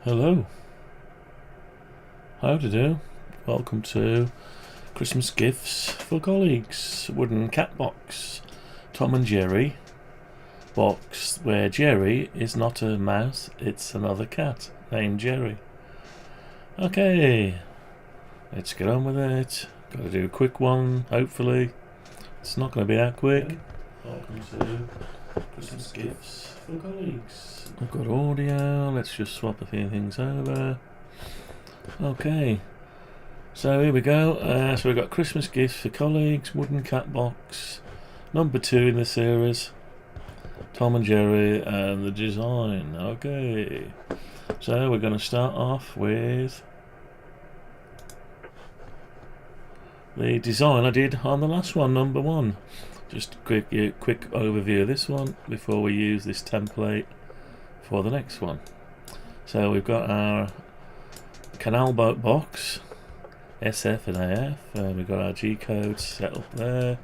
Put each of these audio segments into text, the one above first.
Hello, how to do? Welcome to Christmas Gifts for Colleagues wooden cat box, Tom and Jerry box, where Jerry is not a mouse, it's another cat named Jerry. Okay, let's get on with it. Got to do a quick one, hopefully. It's not going to be that quick. Welcome to Christmas Gifts for Colleagues. I've got audio, let's just swap a few things over. Okay, so here we go. So we've got Christmas Gifts for Colleagues, wooden cat box, number 2 in the series, Tom and Jerry and the design. Okay, so we're going to start off with the design I did on the last one, number 1. Just a quick overview of this one before we use this template for the next one. So we've got our canal boat box, SF and AF, we've got our G codes set up there.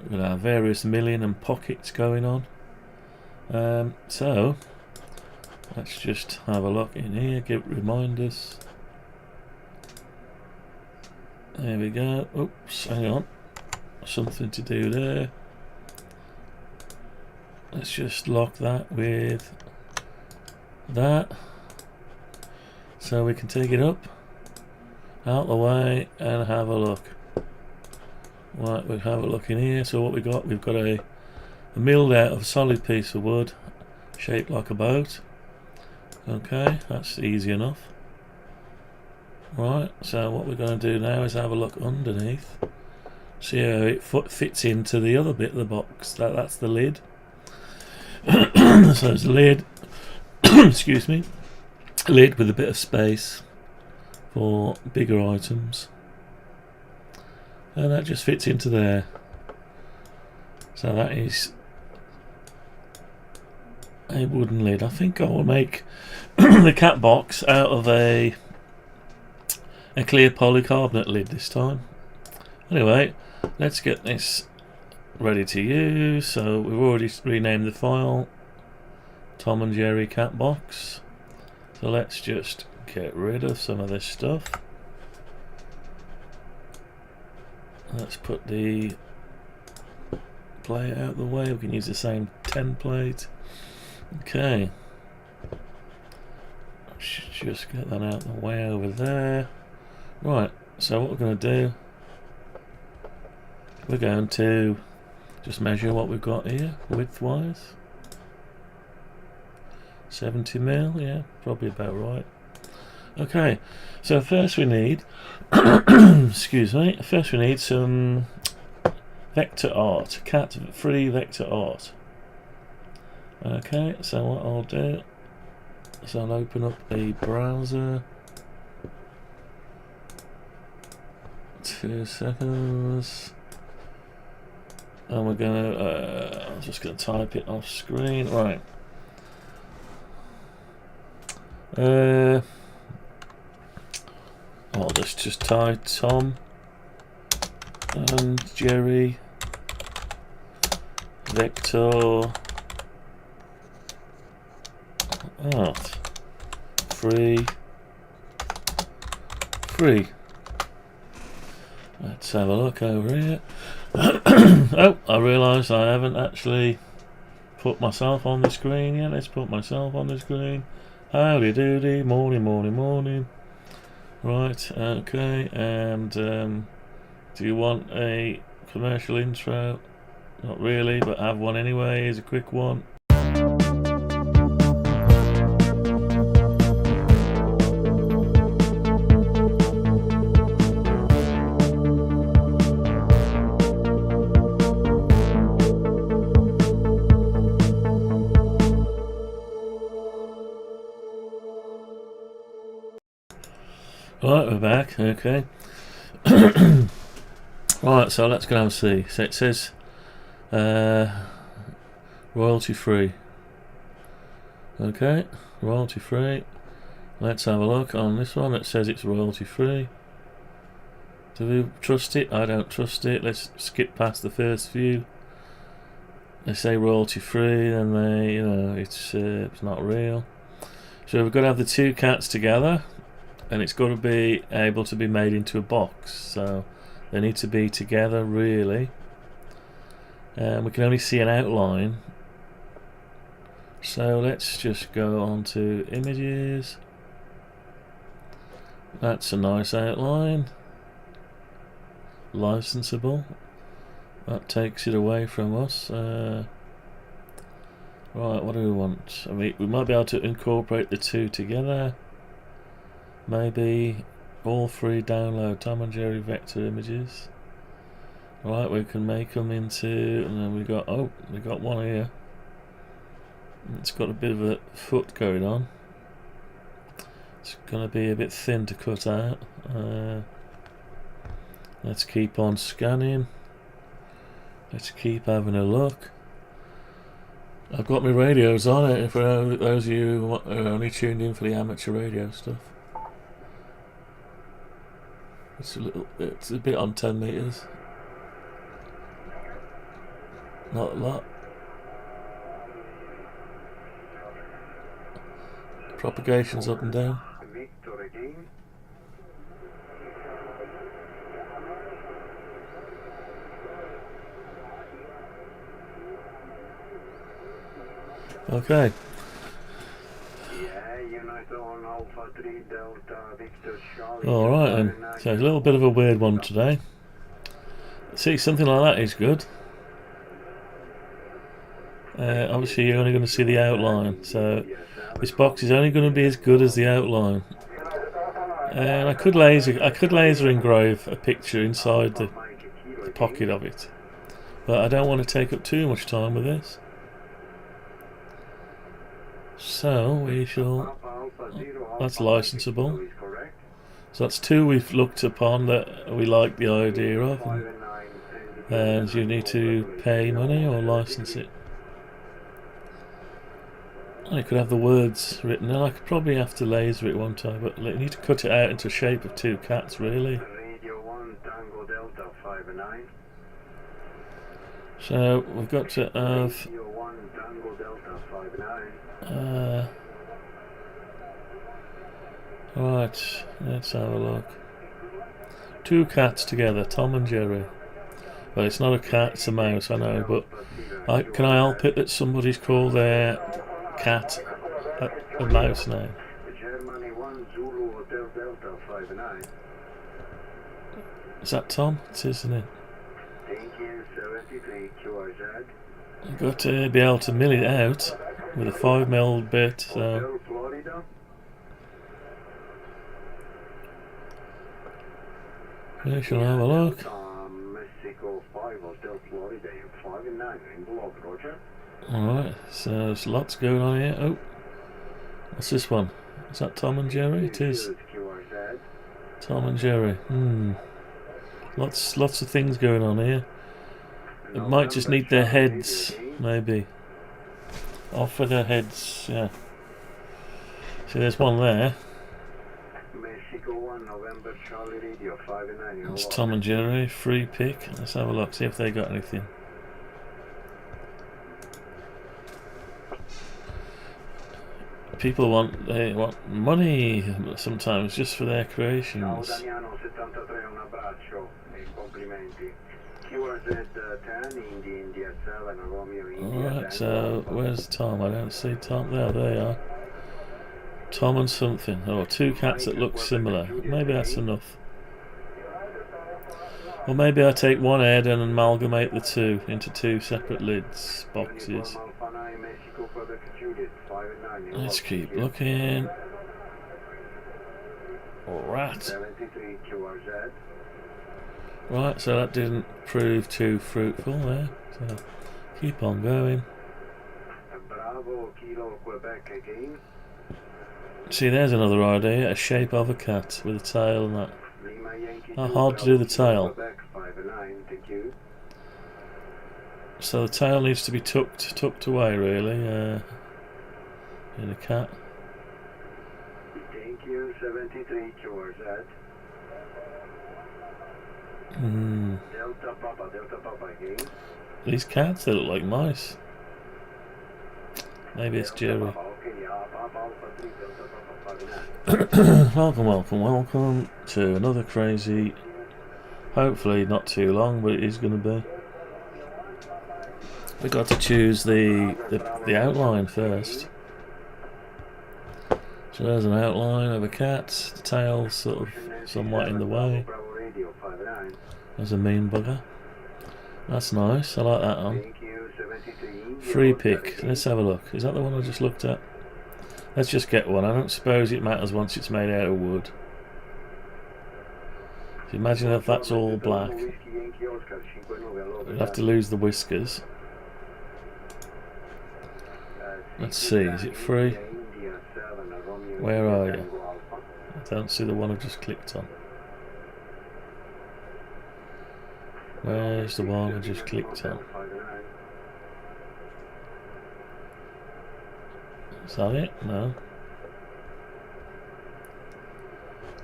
We've got our various milling and pockets going on. So let's just have a look in here, give reminders. There we go. Oops, hang on, something to do there. Let's just lock that with that, so we can take it up, out the way, and have a look. Right, we'll have a look in here. So what we've got a milled out of a solid piece of wood, shaped like a boat. Okay, that's easy enough. Right, so what we're going to do now is have a look underneath, see how it fits into the other bit of the box. That's the lid. So it's a lid, excuse me, a lid with a bit of space for bigger items, and that just fits into there. So that is a wooden lid. I think I will make the cat box out of a clear polycarbonate lid this time. Anyway, let's get this ready to use. So we've already renamed the file Tom and Jerry cat box, so let's just get rid of some of this stuff. Let's put the plate out of the way. We can use the same template. Okay, just get that out of the way over there. Right, so what we're going to do, we're going to just measure what we've got here width wise. 70mm, yeah, probably about right. Okay, so first we need excuse me, first we need some vector art, cat free vector art. Okay, so what I'll do is I'll open up a browser. 2 seconds. And we're gonna I'm just gonna type it off screen. Right. I'll just type Tom and Jerry vector art free. Let's have a look over here. Oh, I realised I haven't actually put myself on the screen yet. Let's put myself on the screen. Howdy doody, morning. Right, okay, and do you want a commercial intro? Not really, but have one anyway. Here's a quick one. Right, we're back, okay. Right, so let's go and see. So it says royalty free. Okay, royalty free. Let's have a look on this one. It says it's royalty free. Do we trust it? I don't trust it. Let's skip past the first few. They say royalty free, and they, it's not real. So we've got to have the two cats together, and it's got to be able to be made into a box. So they need to be together really. And we can only see an outline. So let's just go on to images. That's a nice outline. Licensable. That takes it away from us. Right, what do we want? I mean, we might be able to incorporate the two together. Maybe all three download Tom and Jerry vector images. Right, we can make them into, and then we got one here. It's got a bit of a foot going on. It's gonna be a bit thin to cut out. Let's keep on scanning. Let's keep having a look. I've got my radios on it for those of you who are only tuned in for the amateur radio stuff. It's a bit on 10 meters. Not a lot. Propagation's up and down. Okay. Alright then. So a little bit of a weird one today. See, something like that is good. Obviously you're only going to see the outline, so this box is only going to be as good as the outline. And I could laser engrave a picture inside the pocket of it, but I don't want to take up too much time with this. So we shall. That's licensable. So that's two we've looked upon that we like the idea of, and you need to pay money or license it. I could have the words written, and I could probably have to laser it one time, but you need to cut it out into the shape of two cats, really. So we've got to have. Right, let's have a look. Two cats together, Tom and Jerry. Well, it's not a cat, it's a mouse, I know, but can I help it that somebody's called their cat a mouse now? Is that Tom? It is, isn't it? You've got to be able to mill it out with a 5mm bit, so. We shall have a look. Alright, so there's lots going on here. Oh, what's this one? Is that Tom and Jerry? It is. Tom and Jerry. Lots of things going on here. It might just need their heads, maybe. Off with their heads, yeah. See, there's one there. That's Tom and Jerry, free pick. Let's have a look, see if they got anything. People want money sometimes just for their creations. Alright, so where's Tom? I don't see Tom. There they are. Tom and something. Oh, two cats that look similar. Maybe that's enough. Or maybe I take one head and amalgamate the two into two separate lids, boxes. Let's keep looking. Alright. Right, so that didn't prove too fruitful there. So keep on going. See, there's another idea, a shape of a cat with a tail and that. How hard to do the tail? So the tail needs to be tucked away, really, in a cat. These cats, they look like mice. Maybe it's Jerry. Welcome to another crazy, hopefully not too long, but it is going to be. We've got to choose the outline first. So there's an outline of a cat, the tail's sort of somewhat in the way. There's a mean bugger. That's nice, I like that one. Free pick, let's have a look. Is that the one I just looked at? Let's just get one. I don't suppose it matters once it's made out of wood. So imagine if that's all black. We'll have to lose the whiskers. Let's see, is it free? Where are you? I don't see the one I just clicked on. Where's the one I just clicked on? Is that it? No.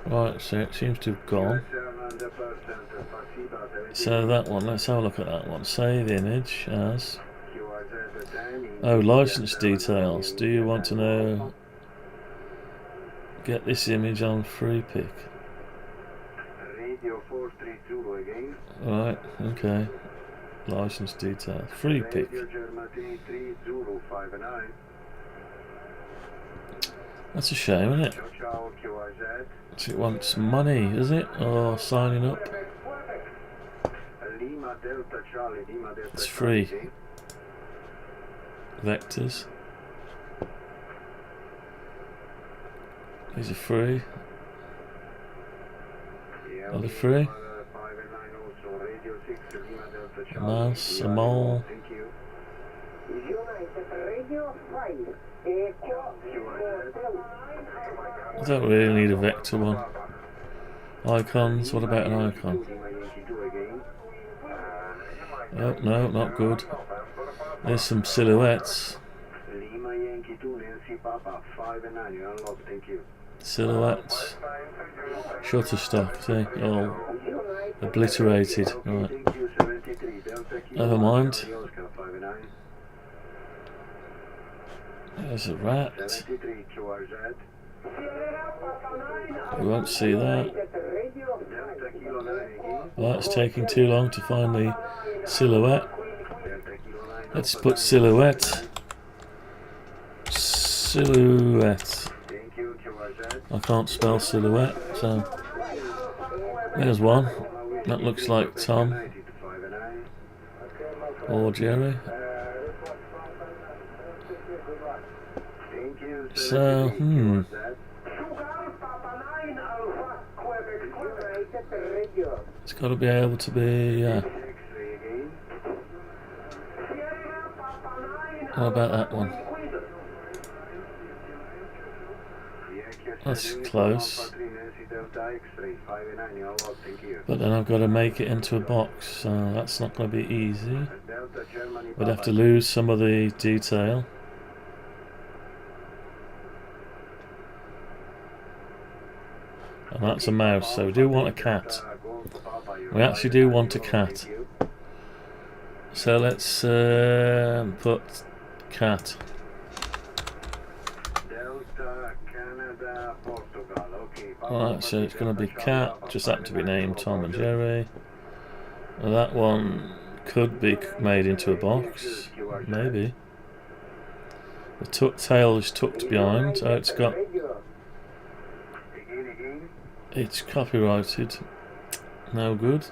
Right, so it seems to have gone. So that one, let's have a look at that one. Save image as... Oh, license details. Do you want to know... Get this image on free pick. Right, okay. License details. Free pick. That's a shame, isn't it? So it wants money, is it? Or signing up? It's free. Vectors. These are free. Are they free? A mouse, a mole. I don't really need a vector one. Icons, what about an icon? Oh, no, not good. There's some silhouettes. Silhouettes. Shutterstock, see? All obliterated. Right. Never mind. There's a rat. You won't see that. Well, it's taking too long to find the silhouette. Let's put silhouette. Silhouette. I can't spell silhouette, so there's one. That looks like Tom or Jerry. So, it's got to be able to be, How about that one? That's close. But then I've got to make it into a box, so that's not going to be easy. We'd have to lose some of the detail. And that's a mouse, so we do want a cat. We actually do want a cat. So let's put cat. Alright, so it's going to be cat, just happened to be named Tom and Jerry. And that one could be made into a box, maybe. The tail is tucked behind, so it's copyrighted. No good.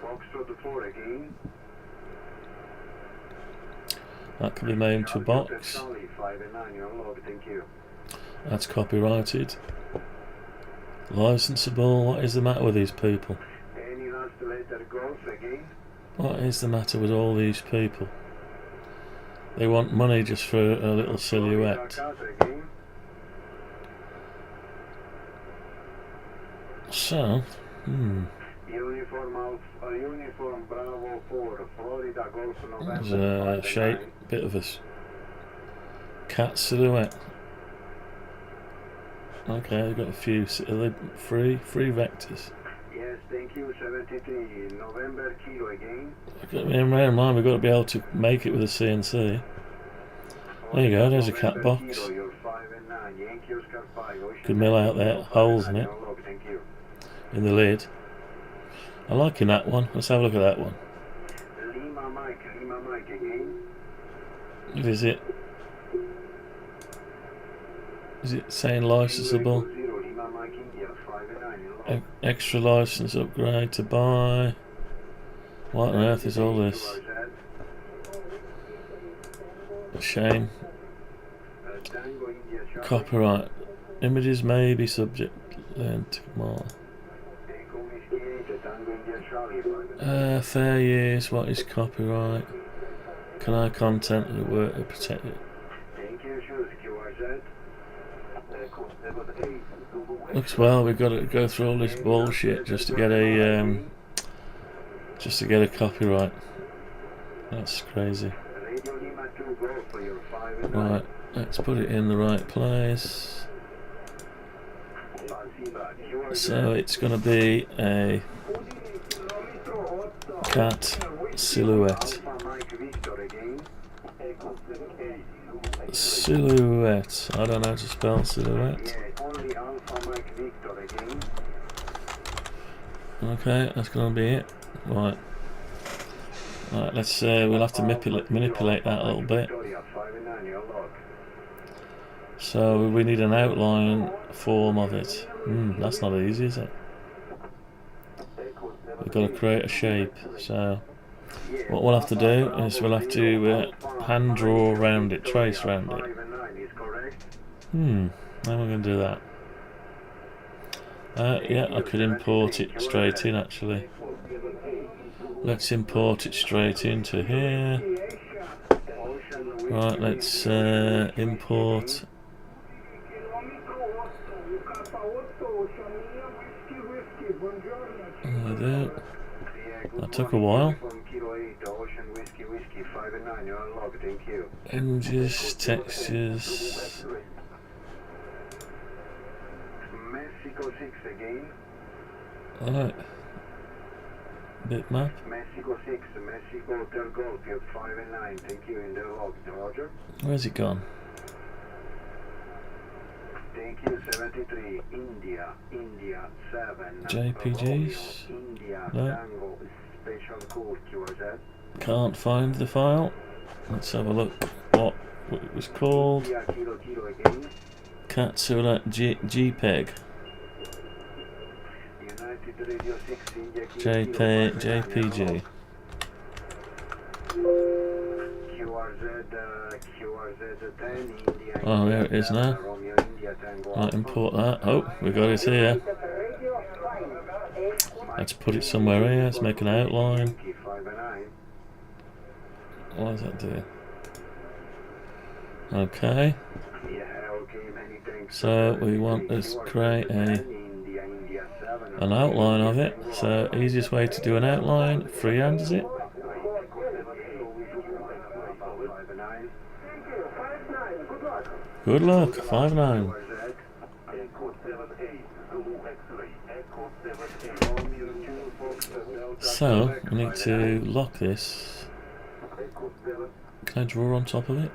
That can be made into a box. That's copyrighted. Licensable. What is the matter with these people? What is the matter with all these people? They want money just for a little silhouette. So, there's a shape, bit of a cat silhouette. Okay, they've got a few. Are they free vectors? Yes, thank you. 73 November kilo again. In mind, we've got to be able to make it with a CNC. There you go. There's a cat box. Could mill out there, holes in it, in the lid. I'm liking that one. Let's have a look at that one. What is it? Is it saying licensable? Extra license upgrade to buy. What on earth is all this? A shame. Copyright. Images may be subject to more. Fair use. What is copyright? Can I content the work to protect it? Looks well. We've got to go through all this bullshit just to get a copyright. That's crazy. Right, let's put it in the right place. So it's going to be a cat silhouette. Silhouette. I don't know how to spell silhouette. Okay, that's going to be it. Right. Right, let's we'll have to manipulate that a little bit. So we need an outline form of it. That's not easy, is it? We've got to create a shape. So what we'll have to do is we'll have to hand draw around it, trace around it. How am I going to do that? Yeah, I could import it straight in actually. Let's import it straight into here. Right, let's import. There we go. That took a while. Images, textures. Alright. Bitmap. Mexico 6, Mexico Hotel Golf, 5 and 9, thank you, in the log, Roger. Where's it gone? Thank you, 73, India, 7. JPGs? India, No. Tango, special code, QRZ. Can't find the file. Let's have a look what it was called. Kilo again. Cat silhouette JPEG. United Radio 6, India, JPG. QRZ 10, India. Oh, there it is now. Romeo, India, Tango. Right, import that. Oh, we got it here. Let's put it somewhere here. Let's make an outline. What does that do? Okay. So we want to create an outline of it. So easiest way to do an outline, freehand is it? Good luck, 5-9. So we need to lock this. Can I draw on top of it?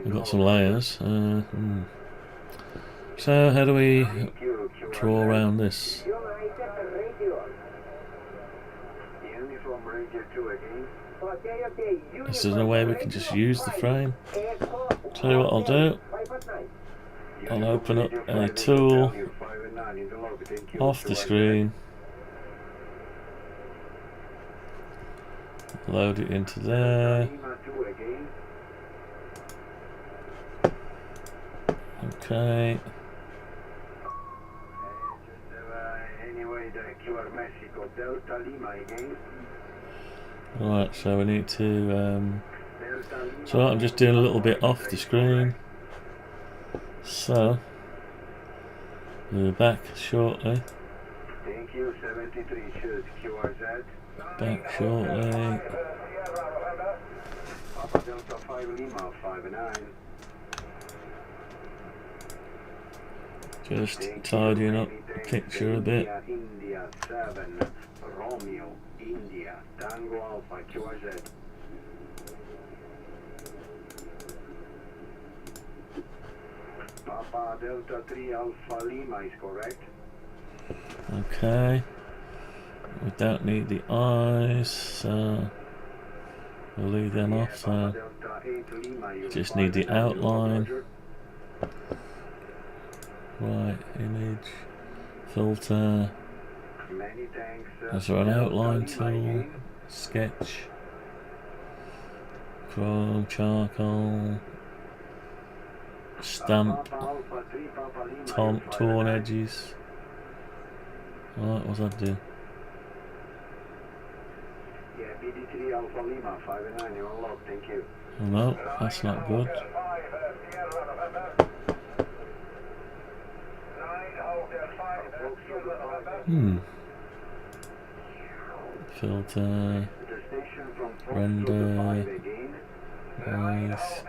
We've got some layers. So how do we draw around this? Is there no way we can just use the frame? Tell you what I'll do. I'll open up a tool off the screen. Load it into there. Okay. Right, so we need to so I'm just doing a little bit off the screen. So we'll be back shortly. Thank you, 73 shoes, QRZ. Back shortly. Papa Delta 5 Lima, 5-9. Just tidying up the picture a bit. India 7, Romeo, India, Tango Alpha, QRZ. Papa Delta 3 Alpha Lima is correct. Okay. We don't need the eyes, so we'll leave them off. So Delta 8 Lima, just need the outline. Right, image, filter. Many thanks. Is there an outline tool? Sketch, Chrome, charcoal, stamp, torn edges. Right, what's that do? Yeah, BD3 Alpha Lima 5 and 9, you're unlocked, thank you. Oh, no, that's not good. Filter, render, guise.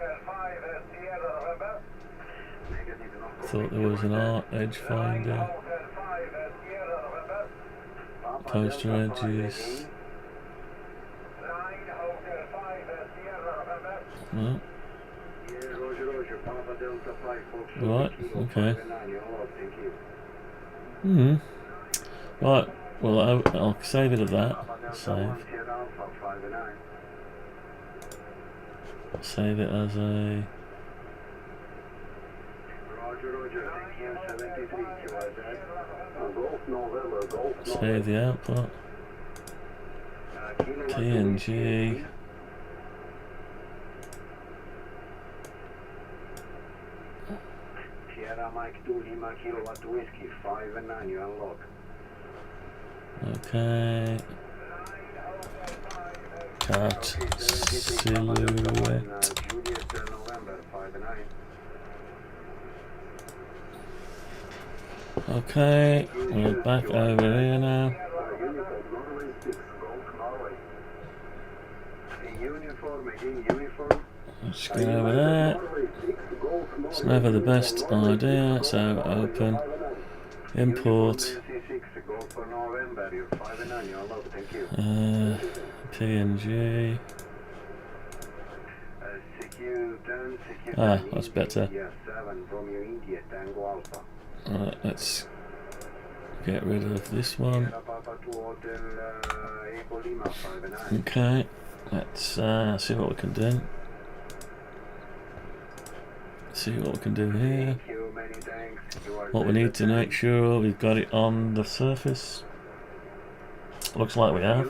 Thought there was an art edge finder. Poster edges. No. Right, okay. Right, well I'll save it at that. Save it as a... Save the output. PNG. Mike 2 Lima Kilowatt Whiskey 5 and 9, you unlock. Okay. Cut silhouette. Juliet November 5 and 9. Okay, we're back over here now. Let's go over there. It's never the best idea, so open, import, PNG. Ah, that's better. Right, let's get rid of this one. Okay, let's see what we can do. See what we can do here. What we need to make sure we've got it on the surface. Looks like we have.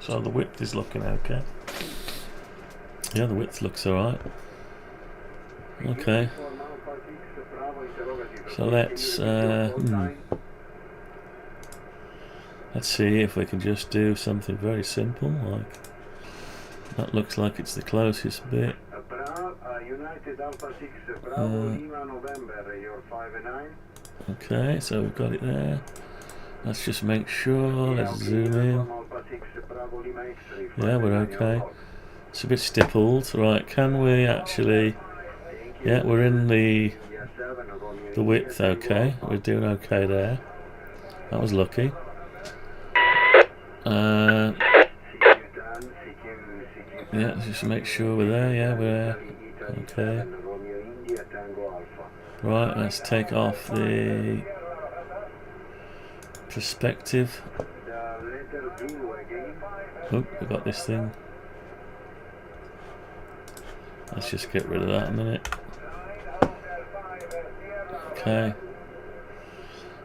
So the width is looking okay. Yeah, the width looks alright. Okay. So let's see if we can just do something very simple, like that looks like it's the closest bit. Okay, so we've got it there. Let's just make sure, let's zoom in. Yeah, we're okay. It's a bit stippled. Right, can we actually... Yeah, we're in the width, okay. We're doing okay there. That was lucky. Yeah, just make sure we're there. Yeah, we're there. Okay. Right, let's take off the perspective. Oh, we got this thing. Let's just get rid of that a minute. Okay.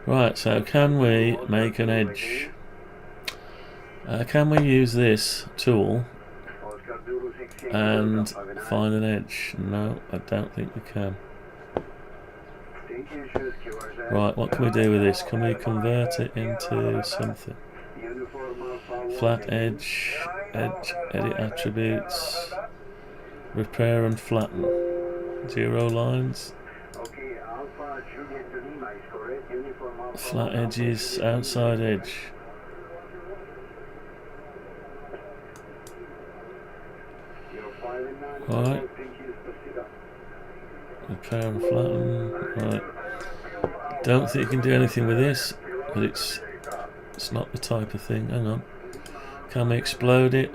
Right, so can we make an edge? Can we use this tool and find an edge? No, I don't think we can. Right, what can we do with this? Can we convert it into something? Flat edge, edit attributes, repair and flatten, 0 lines, flat edges, outside edge. Right, repair and flatten. Right, don't think you can do anything with this, but it's not the type of thing. Hang on, can we explode it?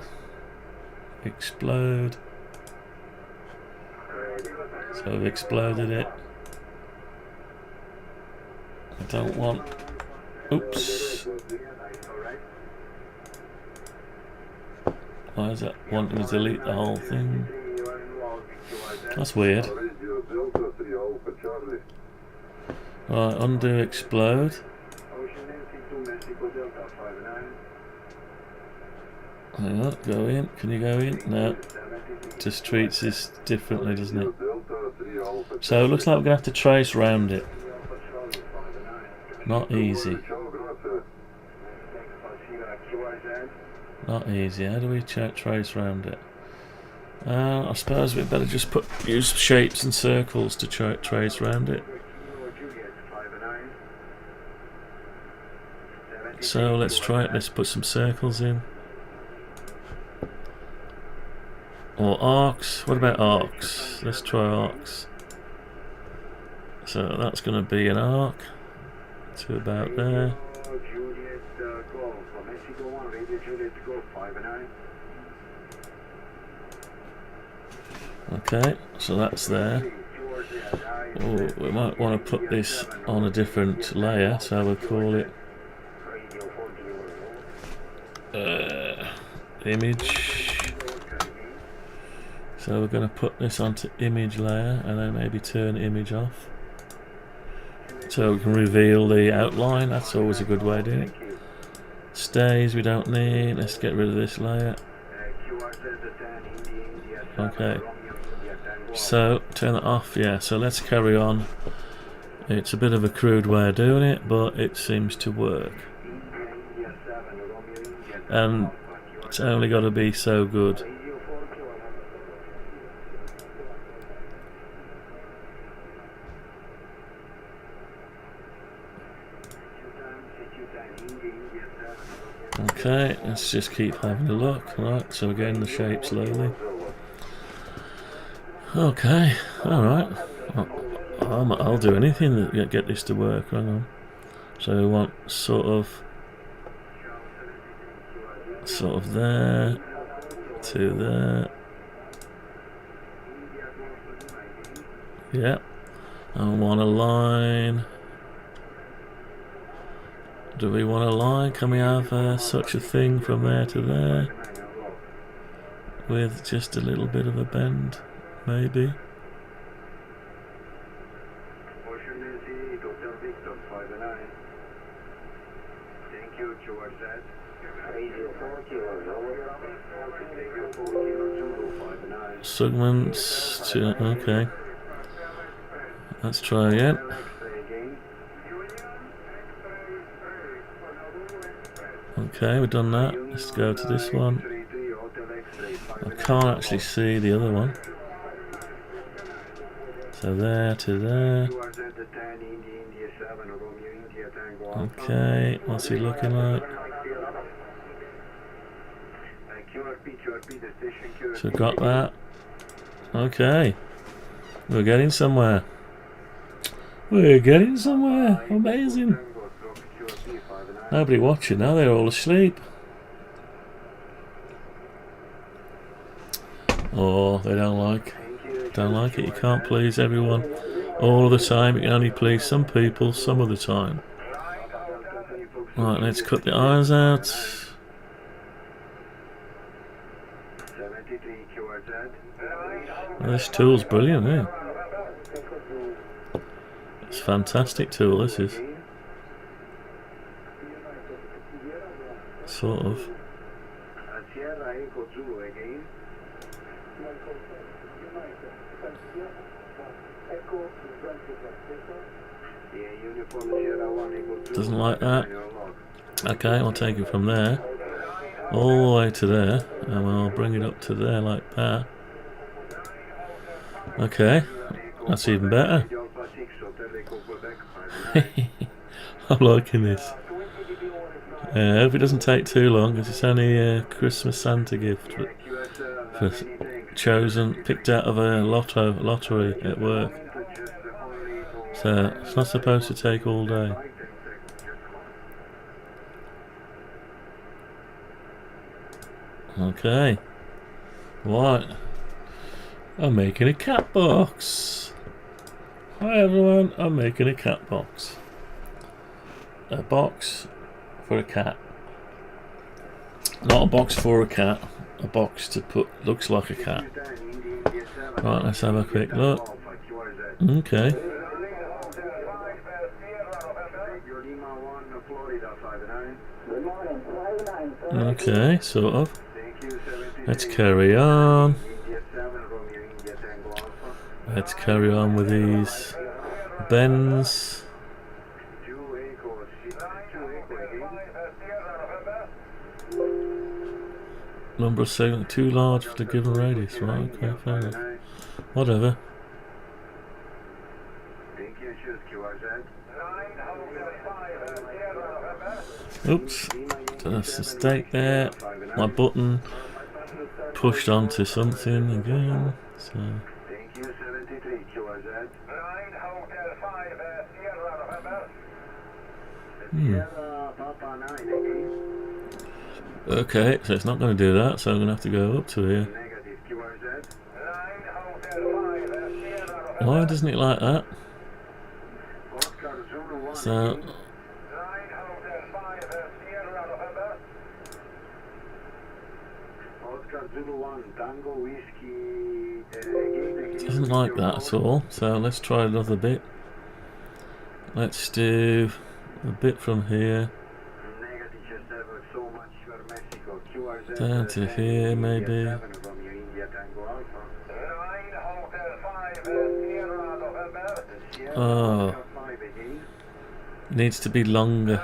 Explode. So we've exploded it. I don't want... Oops. Why is that wanting to delete the whole thing? That's weird. Right, undo explode. Hang on, go in. Can you go in? No. Just treats this differently, doesn't it? So it looks like we're going to have to trace round it. Not easy. Not easy. How do we trace round it? I suppose we'd better just use shapes and circles to trace round it. So let's try it. Let's put some circles in. Or arcs. What about arcs? Let's try arcs. So that's going to be an arc to about there. Okay, so that's there. Oh, we might want to put this on a different layer, so we'll call it image. So we're going to put this onto image layer and then maybe turn image off. So we can reveal the outline. That's always a good way of doing it. Stays we don't need. Let's get rid of this layer. Okay. So turn that off. Yeah, so let's carry on. It's a bit of a crude way of doing it, but it seems to work. And it's only got to be so good. Okay, let's just keep having a look. Right, so we're getting the shape slowly. Okay, alright. I'll do anything to get this to work. Hang on. So we want sort of there to there. Yeah. I want a line. Do we want a line? Can we have such a thing from there to there? With just a little bit of a bend, maybe? Segments to... okay. Let's try again. Okay, we've done that. Let's go to this one. I can't actually see the other one. So there to there. Okay, what's he looking like? So we've got that. Okay. We're getting somewhere. We're getting somewhere. Amazing. Nobody watching now, they're all asleep. Oh, they don't like it. You can't please everyone all the time. You can only please some people some of the time. Right, let's cut the eyes out. Well, this tool's brilliant, eh? It's a fantastic tool, this is. Sort of. Doesn't like that. Okay, I'll take it from there all the way to there, and I'll bring it up to there like that. Okay, that's even better. I'm liking this. I hope it doesn't take too long, because it's only a Christmas Santa gift for picked out of a lottery at work. So it's not supposed to take all day. Okay. Right. I'm making a cat box. Hi everyone, I'm making a cat box. A box for a cat. Not a box for a cat, a box to put, looks like a cat. Right, let's have a quick look. Okay. Okay, sort of. Let's carry on. Let's carry on with these bends. Number of segments too large for the given radius, right? Okay, fair enough. Whatever. Oops, done a mistake there. My button pushed onto something again. So. Okay, so it's not going to do that, so I'm going to have to go up to here. Why doesn't it like that? So it doesn't like that at all, so let's try another bit. Let's do a bit from here down to here maybe. Oh, needs to be longer.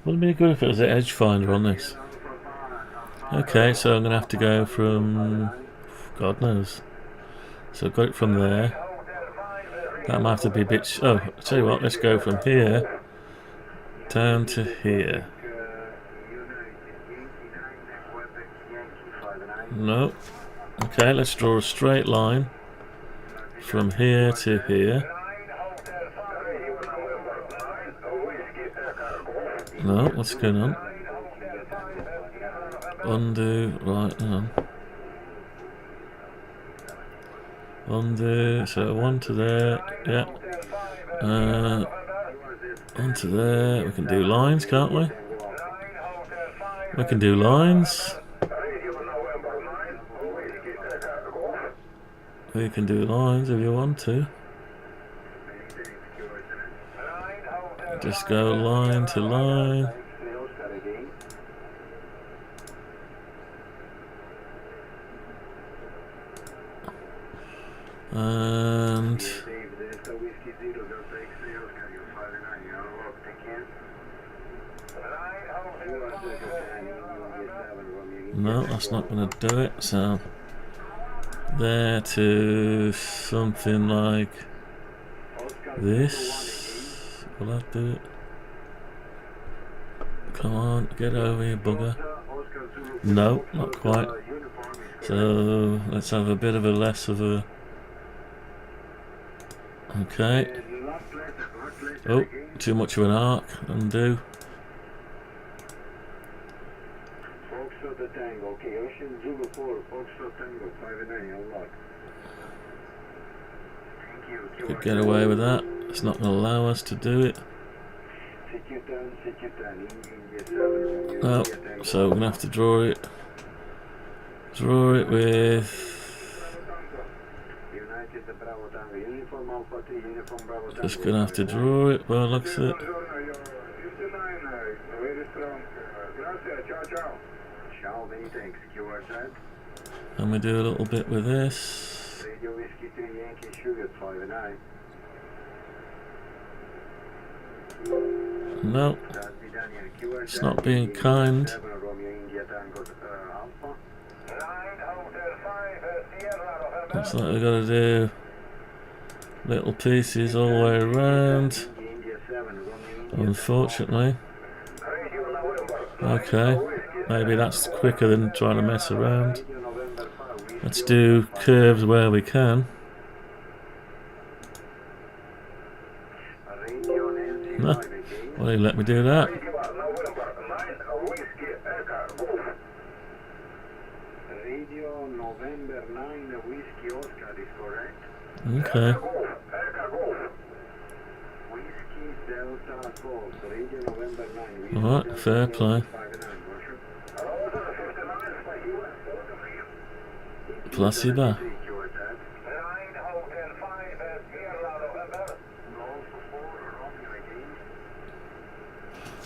Wouldn't it be good if it was an edge finder on this? Okay, so I'm going to have to go from, God knows. So I've got it from there. That might have to be a bit, oh, I'll tell you what, let's go from here down to here. No. Okay, let's draw a straight line from here to here. No, what's going on? Undo, right, hang on. Undo, so one to there, yeah. Onto there, we can do lines, can't we? We can do lines. We can do lines if you want to. Just go line to line. And no, that's not going to do it. So there to something like this. Will that do it? Come on, get over here, bugger. No, not quite. So let's have a bit of a less of a. Okay. Oh, too much of an arc. Undo. Could get away with that. It's not going to allow us to do it. Oh, so we're going to have to draw it. Draw it with. Just going to have to draw it by the looks of it. And we do a little bit with this. No, it's not being kind. Looks like we've got to do little pieces all the way around, unfortunately. Okay, maybe that's quicker than trying to mess around. Let's do curves where we can. No, well, he let me do that. Radio November 9 Whiskey Oscar is correct. Okay. Whiskey Delta Golf, Radio November 9. Alright, fair play. Placida.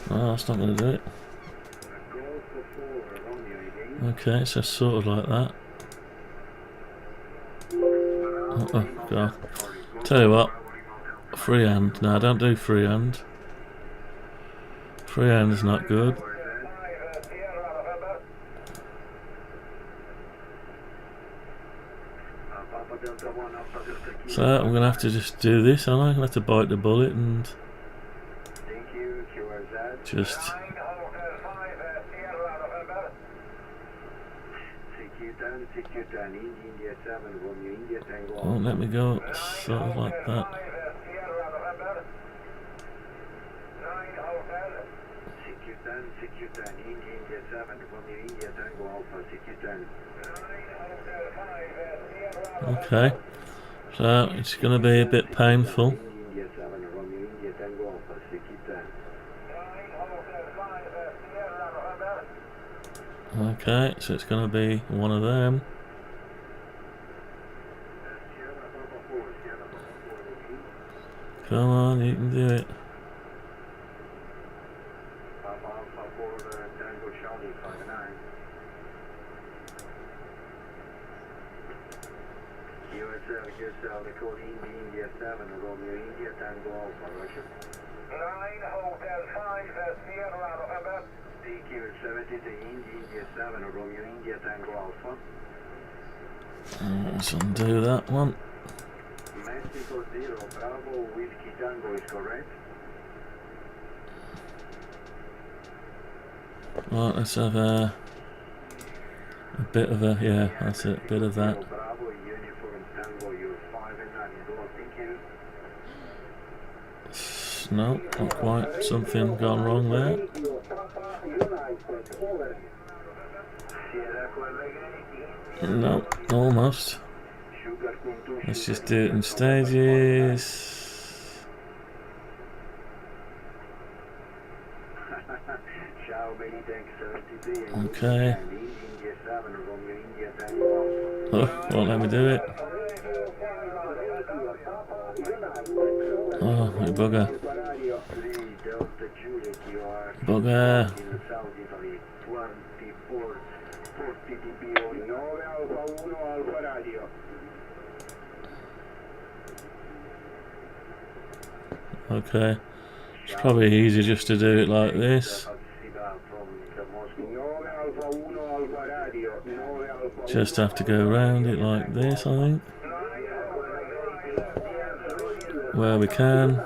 Oh, that's not going to do it. Okay, so sort of like that. Oh, God. Tell you what, freehand. No, don't do freehand. Freehand is not good. So I'm going to have to just do this, aren't I? I'm going to have to bite the bullet and just... Oh, let me go sort of like that. Okay, so it's going to be a bit painful. Okay, so it's going to be one of them. Come on, you can do it. Let's undo that one. Mexico 0, Bravo, Whiskey Tango is correct. Right, let's have a bit of a, yeah, that's it, a bit of that. Bravo, Uniform Tango, you're 5 and 9, go, thank you. No, not quite. Something gone wrong there. No, almost. Let's just do it in stages. Okay. Oh, won't let me do it. Oh, you bugger. Bugger. Okay. It's probably easier just to do it like this. Just have to go around it like this, I think. Where we can.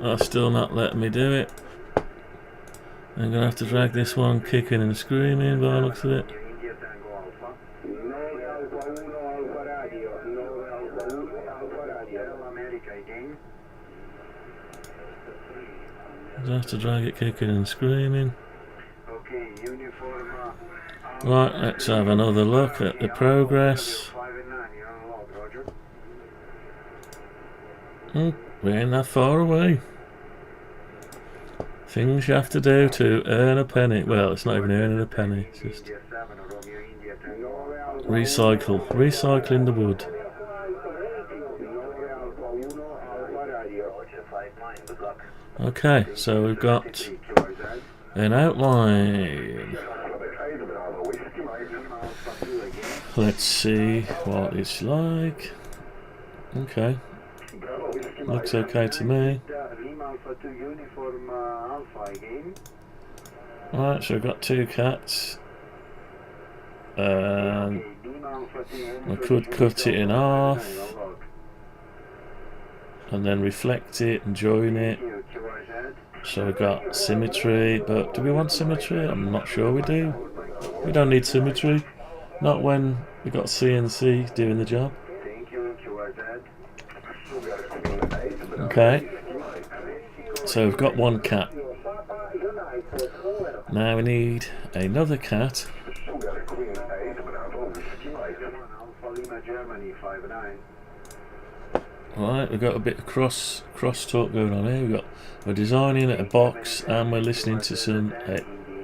Oh, still not letting me do it. I'm gonna have to drag this one kicking and screaming by the looks of it. I have to drag it kicking and screaming. Right, let's have another look at the progress. We ain't that far away. Things you have to do to earn a penny. Well, it's not even earning a penny. It's just recycling the wood. Okay, so we've got an outline. Let's see what it's like. Okay, looks okay to me. Alright, so we've got two cats. I could cut it in half and then reflect it and join it. So we've got symmetry, but do we want symmetry? I'm not sure we do. We don't need symmetry. Not when we've got CNC doing the job. Okay, so we've got one cat. Now we need another cat. Right, we've got a bit of cross talk going on here. We're designing a box and we're listening to some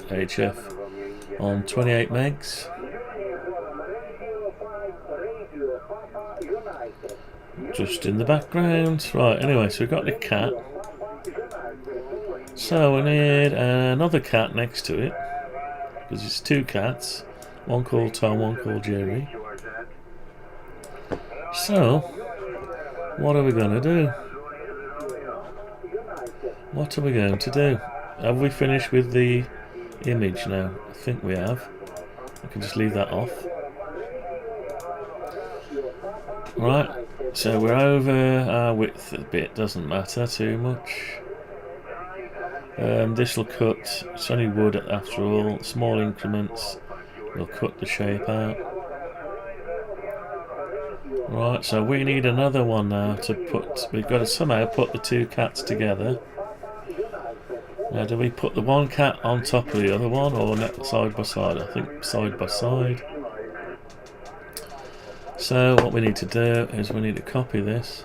HF on 28 megs. Just in the background. Right, anyway, so we've got the cat. So we need another cat next to it, because it's two cats, one called Tom, one called Jerry. So, what are we going to do? What are we going to do? Have we finished with the image now? I think we have. I can just leave that off. Right, so we're over our width a bit, doesn't matter too much. This will cut, it's only wood after all, small increments will cut the shape out. Right, so we need another one now to put, we've got to somehow put the two cats together. Now do we put the one cat on top of the other one or side by side? I think side by side. So what we need to do is we need to copy this.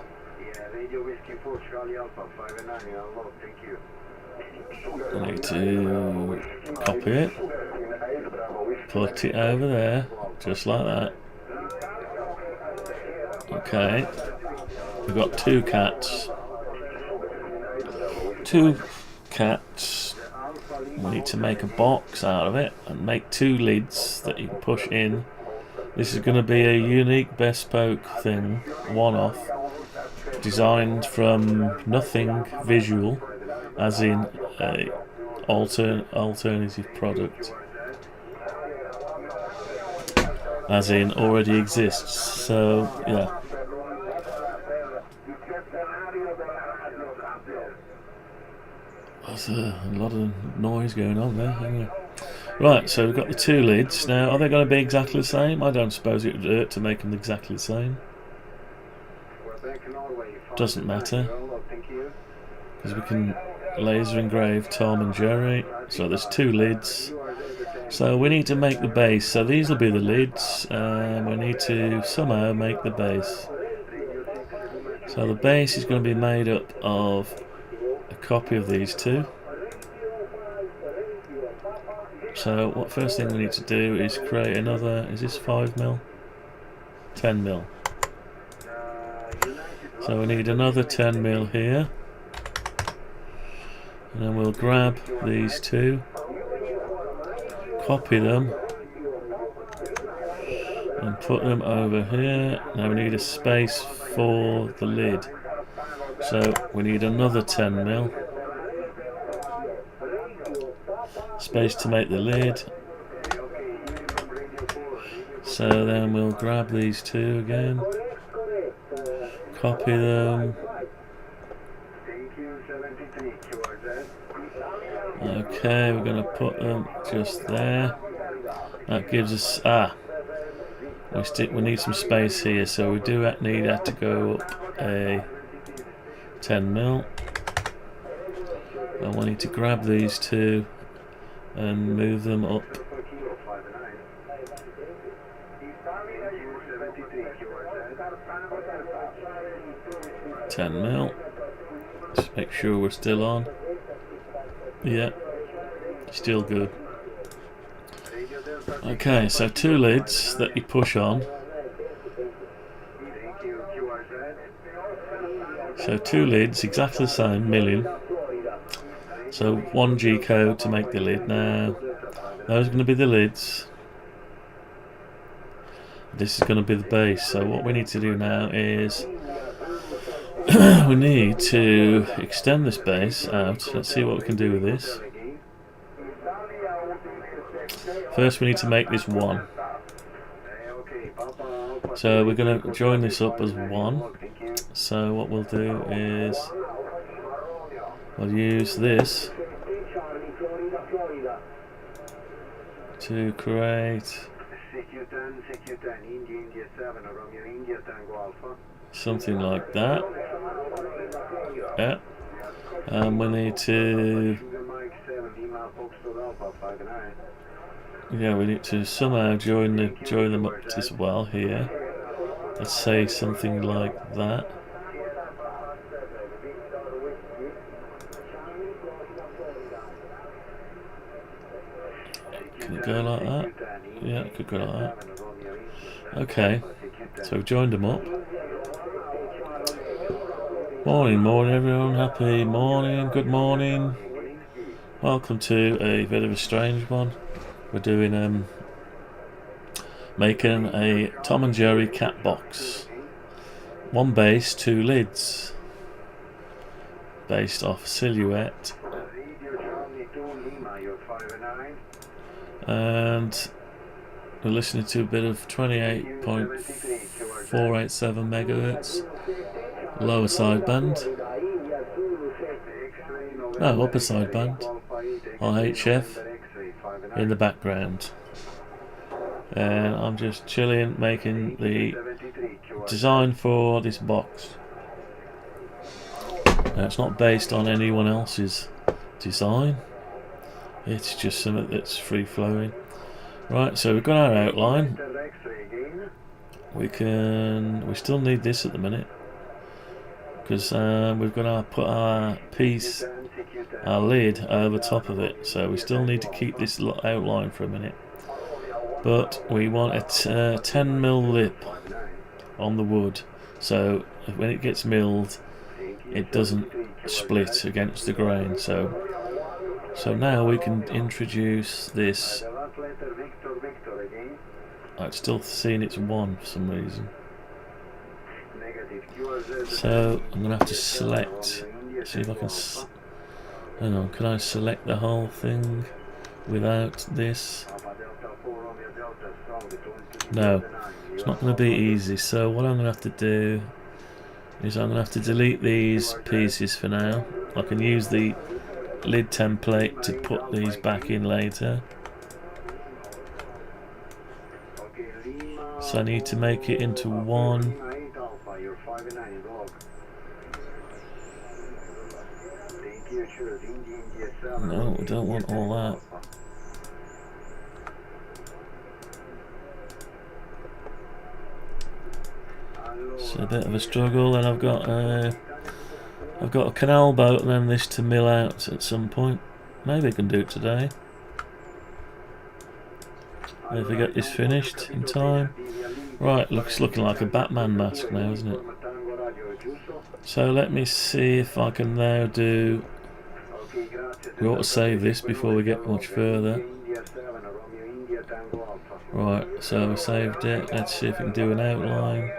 We need to copy it, put it over there, just like that. Okay, we've got two cats. Two cats. We need to make a box out of it and make two lids that you can push in. This is going to be a unique bespoke thing, one-off, designed from nothing visual, as in a alternative product, as in already exists. So yeah. There's a lot of noise going on there. Anyway. Right, so we've got the two lids. Now, are they going to be exactly the same? I don't suppose it would hurt to make them exactly the same. Doesn't matter, because we can laser engrave Tom and Jerry. So there's two lids. So we need to make the base. So these will be the lids, and we need to somehow make the base. So the base is going to be made up of a copy of these two. So what first thing we need to do is create another, is this 5mm? 10mm. So we need another 10mm here. And then we'll grab these two, copy them, and put them over here. Now we need a space for the lid. So we need another 10mm. Space to make the lid. So then we'll grab these two again, copy them. Okay, we're going to put them just there. That gives us we need some space here, so we do need that to go up a 10mm. And we need to grab these two and move them up. 10mm. Just make sure we're still on. Yeah, still good. Okay, so two lids that you push on. So two lids, exactly the same, million. So one G code to make the lid. Now, those are going to be the lids. This is going to be the base. So what we need to do now is we need to extend this base out. Let's see what we can do with this. First we need to make this one. So we're going to join this up as one. So what we'll do is we'll use this to create something like that. Yeah. And we need to, yeah, we need to somehow join them up as well here. Let's say something like that. Can it go like that? Yeah, it could go like that. Okay, so we've joined them up. Morning, morning everyone, happy morning, good morning. Welcome to a bit of a strange one. We're doing making a Tom and Jerry cat box. One base, two lids. Based off silhouette. And we're listening to a bit of 28.487 megahertz. Lower sideband. No, upper sideband. RHF in the background. And I'm just chilling, making the design for this box. Now, it's not based on anyone else's design. It's just something that's free flowing. Right, so we've got our outline. We still need this at the minute because we've got to put our lid over top of it. So we still need to keep this outline for a minute. But we want a 10mm lip on the wood, so when it gets milled, it doesn't split against the grain. So now we can introduce this. I'm still seeing it's 1 for some reason. So I'm going to have to select, see if I can, hang on, can I select the whole thing without this? No, it's not going to be easy. So what I'm going to have to do is I'm going to have to delete these pieces for now. I can use the lid template to put these back in later. So I need to make it into 1. No, we don't want all that. It's a bit of a struggle, and I've got a canal boat and then this to mill out at some point. Maybe I can do it today. If we get this finished in time. Right, looks looking like a Batman mask now, isn't it? So let me see if I can now do. We ought to save this before we get much further. Right, so we saved it. Let's see if we can do an outline.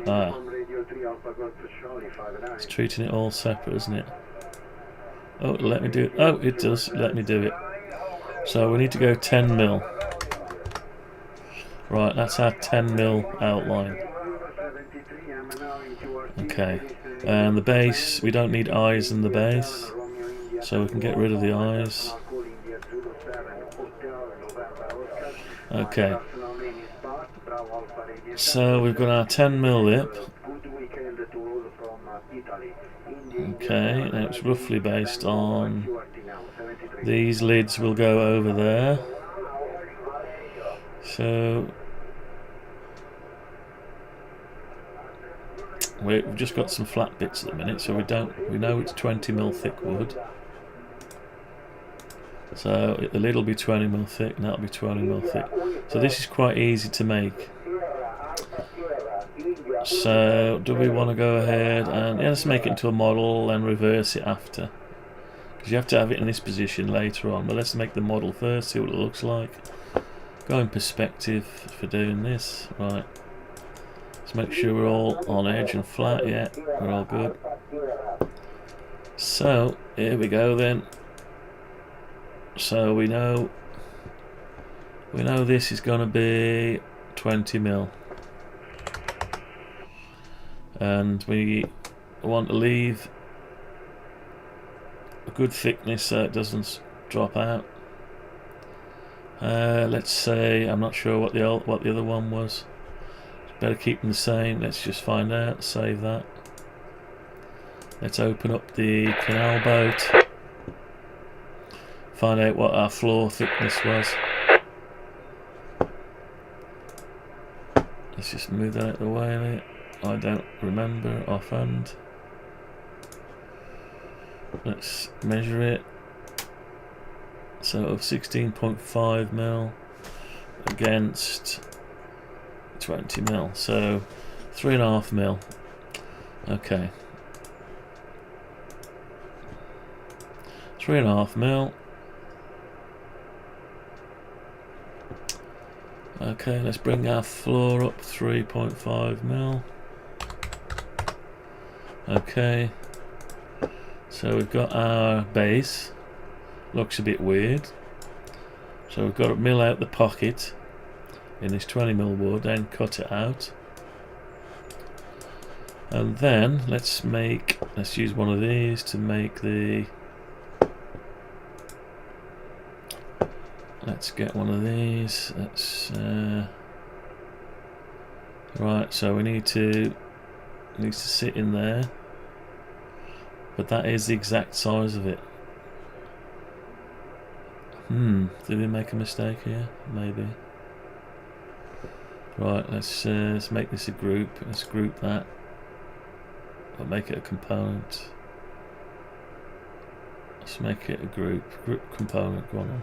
Ah, it's treating it all separate, isn't it? Oh, let me do it. Oh, it does. Let me do it. So we need to go 10mm. Right, that's our 10mm outline. Okay, and the base, we don't need eyes in the base, so we can get rid of the eyes. Okay, so we've got our 10mm lip. Okay, now it's roughly based on these lids will go over there. So we've just got some flat bits at the minute, so we know it's 20mm thick wood. So the lid will be 20mm thick, and that'll be 20mm thick. So this is quite easy to make. So do we want to go ahead and let's make it into a model and reverse it after, because you have to have it in this position later on. But let's make the model first, see what it looks like. Go in perspective for doing this. Right, let's make sure we're all on edge and flat. Yeah, we're all good. So here we go then. So we know this is going to be 20mm, and we want to leave a good thickness so it doesn't drop out. Let's say, I'm not sure what the other one was. Better keep them the same. Let's just find out. Save that. Let's open up the canal boat. Find out what our floor thickness was. Let's just move that out of the way a bit. I don't remember offhand. Let's measure it. So 16.5 mil against 20 mil. So 3.5 mil. Okay. 3.5 mil. Okay, let's bring our floor up 3.5 mil. Okay. So we've got our base. Looks a bit weird. So we've got to mill out the pocket in this 20 mil wood and cut it out. And then let's use one of these to make the... Let's get one of these. Let's right, so we need to... It needs to sit in there. But that is the exact size of it. Did we make a mistake here? Maybe. Right, let's make this a group. Let's group that. I'll make it a component. Let's make it a group component. Go on.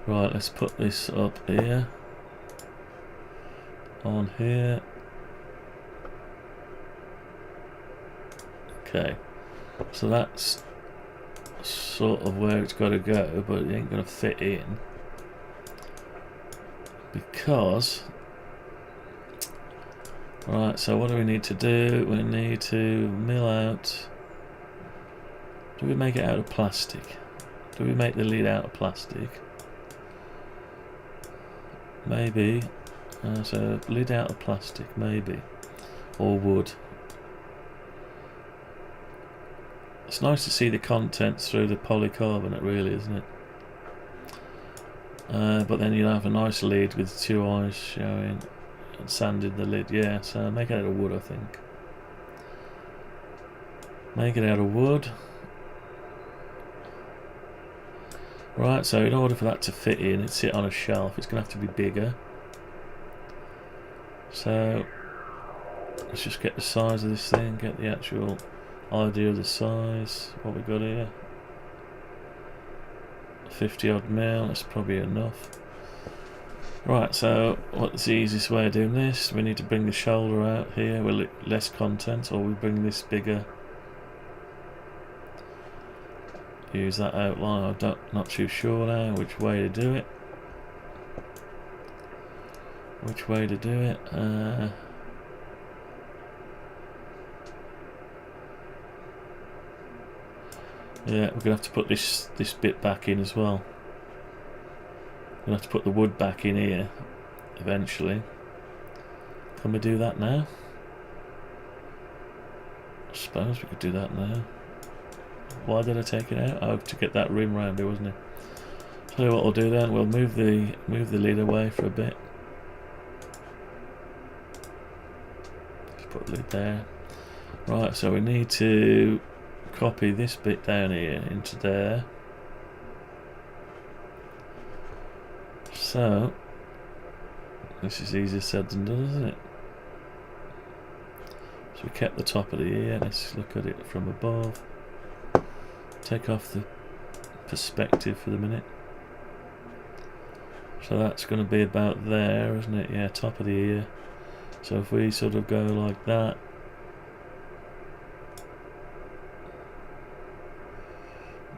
Right, let's put this up here. On here. Okay, so that's sort of where it's got to go, but it ain't going to fit in because... Right, so what do we need to do? We need to mill out... Do we make it out of plastic? Do we make the lid out of plastic? Maybe. So lid out of plastic, maybe. Or wood. It's nice to see the contents through the polycarbonate, really, isn't it? But then you'll have a nice lid with two eyes showing and sanded the lid. Yeah, so make it out of wood, I think. Make it out of wood. Right, so in order for that to fit in, it's sit on a shelf, it's going to have to be bigger. So let's just get the size of this thing, get the actual idea of the size. What we got here, 50 odd mil. That's probably enough. Right, so what's the easiest way of doing this? We need to bring the shoulder out here with less content, or we bring this bigger. Use that outline. I'm not too sure now which way to do it. Yeah, we're gonna have to put this bit back in as well. We're gonna have to put the wood back in here eventually. Can we do that now? I suppose we could do that now. Why did I take it out? Oh, to get that rim round it, wasn't it? Tell you what we'll do then. We'll move the lid away for a bit. Just put the lid there. Right, so we need to copy this bit down here into there. So this is easier said than done, isn't it? So we kept the top of the ear. Let's look at it from above. Take off the perspective for the minute. So that's going to be about there, isn't it? Yeah, top of the ear. So if we sort of go like that.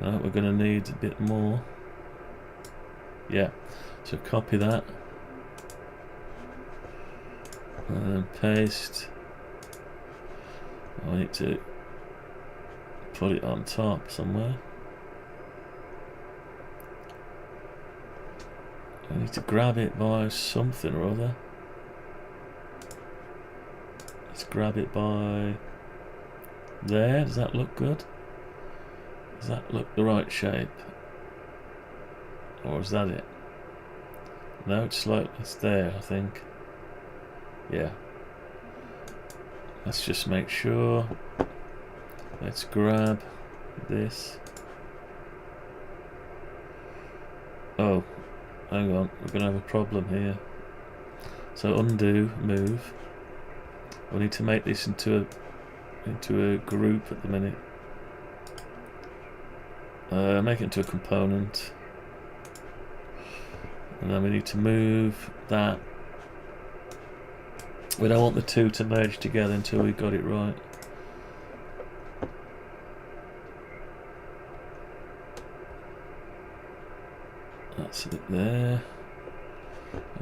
No, we're going to need a bit more. Yeah, so copy that. And then paste. I need to put it on top somewhere. I need to grab it by something or other. Let's grab it by there. Does that look good? Does that look the right shape? Or is that it? No, it's there, I think. Yeah. Let's just make sure. Let's grab this. Oh, hang on, we're gonna have a problem here. So undo, move. We need to make this into a group at the minute. Make it into a component. And then we need to move that. We don't want the two to merge together until we got it right. That's it there.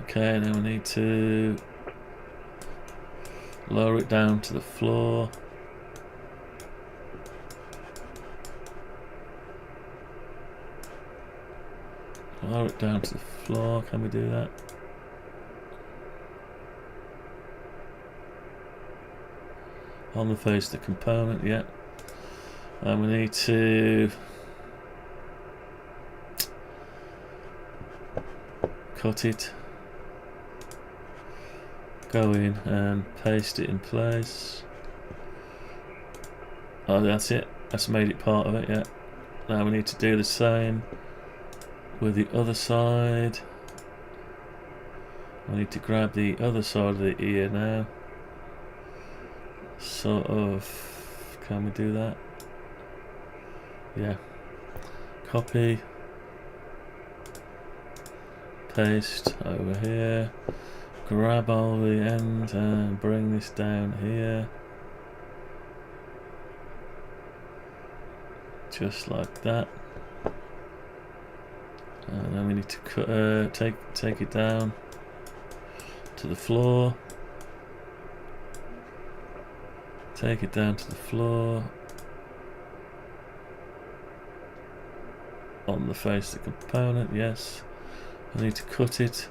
Okay, now we need to lower it down to the floor. Lower it down to the floor. Can we do that? On the face of the component, yeah. And we need to cut it, go in and paste it in place. Oh, that's it. That's made it part of it, yeah. Now we need to do the same with the other side. We need to grab the other side of the ear now. Sort of, can we do that? Yeah. Copy. Paste over here. Grab all the end and bring this down here. Just like that. And then we need to cut, take it down to the floor. Take it down to the floor. On the face of the component, yes. I need to cut it.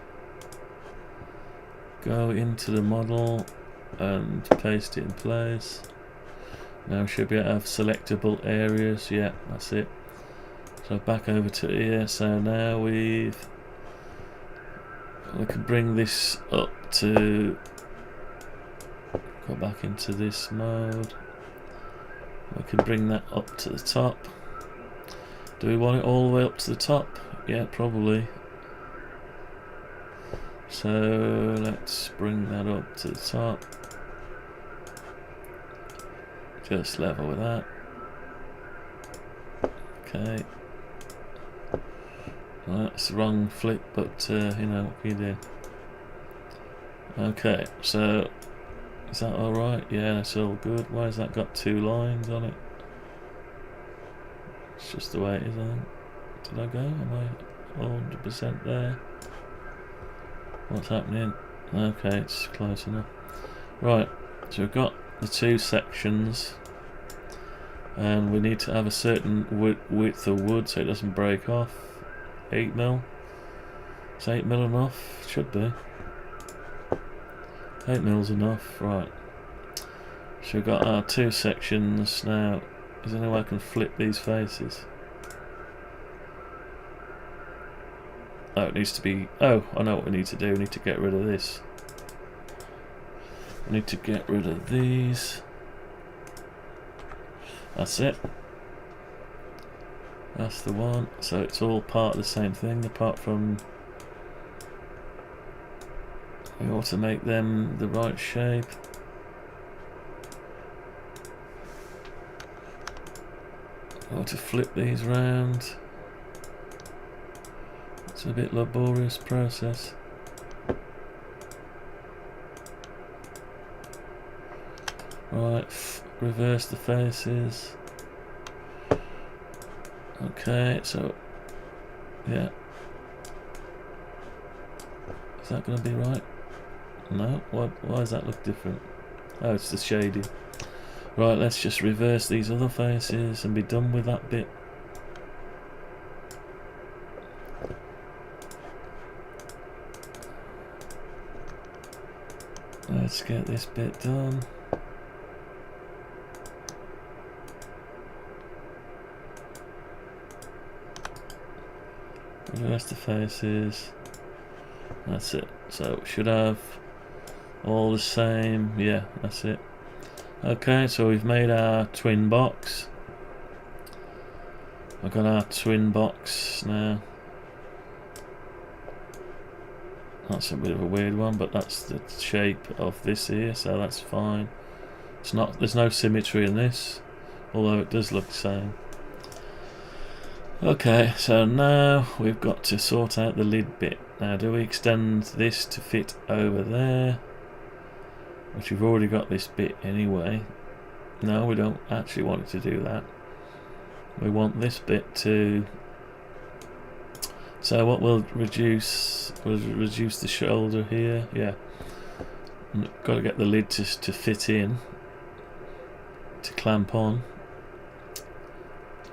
Go into the model and paste it in place. Now we should be able to have selectable areas. Yeah, that's it. So back over to here. So now we can bring this up to. Go back into this mode. We can bring that up to the top. Do we want it all the way up to the top? Yeah, probably. So let's bring that up to the top. Just level with that. Okay. Well, that's the wrong flip, but you know, what can you do? Okay, so is that alright? Yeah, that's all good. Why has that got two lines on it? It's just the way it is, I think. Did I go? Am I 100% there? What's happening? Okay, it's close enough. Right, so we've got the two sections. And we need to have a certain width of wood so it doesn't break off. 8mm. Is 8mm enough? Should be. 8mm's enough, right. So we've got our two sections now. Is there any way I can flip these faces? Oh, it needs to be. Oh, I know what we need to do. We need to get rid of this. We need to get rid of these. That's it. That's the one. So it's all part of the same thing, apart from we ought to make them the right shape. I ought to flip these round. It's a bit laborious process. Right, reverse the faces. Okay, so yeah. Is that going to be right? No? Why does that look different? Oh, it's the shading. Right, let's just reverse these other faces and be done with that bit. Let's get this bit done. Reverse the faces. That's it. So we should have All the same. Yeah, that's it. Okay, so we've made our twin box. I've got our twin box now. That's a bit of a weird one, but that's the shape of this here, so that's fine. It's not. There's no symmetry in this, although it does look the same. Okay, so now we've got to sort out the lid bit. Now, do we extend this to fit over there? Which we've already got this bit anyway. No, we don't actually want it to do that. We want this bit to... So what we'll reduce the shoulder here. Yeah. Got to get the lid to fit in, to clamp on.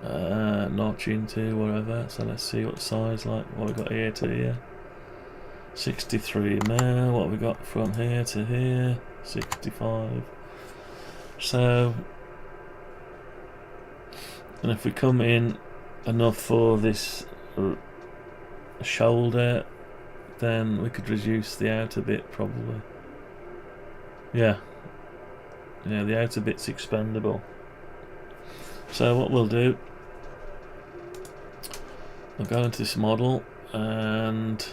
Notch into whatever. So let's see what size, like what we got here to here. 63mm. What we got from here to here? 65. So, and if we come in enough for this shoulder, then we could reduce the outer bit probably. Yeah, the outer bit's expandable. So what we'll do, we'll go into this model and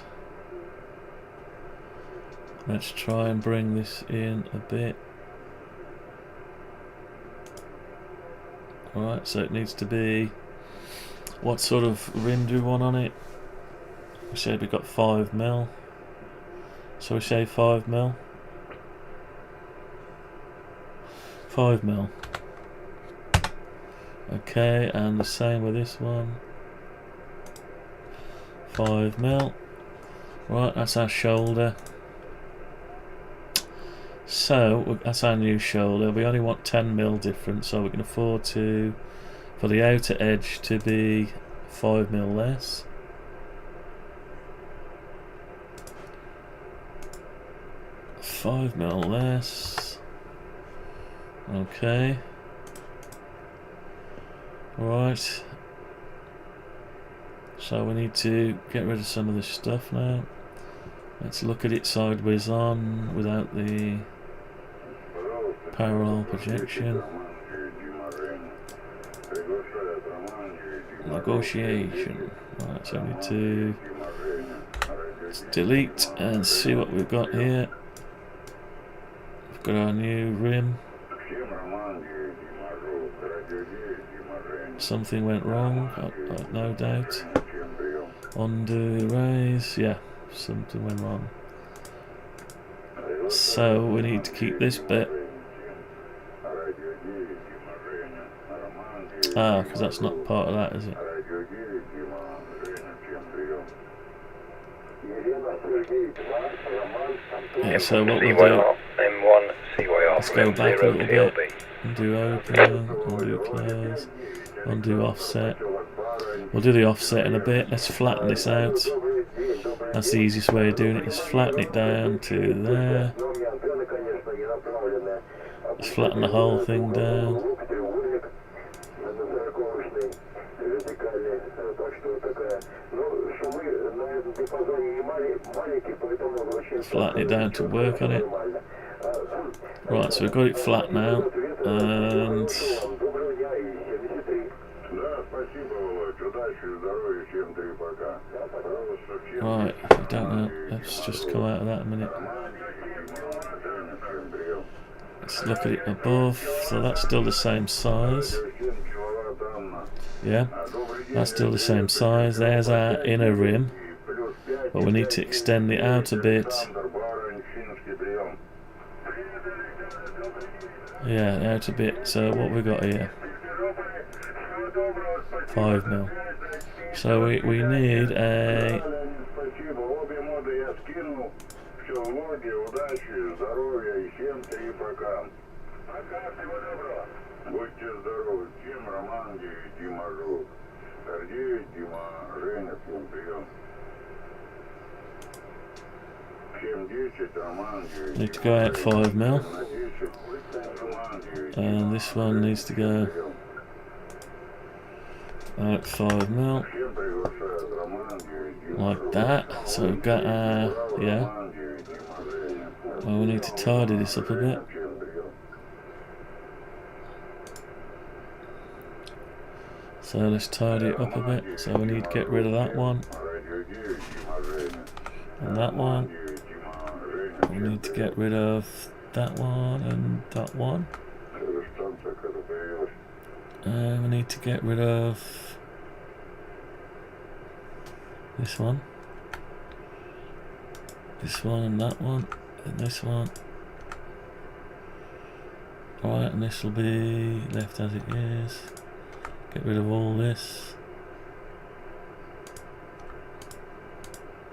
let's try and bring this in a bit. Alright, so it needs to be... What sort of rim do we want on it? We said we got 5mm. So we say 5mm. 5mm. Okay, and the same with this one. 5mm. Right, that's our shoulder. So that's our new shoulder. We only want 10mm difference, so we can afford to, for the outer edge to be 5mm less. $5mm less. Okay. Right. So we need to get rid of some of this stuff now. Let's look at it sideways on without the parallel projection. Negotiation. Right, so we need to delete and see what we've got here. We've got our new rim. Something went wrong, no doubt. Undo, erase, yeah, something went wrong. So we need to keep this bit. Ah, because that's not part of that, is it? Yeah, so what we'll do, let's go back a little bit, undo open, undo close, undo offset. We'll do the offset in a bit. Let's flatten this out. That's the easiest way of doing it, is flatten it down to there. Let's flatten the whole thing down. Flatten it down to work on it. Right, so we've got it flat now, and right, I don't know, let's just come out of that a minute. Let's look at it above, so that's still the same size. Yeah, that's still the same size. There's our inner rim, but we need to extend it out a bit. Yeah, out a bit. So what we got here? 5mm. So we need a... Need to go out 5mm, and this one needs to go out 5mm, like that. So we've got our, yeah, Well, we need to tidy this up a bit. So let's tidy it up a bit. So we need to get rid of that one. And that one. We need to get rid of that one and that one. And we need to get rid of this one and that one and this one. Alright, and this will be left as it is. Get rid of all this.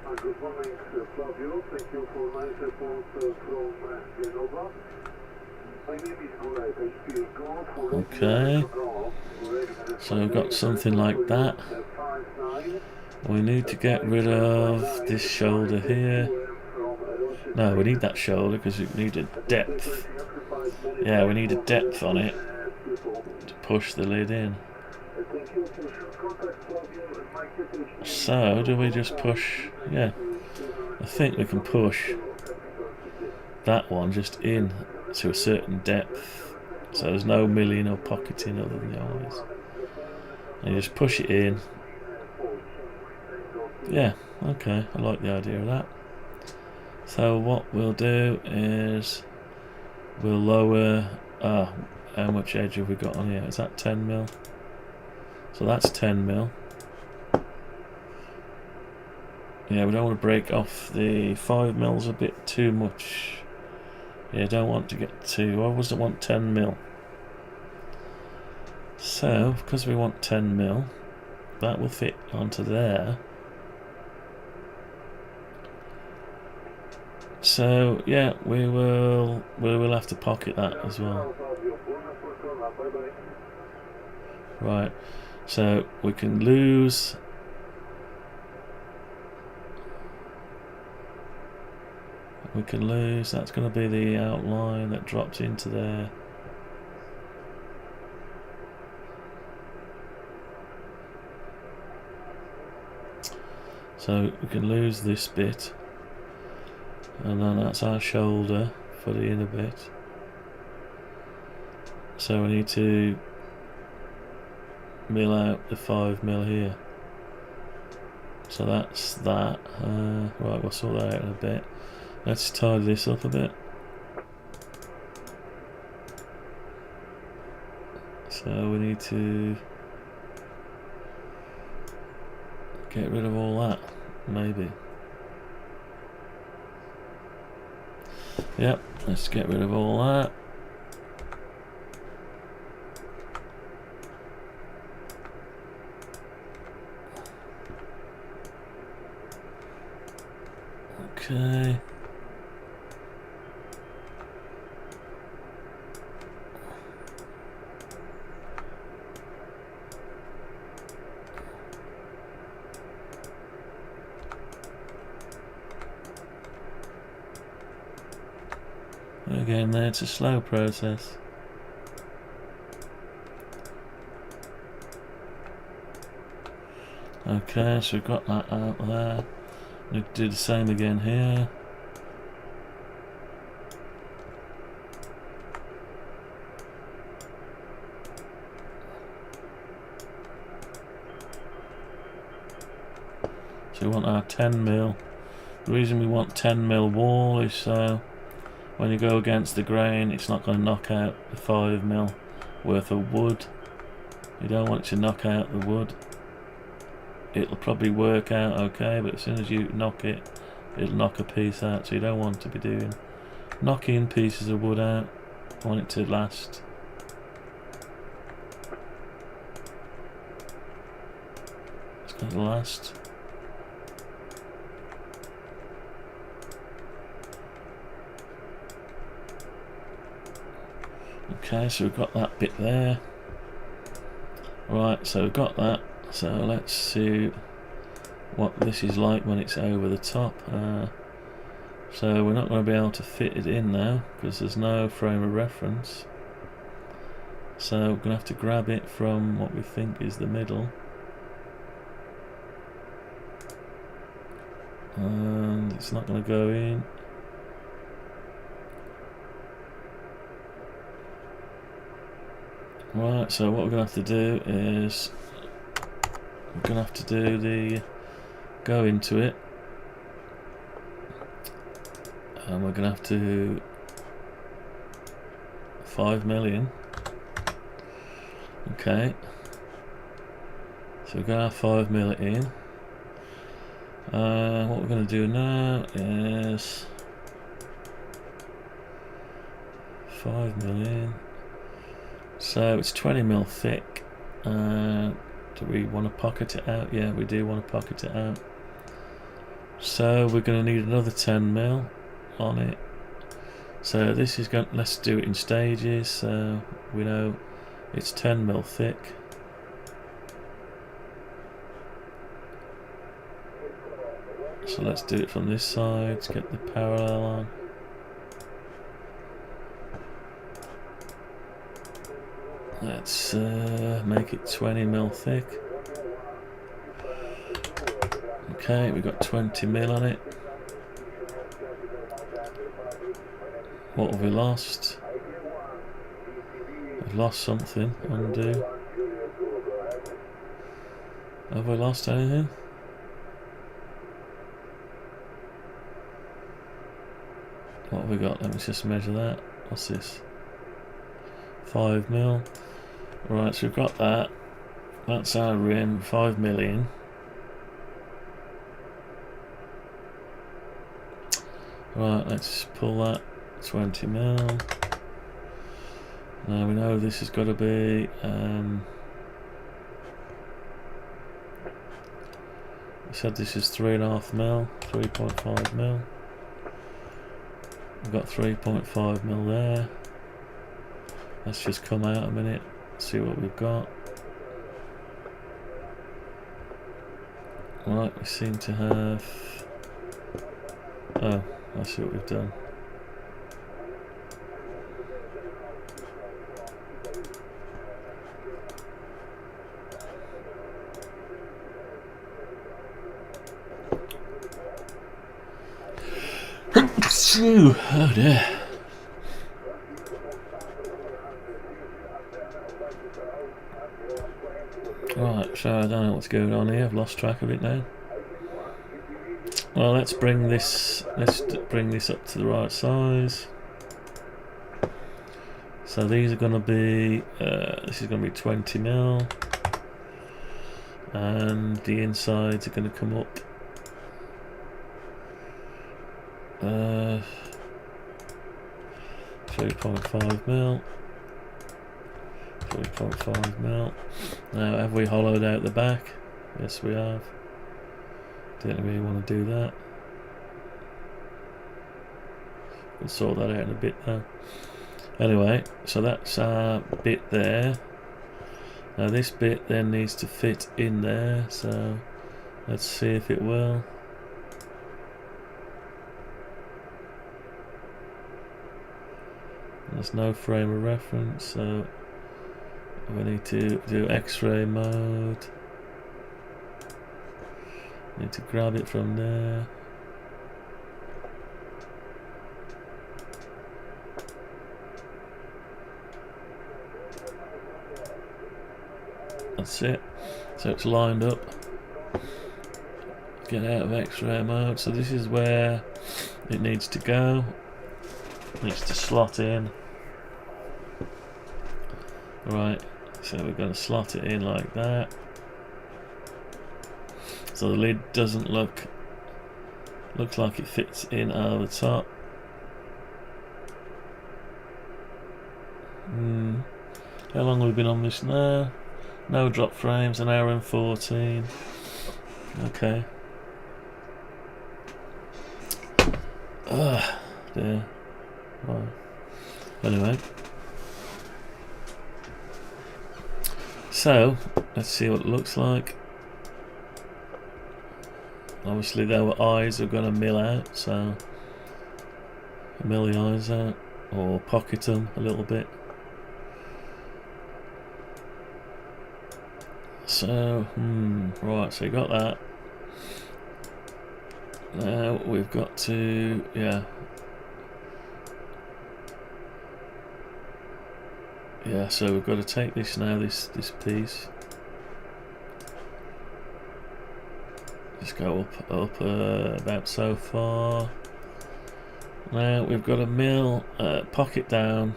Good morning, Flavio. Thank you for nice report from Genova. My name is Gulay. I speak God for Okay. So we've got something like that. We need to get rid of this shoulder here. No, we need that shoulder because we need a depth. Yeah, we need a depth on it to push the lid in. So, do we just push? Yeah, I think we can push that one just in to a certain depth. So there's no milling or pocketing other than the eyes. And you just push it in. Yeah, okay, I like the idea of that. So what we'll do is we'll lower. How much edge have we got on here? Is that 10mm? So that's 10mm. Yeah, we don't want to break off the 5mm a bit too much. Yeah, don't want to get too. I always want 10mm. So, because we want 10mm, that will fit onto there. So yeah, we will have to pocket that as well. Right, so we can lose. That's going to be the outline that drops into there. So we can lose this bit, and then that's our shoulder for the inner bit. So we need to mill out the 5mm here. So that's that. Right, we'll sort that out in a bit. Let's tidy this up a bit. So we need to get rid of all that, maybe. Yep, let's get rid of all that. Okay. Again, there, it's a slow process. Okay, so we've got that out there. We do the same again here. So we want our 10mm. The reason we want 10mm wall is so when you go against the grain, it's not going to knock out the 5mm worth of wood. You don't want it to knock out the wood. It'll probably work out okay, but as soon as you knock it, it'll knock a piece out. So you don't want to be doing knocking pieces of wood out. You want it to last. It's got to last. Okay, so we've got that bit there. Right, so we've got that. So let's see what this is like when it's over the top. So we're not going to be able to fit it in now because there's no frame of reference. So we're going to have to grab it from what we think is the middle. And it's not going to go in. Right, so what we're going to have to do is we're going to have to do the go into it, and we're going to have to 5 million. Okay, so we're going to have 5 million. What we're going to do now is 5 million. So it's 20 mil thick. Do we want to pocket it out? Yeah, we do want to pocket it out. So we're going to need another 10 mil on it. So this is going. Let's do it in stages. So we know it's 10 mil thick. So let's do it from this side. Let's get the parallel on. Let's make it 20 mil thick. Okay, we've got 20 mil on it. What have we lost? We've lost something. Undo. Have we lost anything? What have we got? Let me just measure that. What's this? 5 mil. Right, so we've got that. That's our rim, 5 million. Right, let's pull that. 20 mil. Now we know this has got to be we said this is 3.5 mil, 3.5 mil. We've got 3.5 mil there. Let's just come out a minute, see what we've got. Right, we seem to have. Oh, I see what we've done. Oh dear. Right, so I don't know what's going on here. I've lost track of it now. Well, let's bring this up to the right size. So these are going to be this is going to be 20 mil, and the insides are going to come up 3.5 mil. 3.5 mil. Now, have we hollowed out the back? Yes, we have. Didn't really want to do that. We'll sort that out in a bit though. Anyway, so that's our bit there. Now this bit then needs to fit in there, so let's see if it will. There's no frame of reference, so we need to do X-ray mode. Need to grab it from there. That's it. So it's lined up. Get out of X-ray mode. So this is where it needs to go. It needs to slot in. Right. So we're going to slot it in like that. So the lid doesn't looks like it fits in over the top. How long have we been on this now? No drop frames, an hour and 14. Okay. Dear. Right. Anyway. So, let's see what it looks like. Obviously their eyes are going to mill out, so mill the eyes out, or pocket them a little bit. So, right, so you got that. Now we've got to, Yeah, so we've got to take this now, this piece. Just go up about so far. Now we've got a mill, pocket down.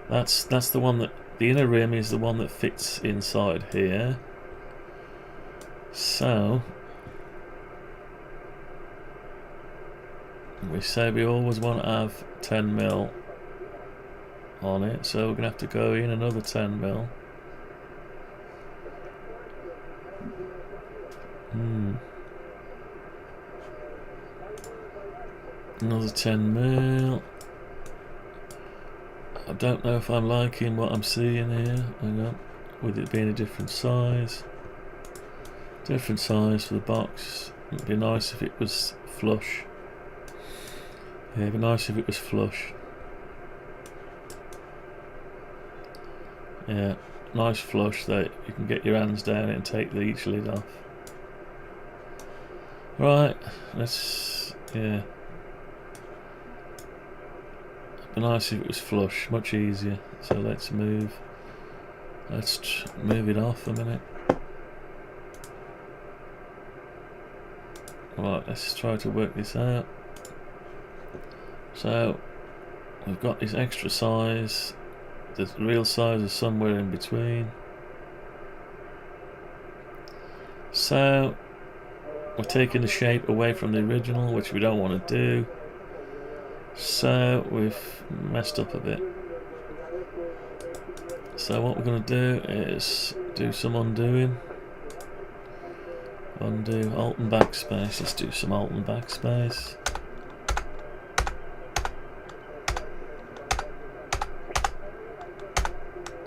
That's the one that, the inner rim is the one that fits inside here. So we say we always want to have 10 mil on it, so we're gonna have to go in another 10 mil. Another 10 mil. I don't know if I'm liking what I'm seeing here. Hang on. With it being a different size. Different size for the box. It'd be nice if it was flush. Yeah, it'd be nice if it was flush. Yeah, nice flush that you can get your hands down it and take each lid off. Right, let's, yeah. It'd be nice if it was flush, much easier. So let's move it off a minute. Right, let's try to work this out. So we've got this extra size. The real size is somewhere in between. So we're taking the shape away from the original, which we don't want to do. So we've messed up a bit. So what we're going to do is do some undoing. Undo, Alt and Backspace. Let's do some Alt and Backspace.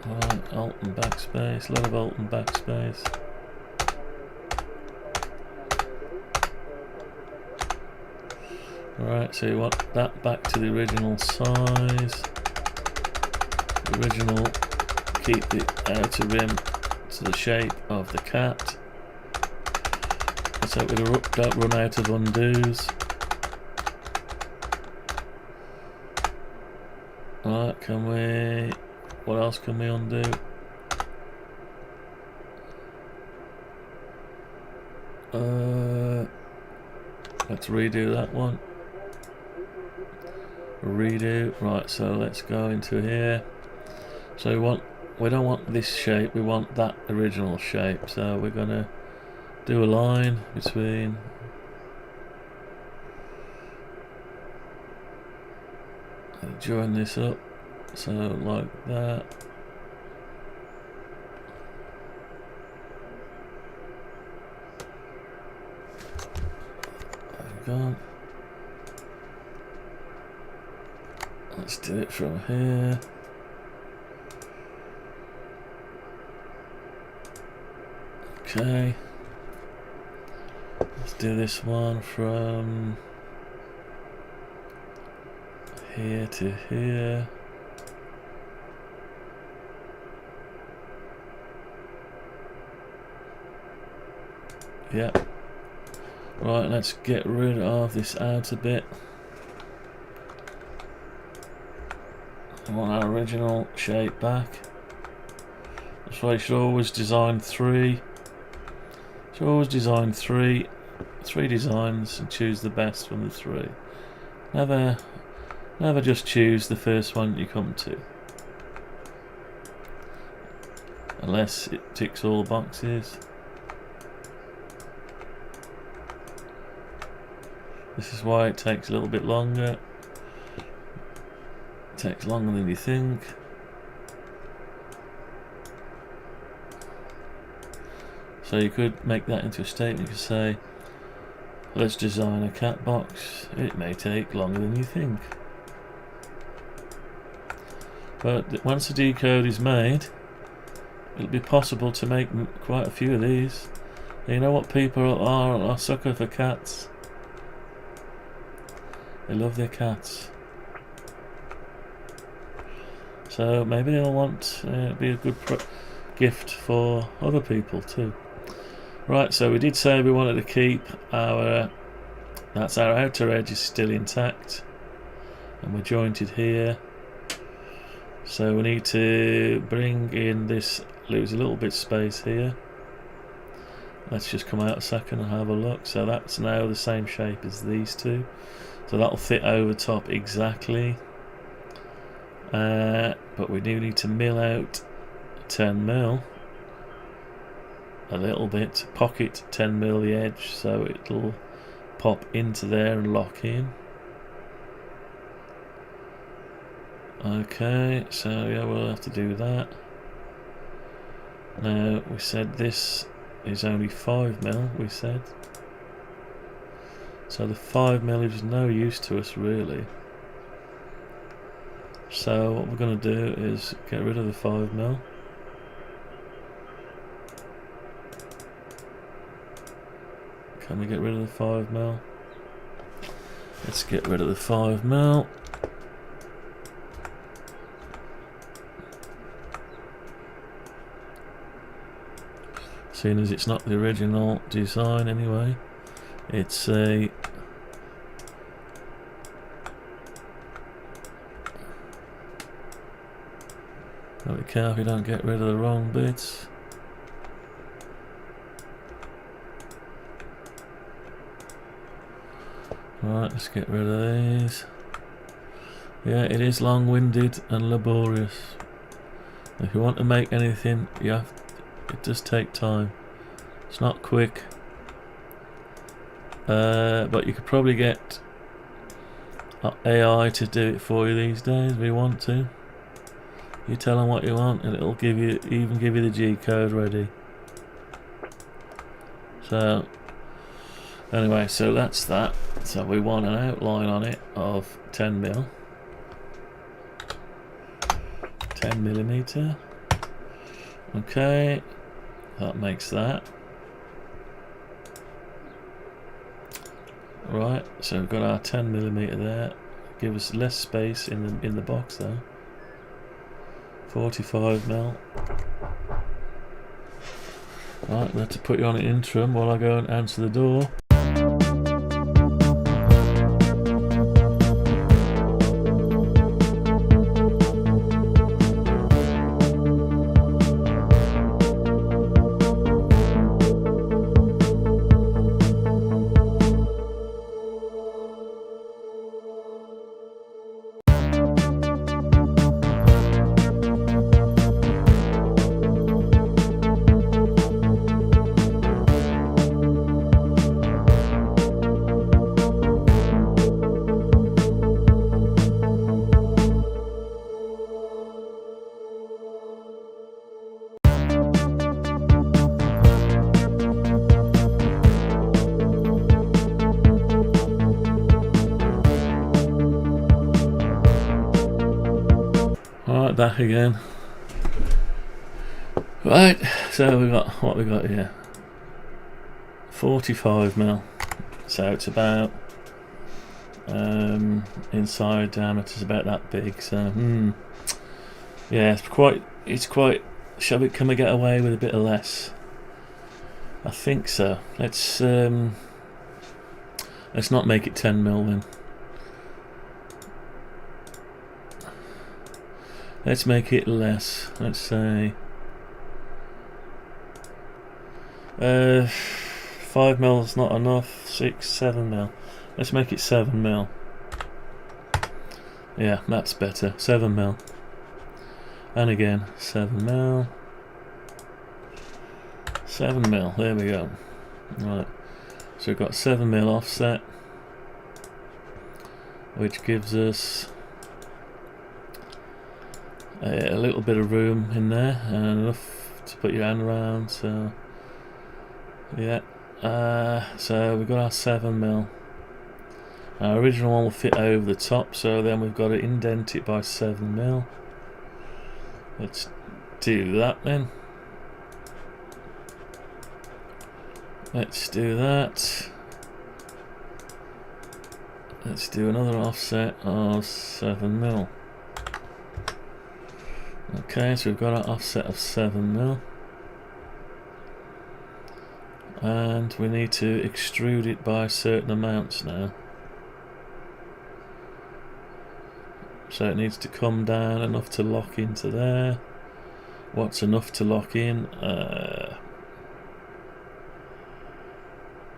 Alright, Alt and Backspace. A lot of Alt and Backspace. Alright, so you want that back to the original size. The original, keep the outer rim to the shape of the cat. So we don't run out of undos. Alright, can we... what else can we undo? Let's redo that one. Redo. Right, so let's go into here. So we don't want this shape, we want that original shape. So we're gonna do a line between join this up, so like that. Hang on. Let's do it from here. Okay. Let's do this one from here to here. Yeah. Right, let's get rid of this outer bit. I want our original shape back. That's why you should always design three. So always design three designs and choose the best from the three. Never just choose the first one you come to, unless it ticks all the boxes. This is why it takes a little bit longer. It takes longer than you think. So you could make that into a statement. You could say, let's design a cat box. It may take longer than you think. But once the decode is made, it'll be possible to make quite a few of these. You know what people are sucker for cats. They love their cats. So maybe they'll want be a good gift for other people too. Right, so we did say we wanted to keep our, that's our outer edge is still intact, and we're jointed here. So we need to bring in this, lose a little bit of space here. Let's just come out a second and have a look. So that's now the same shape as these two. So that'll fit over top exactly. But we do need to mill out 10 mil. A little bit. Pocket 10 mil the edge so it'll pop into there and lock in. Okay, so yeah, we'll have to do that. Now, we said this is only 5 mil, we said. So the 5 mil is no use to us, really. So what we're going to do is get rid of the 5 mil. Can we get rid of the 5 mil? Let's get rid of the 5 mil. Seeing as it's not the original design anyway, it's a be careful you don't get rid of the wrong bits. Right, let's get rid of these. Yeah, it is long-winded and laborious. If you want to make anything, it does take time. It's not quick. But you could probably get AI to do it for you these days if you want to. You tell them what you want and it'll even give you the G code ready. So anyway, so that's that. So we want an outline on it of 10 mil. 10 millimeter. Okay, that makes that. Right, so we've got our 10 millimeter there. Give us less space in the box though. 45 mil. Right, we have to put you on an interim while I go and answer the door. Right, back again. Right, so we got what we got here. 45 mil. So it's about inside diameter is about that big. So yeah, it's quite. Can we get away with a bit of less? I think so. Let's not make it 10 mil then. Let's make it less. Let's say 5 mil is not enough. 6, 7 mil. Let's make it 7 mil. Yeah, that's better. 7 mil. And again, 7 mil. 7 mil. There we go. Right. So we've got 7 mil offset, which gives us a little bit of room in there and enough to put your hand around. So yeah, so we've got our 7 mil. Our original one will fit over the top, so then we've got to indent it by 7 mil. Let's do that then. Let's do that. Let's do another offset of 7 mil. Okay, so we've got our offset of 7 mil. And we need to extrude it by certain amounts now. So it needs to come down enough to lock into there. What's enough to lock in? I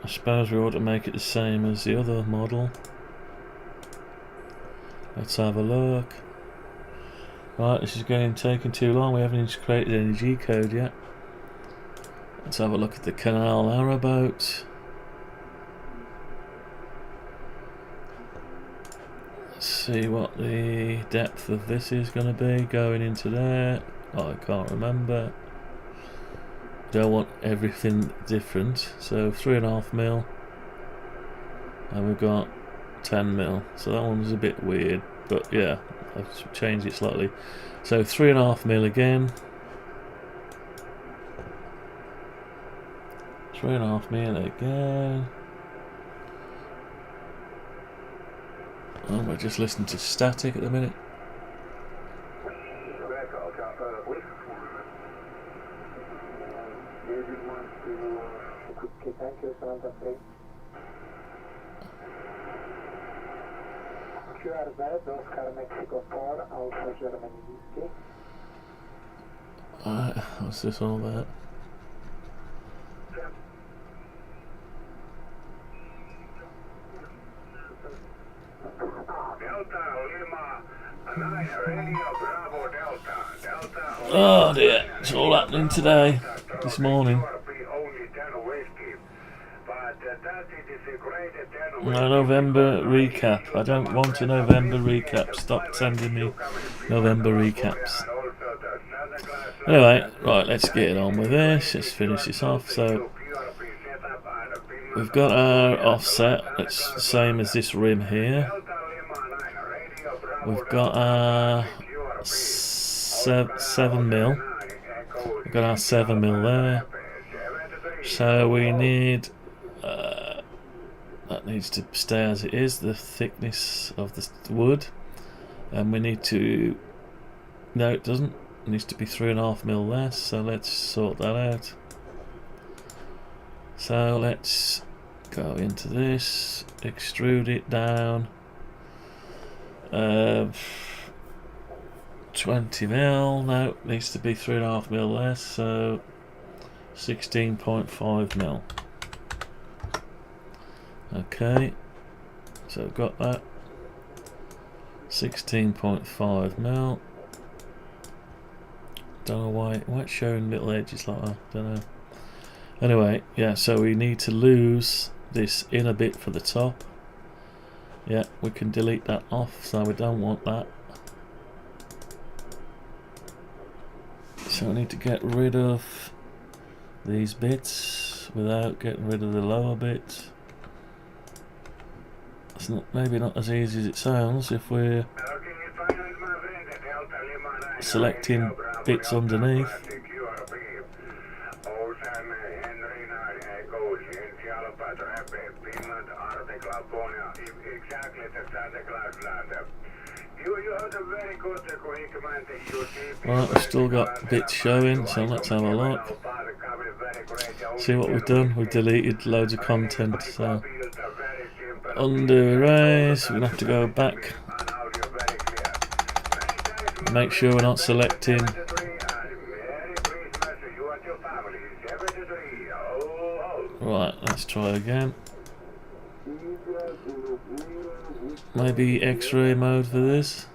suppose we ought to make it the same as the other model. Let's have a look. Right, this is taking too long. We haven't integrated any G code yet. Let's have a look at the canal arrowboat. Let's see what the depth of this is going to be going into there. Oh, I can't remember. Don't want everything different. So 3.5 mil, and we've got 10 mil. So that one was a bit weird, but yeah, I've changed it slightly. So 3.5 mil again. 3.5 mil again. Oh, we're just listening to static at the minute. What's this all about? Oh dear, it's all happening today, this morning. No November recap. I don't want a November recap. Stop sending me November recaps. Anyway, right, let's get on with this. Let's finish this off. So we've got our offset. It's the same as this rim here. We've got our 7 mil. We've got our 7 mil there. So we need that needs to stay as it is, the thickness of the wood, and we need to, no it doesn't, it needs to be 3.5 mil less, so let's sort that out. So let's go into this, extrude it down 20 mil, no, it needs to be 3.5 mil less, so 16.5 mil. Okay, so I've got that 16.5 mil. Don't know why it's showing little edges like that, don't know. Anyway, yeah, so we need to lose this inner bit for the top. Yeah, we can delete that off, so we don't want that. So I need to get rid of these bits without getting rid of the lower bit. It's maybe not as easy as it sounds if we're selecting bits underneath. Right, we've still got bits showing, so let's have a look. See what we've done? We've deleted loads of content, so undo erase, we're going to have to go back, make sure we're not selecting right, let's try again. Maybe X-ray mode for this.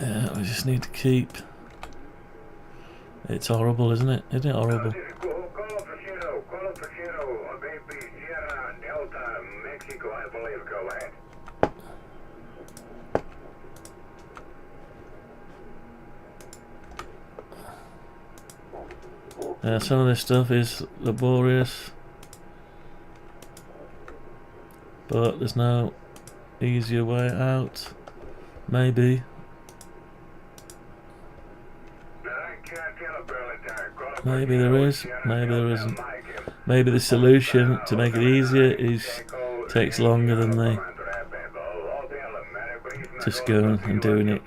Yeah, we just need to keep. It's horrible, isn't it? Isn't it horrible? Yeah, some of this stuff is laborious, but there's no easier way out. Maybe. Maybe there is, maybe there isn't. Maybe the solution to make it easier takes longer than they just going and doing it.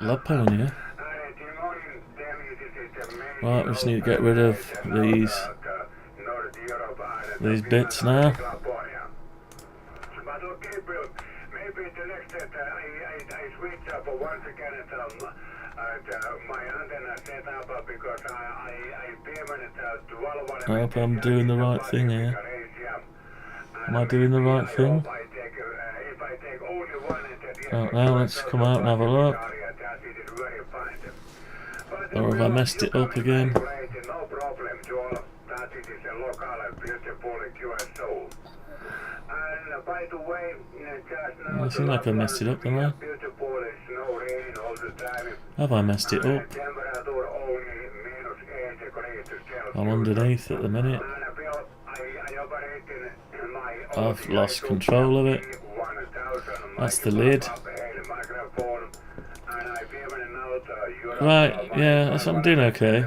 Laponia. Right, we just need to get rid of these bits now. But okay, Bill, maybe the next I switch up once again at my antenna setup because I permanent I hope I'm doing the right thing here. Am I doing the right thing? Right, now let's come out and have a look. Or have I messed it up again? I seem like I messed it up, don't I? Have I messed it up? I'm underneath at the minute. I've lost control of it. That's the lid. Right, yeah, I'm doing okay.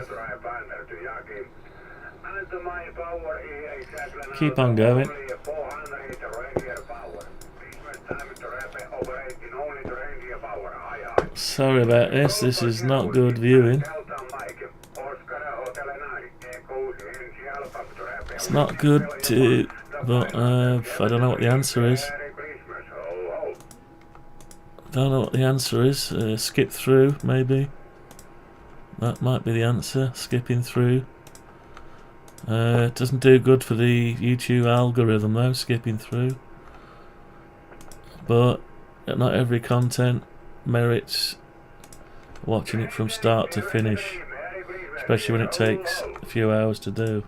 Keep on going. Sorry about this, this is not good viewing. It's not good to, but I don't know what the answer is. Don't know what the answer is. Skip through, maybe. That might be the answer, skipping through. It doesn't do good for the YouTube algorithm though, skipping through. But not every content merits watching it from start to finish, especially when it takes a few hours to do.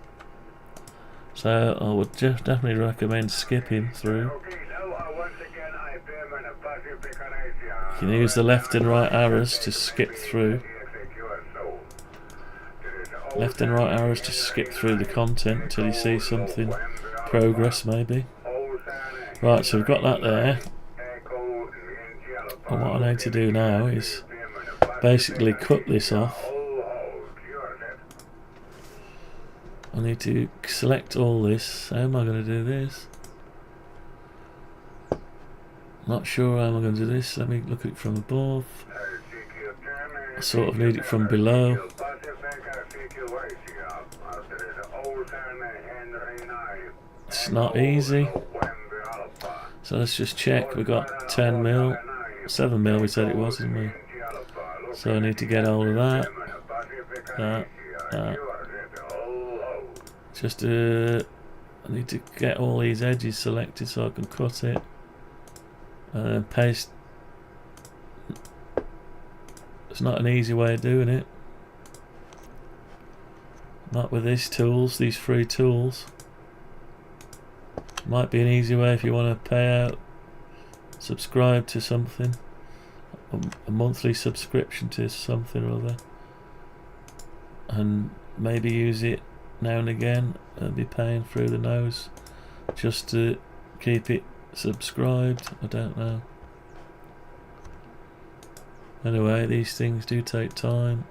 So I would definitely recommend skipping through. You can use the left and right arrows to skip through. Left and right arrows to skip through the content until you see something, progress maybe. Right, so we've got that there. And what I need to do now is basically cut this off. I need to select all this. How am I going to do this? Not sure how I'm going to do this. Let me look at it from above. I sort of need it from below. It's not easy. So let's just check. We got 10 mil, 7 mil we said it was, didn't we? So I need to get hold of that. That. Just I need to get all these edges selected so I can cut it. And then paste. It's not an easy way of doing it. Not with these tools, these free tools. Might be an easy way if you want to pay out, subscribe to something, a monthly subscription to something or other, and maybe use it now and again and be paying through the nose just to keep it subscribed. I don't know. Anyway, these things do take time.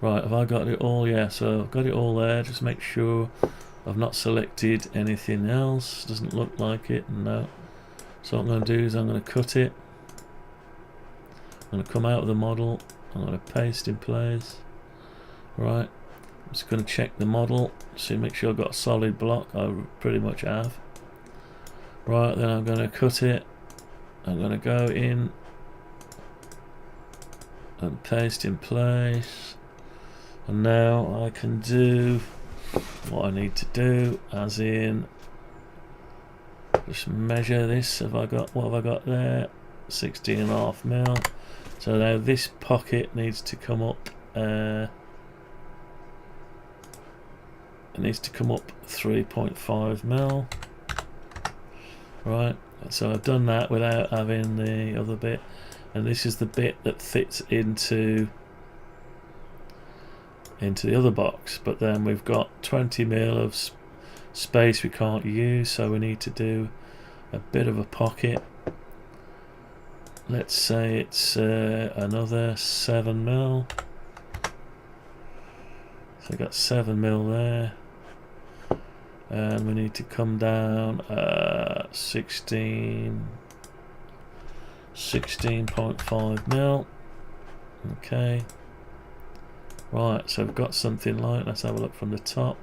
Right, have I got it all? Yeah, so I've got it all there. Just make sure I've not selected anything else. Doesn't look like it. No. So what I'm going to do is I'm going to cut it. I'm going to come out of the model. I'm going to paste in place. Right. I'm just going to check the model. See, make sure I've got a solid block. I pretty much have. Right, then I'm going to cut it. I'm going to go in and paste in place. And now I can do what I need to do, as in just measure this. What have I got there? 16.5 mil. So now this pocket needs to come up. It needs to come up 3.5 mil. Right. So I've done that without having the other bit, and this is the bit that fits into the other box, but then we've got 20 mil of space we can't use, so we need to do a bit of a pocket. Let's say it's another 7 mil. So we've got 7 mil there, and we need to come down 16.5 mil. Okay, right, so we've got something like, let's have a look from the top.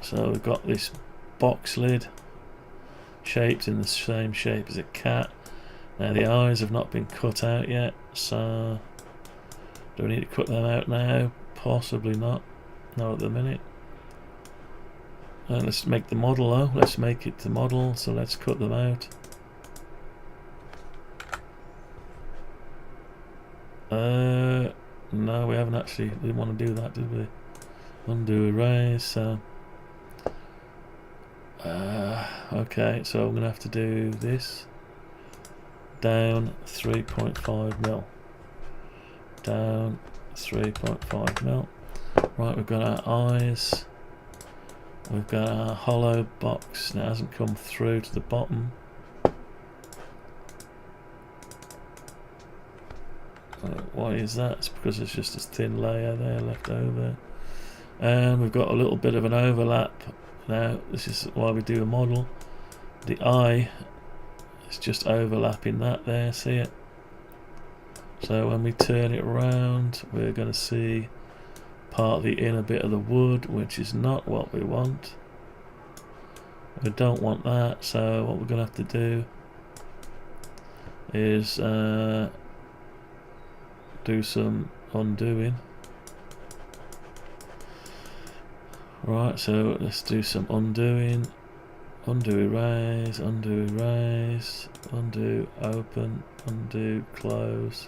So we've got this box lid shaped in the same shape as a cat. Now the eyes have not been cut out yet, so do we need to cut them out now? Possibly not, not at the minute. Let's make the model though, let's make it the model, so let's cut them out. No, we haven't actually, didn't want to do that, did we? Undo erase, so okay, so I'm going to have to do this. Down 3.5 mil. Down 3.5 mil. Right, we've got our eyes. We've got our hollow box. Now it hasn't come through to the bottom. Why is that? It's because there's just a thin layer there left over. And we've got a little bit of an overlap. Now this is why we do a model. The eye is just overlapping that there, see it? So when we turn it around, we're going to see part of the inner bit of the wood, which is not what we want. We don't want that, so what we're going to have to do is do some undoing. Right, so let's do some undoing. Undo erase, undo erase, undo open, undo close.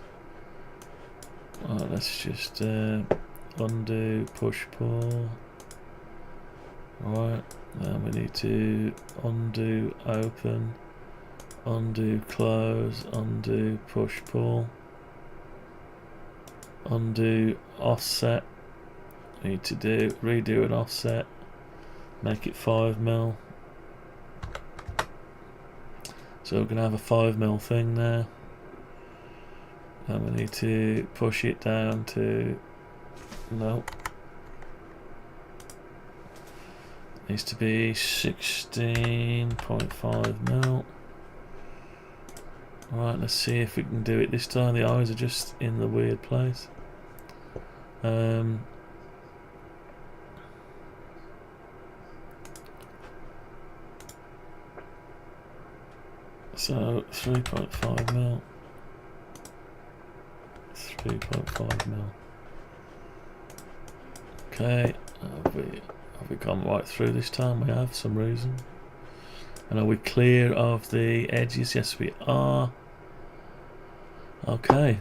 Right, let's just undo push pull. Right, then we need to undo open, undo close, undo push pull, undo offset. We need to redo an offset, make it 5 mil. So we're going to have a 5 mil thing there, and we need to push it down to, no, needs to be 16.5 mil. Right, let's see if we can do it this time. The eyes are just in the weird place. So 3.5 mil. 3.5 mil. Okay, have we gone right through this time? We have, some reason. And are we clear of the edges? Yes, we are. Okay.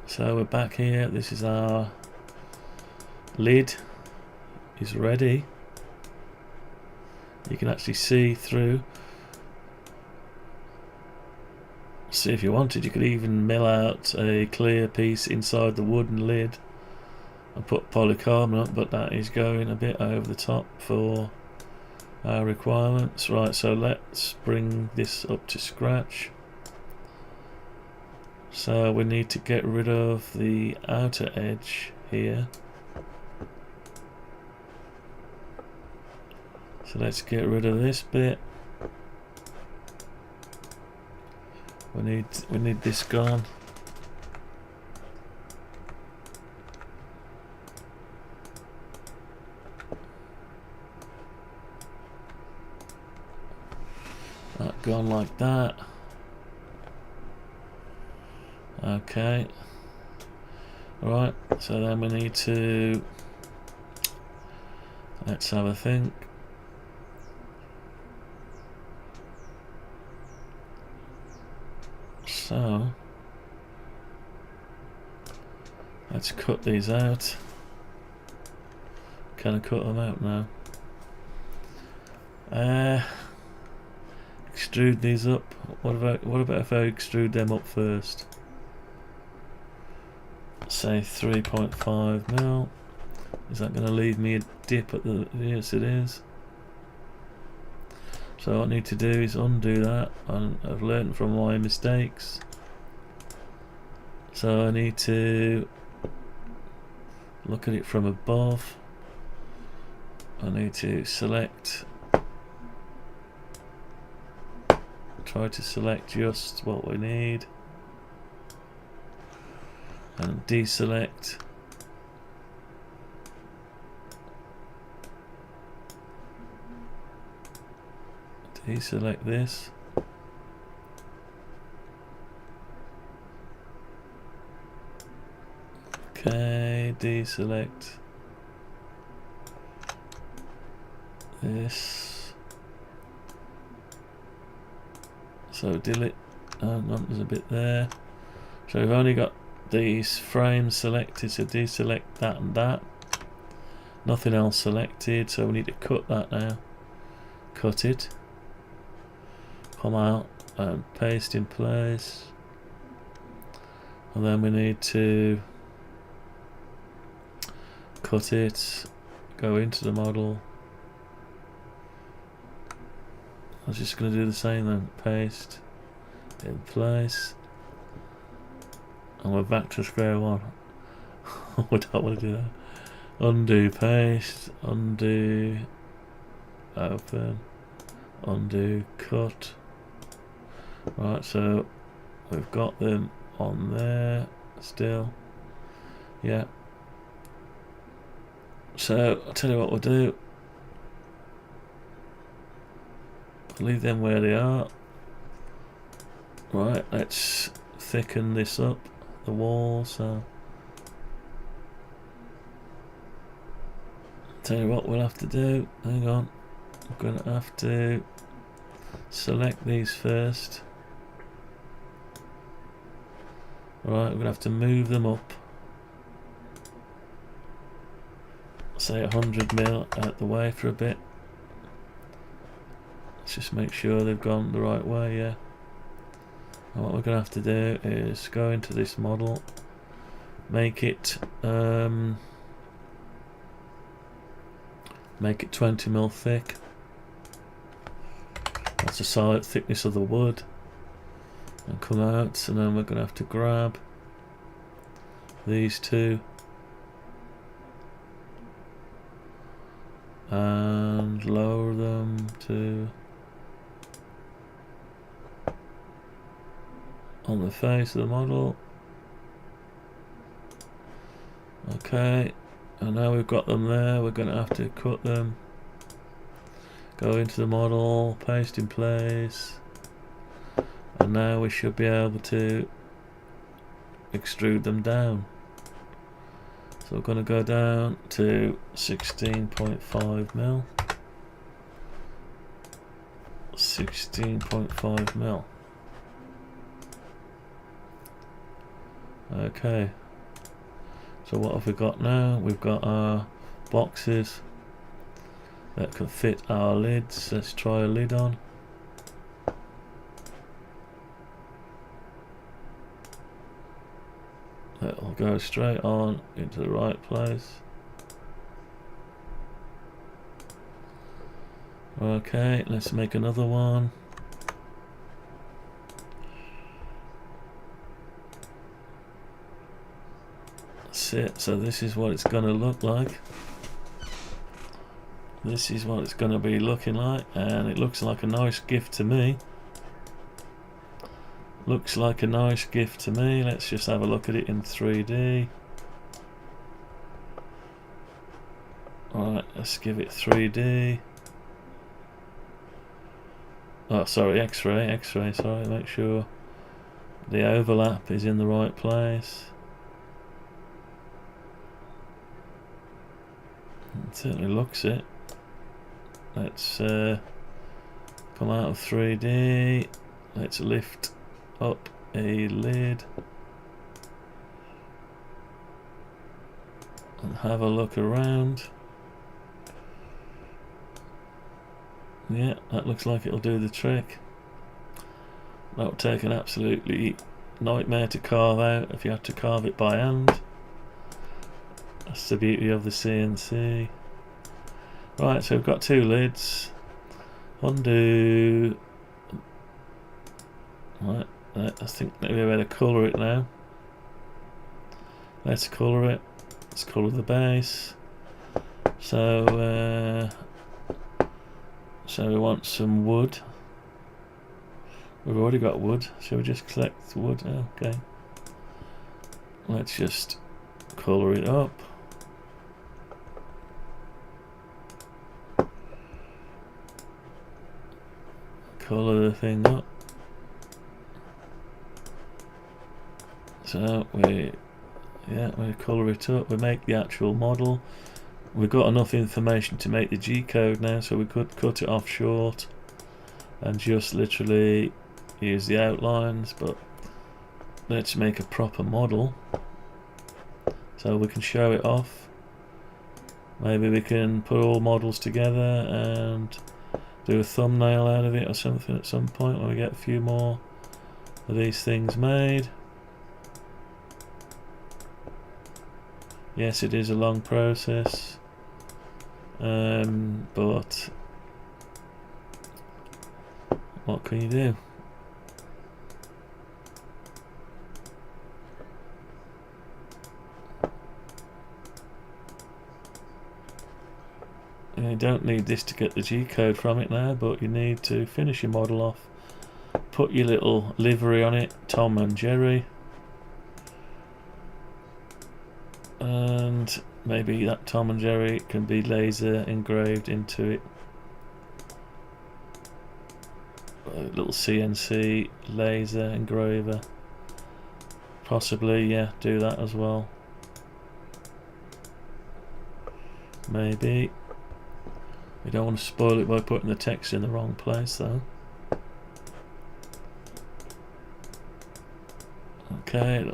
So we're back here. This is our lid. Is ready. You can actually see through. See, if you wanted, you could even mill out a clear piece inside the wooden lid and put polycarbonate, but that is going a bit over the top for our requirements. Right, so let's bring this up to scratch. So we need to get rid of the outer edge here. So let's get rid of this bit. We need this gone. That gone like that. Okay. Right, so then we need to, let's have a think. So let's cut these out. Can I cut them out now? Extrude these up. What about if I extrude them up first? Say 3.5 mil. Is that going to leave me a dip at the? Yes, it is. So what I need to do is undo that, and I've learned from my mistakes. So I need to look at it from above. I need to select, try to select just what we need, and deselect. Deselect this. Okay, deselect this. So delete. Oh, no, there's a bit there. So we've only got these frames selected, so deselect that and that. Nothing else selected, so we need to cut that now. Cut it. Come out and paste in place. And then we need to cut it, go into the model. I was just going to do the same then. Paste in place. And we're back to square one. We don't want to do that. Undo paste, undo open, undo cut. Right, so we've got them on there still. Yeah. So I'll tell you what we'll do. Leave them where they are. Right, let's thicken this up, the wall. So tell you what we'll have to do. Hang on, we're going to have to select these first. Right, we're going to have to move them up. Say 100 mil out the way for a bit. Let's just make sure they've gone the right way, yeah. And what we're going to have to do is go into this model, make it 20 mil thick. That's the solid thickness of the wood. And come out, and then we're going to have to grab these two and lower them to on the face of the model. Okay, and now we've got them there, we're going to have to cut them. Go into the model, paste in place, and now we should be able to extrude them down. So we're going to go down to 16.5 mil. 16.5 mil. Okay. So what have we got now? We've got our boxes that can fit our lids. Let's try a lid on. That'll go straight on into the right place. Okay, let's make another one. That's it. So this is what it's going to look like. This is what it's going to be looking like, and it looks like a nice gift to me. Looks like a nice gift to me. Let's just have a look at it in 3D. Alright, let's give it 3D. Oh, sorry, X-ray, sorry, make sure the overlap is in the right place. It certainly looks it. Let's come out of 3D. Let's lift up a lid and have a look around. Yeah, that looks like it'll do the trick. That would take an absolutely nightmare to carve out if you had to carve it by hand. That's the beauty of the CNC. Right, so we've got two lids. Undo. Right, I think maybe I better colour it now. Let's colour it. Let's colour the base. So we want some wood. We've already got wood. Shall we just collect wood? Okay. Let's just colour it up. Colour the thing up. So we colour it up. We make the actual model. We've got enough information to make the G-code now, so we could cut it off short and just literally use the outlines, but let's make a proper model so we can show it off. Maybe we can put all models together and do a thumbnail out of it or something at some point when we get a few more of these things made. Yes, it is a long process, but what can you do? You don't need this to get the G-code from it now, but you need to finish your model off, put your little livery on it, Tom and Jerry, and maybe that Tom and Jerry can be laser engraved into it. A little CNC laser engraver, possibly, yeah, do that as well. Maybe. We don't want to spoil it by putting the text in the wrong place though. Okay,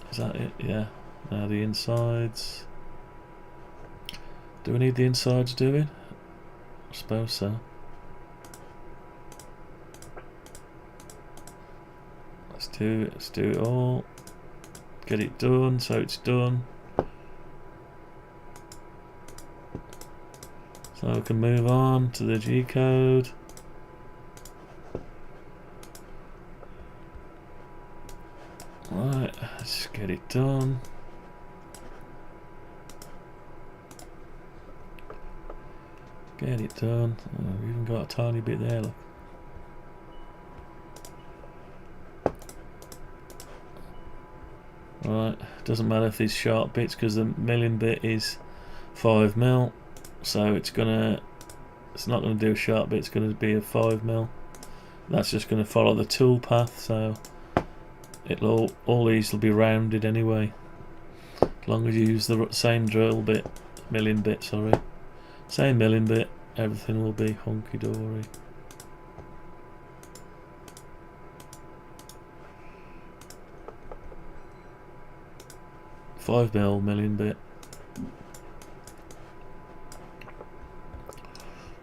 is that it? Yeah. Now the insides. Do we need the insides doing? I suppose so. Let's do it all. Get it done so it's done. So we can move on to the G-code. Right, let's get it done. Get it done. Oh, we've even got a tiny bit there, look. Right, doesn't matter if these sharp bits because the milling bit is 5mm. So it's not gonna do a sharp bit, it's gonna be a 5mm. That's just gonna follow the tool path, so all these will be rounded anyway. As long as you use the same drill bit, milling bit, sorry. Same milling bit, everything will be hunky dory. $5mm milling bit.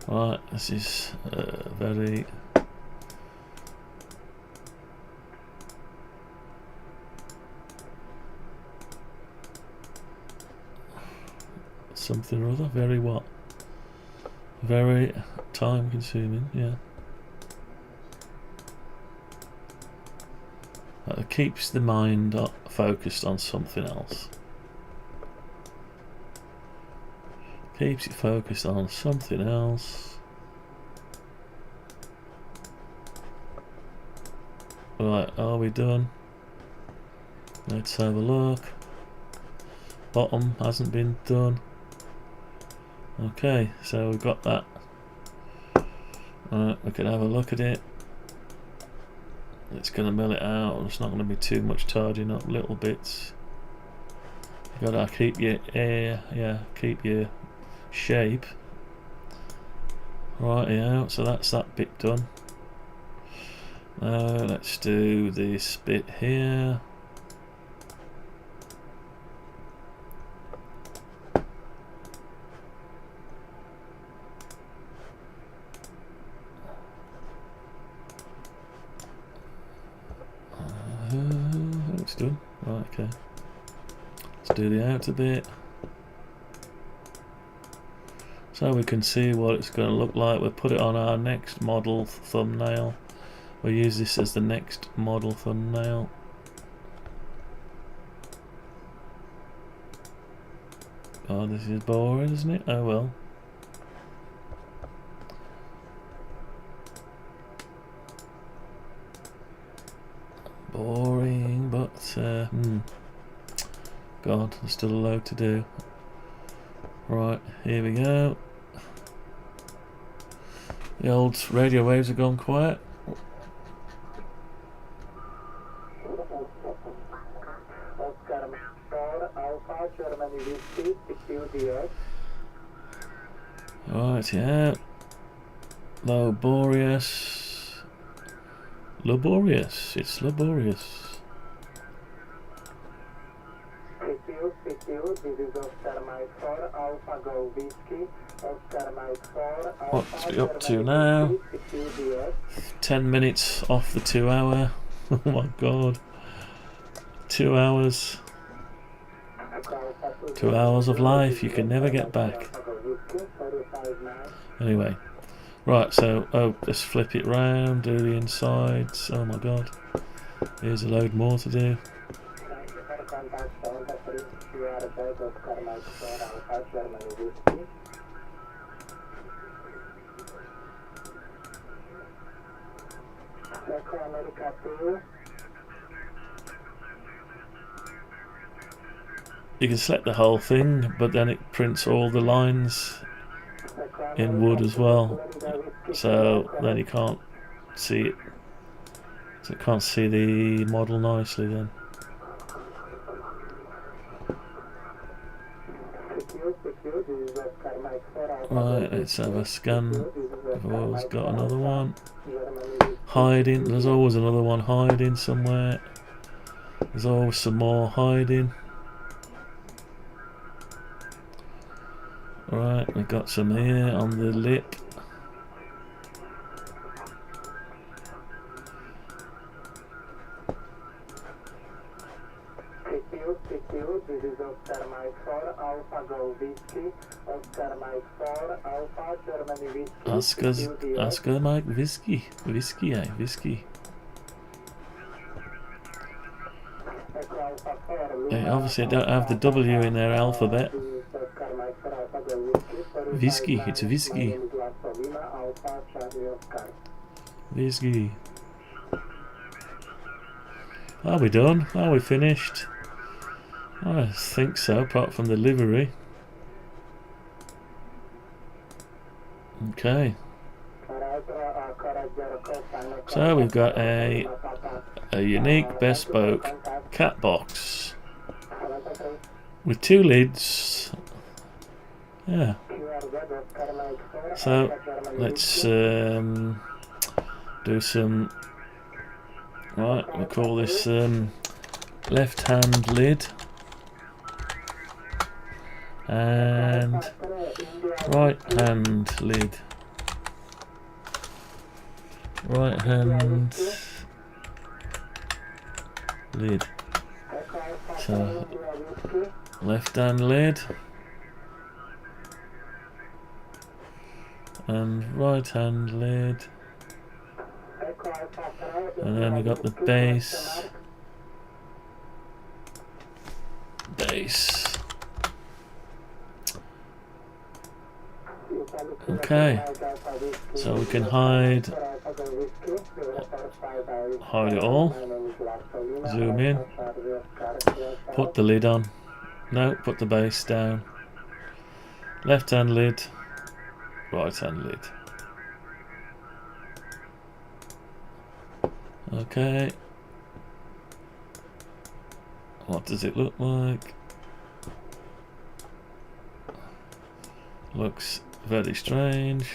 Right, this is very something or other. Very what? Very time consuming, yeah. It keeps the mind focused on something else. Keeps it focused on something else. Right, are we done? Let's have a look. Bottom hasn't been done. Okay, so we've got that. Right, we can have a look at it. It's going to mill it out. It's not going to be too much tidying up little bits. You gotta keep your air, yeah, keep your shape. Right, yeah, so that's that bit done. Let's do this bit here. It's done. Right, okay. Let's do the outer bit. So we can see what it's going to look like. We'll put it on our next model thumbnail. We'll use this as the next model thumbnail. Oh, this is boring, isn't it? Oh well. Boring, but God, there's still a load to do. Right, here we go. The old radio waves have gone quiet. Right, yeah. Laborious. Laborious. It's laborious. What's we up to now? 10 minutes off the 2 hour. Oh my God. 2 hours. 2 hours of life you can never get back. Anyway. Right, so, let's flip it round, do the insides. Oh my God. Here's a load more to do. You can select the whole thing, but then it prints all the lines in wood as well, so then you can't see it. So you can't see the model nicely then. Right, let's have a scan. I've always got another one. Hiding, there's always another one hiding somewhere. There's always some more hiding. Right, we've got some here on the lip. This is Oscar Mike 4 Alpha Go Whiskey. Oscar Mike 4 Alpha Germany Whiskey. Oscar Mike Whiskey. Whiskey, eh? Whiskey. Yeah, obviously I don't have the W in their alphabet. Whiskey, it's a whiskey. Whiskey. Are we done? Are we finished? I think so, apart from the livery. Okay. So we've got a unique bespoke cat box with 2 lids. Yeah. So let's do some. Right, we'll call this left-hand lid and right-hand lid. Right-hand lid. So left-hand lid and right-hand lid. And then we got the base. Okay, so we can hide it all. Zoom in. Put the lid on. No, put the base down. Left hand lid. Right hand lid. Okay. What does it look like? Looks very strange.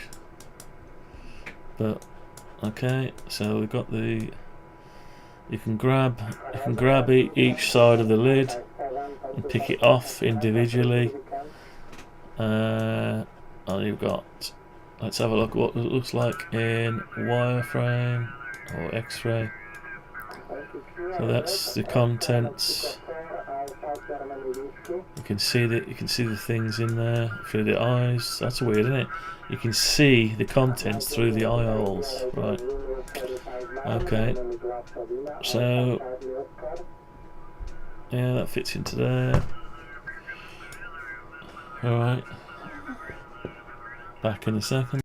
But okay, so we've got the you can grab each side of the lid and pick it off individually. And you've got, let's have a look what it looks like in wireframe or X-ray. So that's the contents. You can see the things in there through the eyes. That's weird, isn't it? You can see the contents through the eye holes. Right. Okay. So yeah, that fits into there. Alright. Back in a second.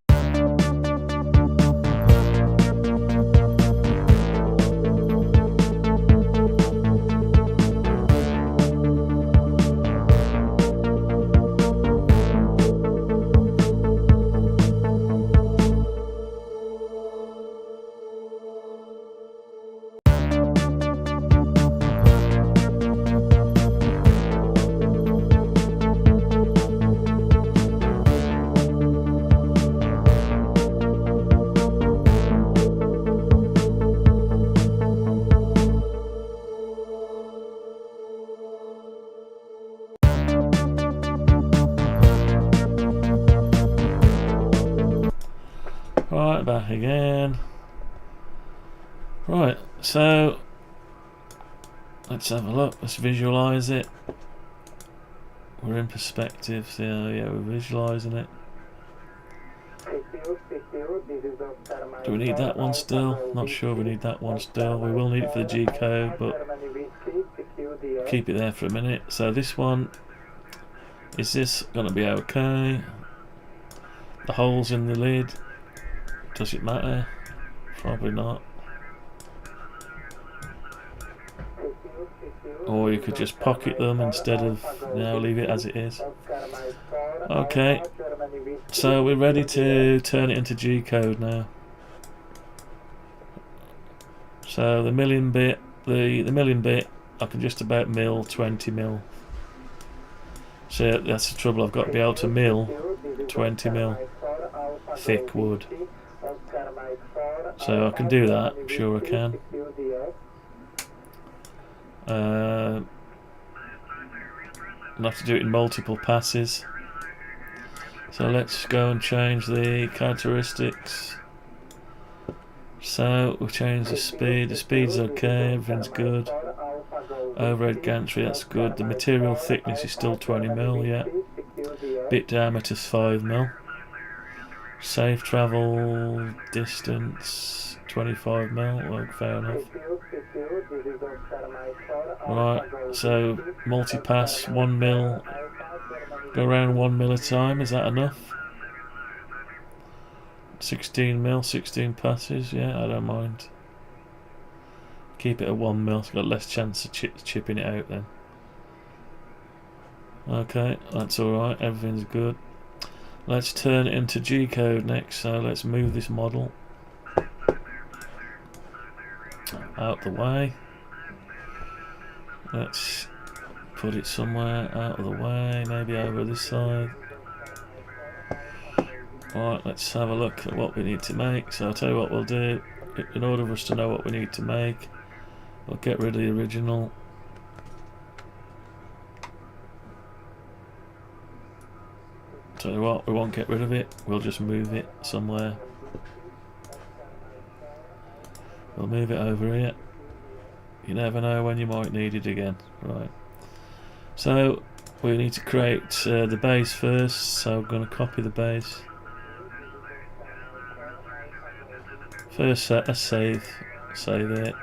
Right, back again. Right, so let's have a look, let's visualise it. We're in perspective, so yeah, we're visualising it. Do we need that one still? Not sure we need that one still. We will need it for the G code, but keep it there for a minute. So this one, is this going to be okay? The holes in the lid, does it matter? Probably not. Or you could just pocket them instead of, leave it as it is. Okay, so we're ready to turn it into G code now. So the milling bit, the milling bit, I can just about mill 20 mil. So that's the trouble, I've got to be able to mill 20 mil thick wood. So I can do that, I'm sure I can. I'll have to do it in multiple passes. So let's go and change the characteristics. So we'll change the speed. The speed's okay, everything's good. Overhead gantry, that's good. The material thickness is still 20 mil, yeah. Bit diameter's 5 mil. Safe travel distance 25 mil. Well, fair enough. Right, so multi-pass 1 mil. Go around 1 mil a time, is that enough? 16 mil, 16 passes, yeah, I don't mind. Keep it at 1 mil, it's got less chance of chipping it out then. Okay, that's alright, everything's good. Let's turn it into G code next, so let's move this model out the way. Let's put it somewhere out of the way, maybe over this side. Right, let's have a look at what we need to make. So I'll tell you what we'll do. In order for us to know what we need to make, we'll get rid of the original. Tell you what, we won't get rid of it, we'll just move it somewhere. We'll move it over here. You never know when you might need it again. Right. So we need to create the base first, so I'm going to copy the base. First let's save it.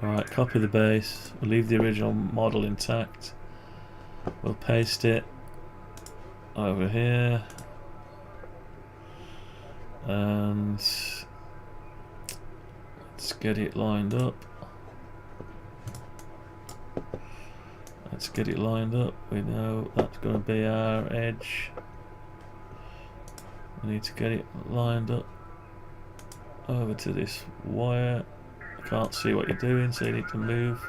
Right, copy the base. We'll leave the original model intact. We'll paste it over here. And let's get it lined up. Let's get it lined up. We know that's going to be our edge. We need to get it lined up over to this wire. I can't see what you're doing, so you need to move.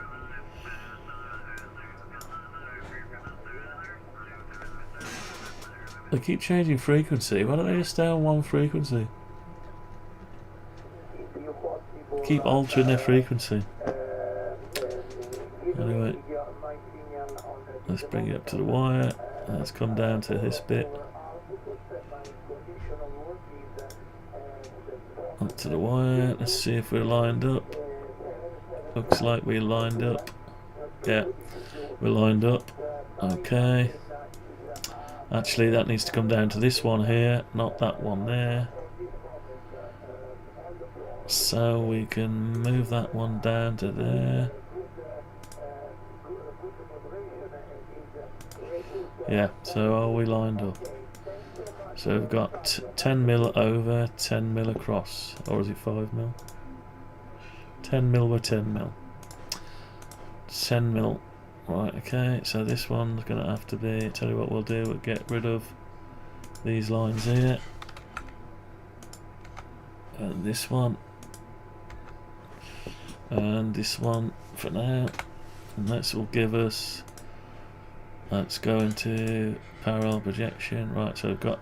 They keep changing frequency. Why don't they just stay on one frequency? Keep altering their frequency. Anyway, let's bring it up to the wire. Let's come down to this bit. Up to the wire. Let's see if we're lined up. Looks like we're lined up. Yeah, we're lined up. Okay. Actually, that needs to come down to this one here, not that one there. So we can move that one down to there. Yeah, so are we lined up? So we've got 10 mil over, 10 mil across, or is it 5 mil? 10 mil by 10 mil. 10 mil. Right, okay, so this one's going to have to be, tell you what we'll do, we'll get rid of these lines here. And this one. And this one for now. And this will give us, let's go into parallel projection. Right, so we've got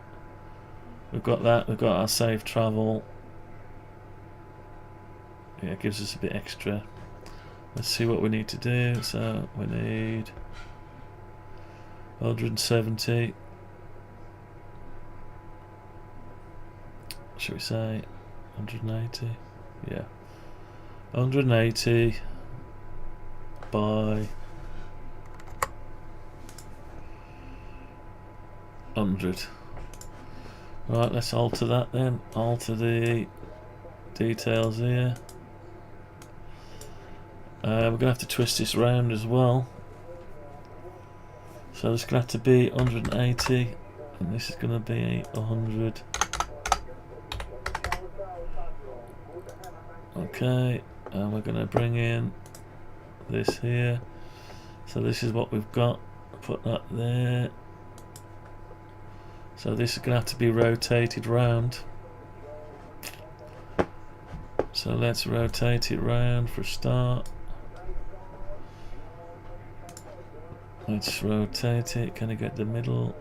that, we've got our safe travel. Yeah, it gives us a bit extra. Let's see what we need to do. So we need 170. Should we say 180? Yeah. 180 by 100. Right, let's alter that then. Alter the details here. We're going to have to twist this round as well. So it's going to have to be 180 and this is going to be 100. Okay, and we're going to bring in this here. So this is what we've got. Put that there. So this is going to have to be rotated round. So let's rotate it round for a start. Let's rotate it. Can I get the middle?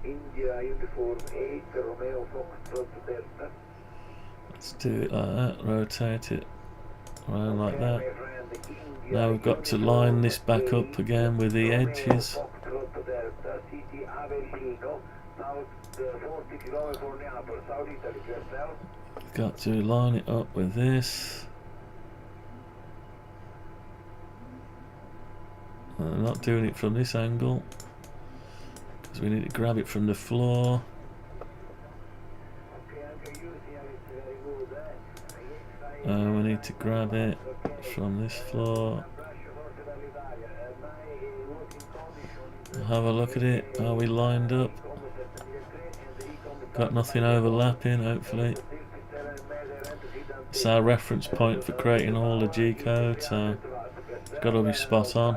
India uniform 8 Romeo Foxtrot Delta. Let's do it like that. Rotate it around like that. Now we've got to line this back up again with the edges. Got to line it up with this. I'm not doing it from this angle because we need to grab it from the floor. We need to grab it from this floor. Have a look at it. Are we lined up? Got nothing overlapping, hopefully. It's our reference point for creating all the G code, so it's got to be spot on.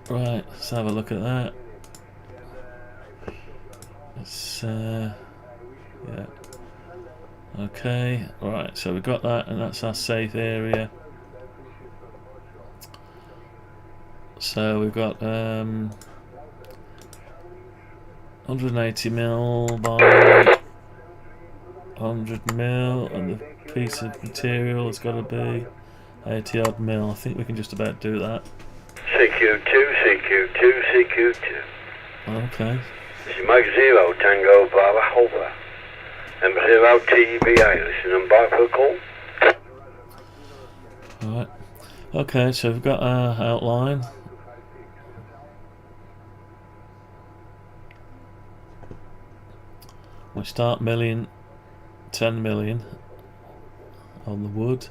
Right, let's have a look at that. It's yeah. Okay, right, so we've got that, and that's our safe area. So we've got 180 mil by 100 mil, and the piece of material has got to be 80 odd mil. I think we can just about do that. CQ2, CQ2, CQ2. Okay. This is Mike 0, Tango Bravo Hover. Number 0 TBA, listen and back for a call. Alright. Okay, so we've got our outline. We start milling 10 million on the wood.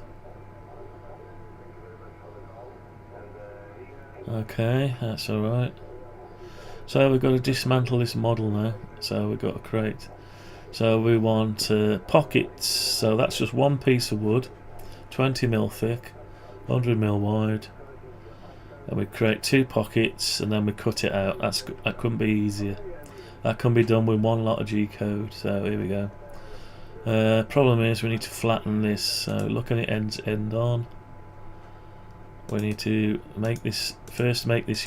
Okay, that's alright. So we've got to dismantle this model now. So we've got to create. So we want pockets. So that's just one piece of wood, 20 mil thick, 100 mil wide. And we create two pockets and then we cut it out. That couldn't be easier. That can be done with one lot of G code. So here we go. Problem is we need to flatten this. So look at it end on. We need to make this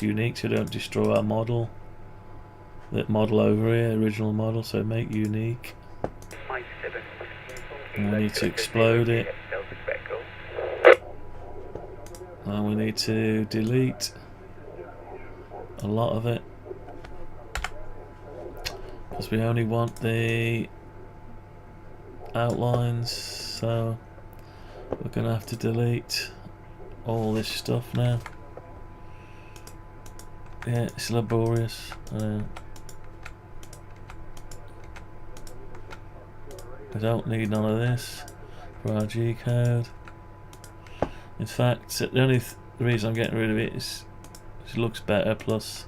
unique so we don't destroy our model. That model over here, original model, so make unique. And we need to explode it. And we need to delete a lot of it. Because we only want the outlines, so we're going to have to delete all this stuff now. Yeah, it's laborious. We don't need none of this for our G code. In fact, the only reason I'm getting rid of it is it looks better, plus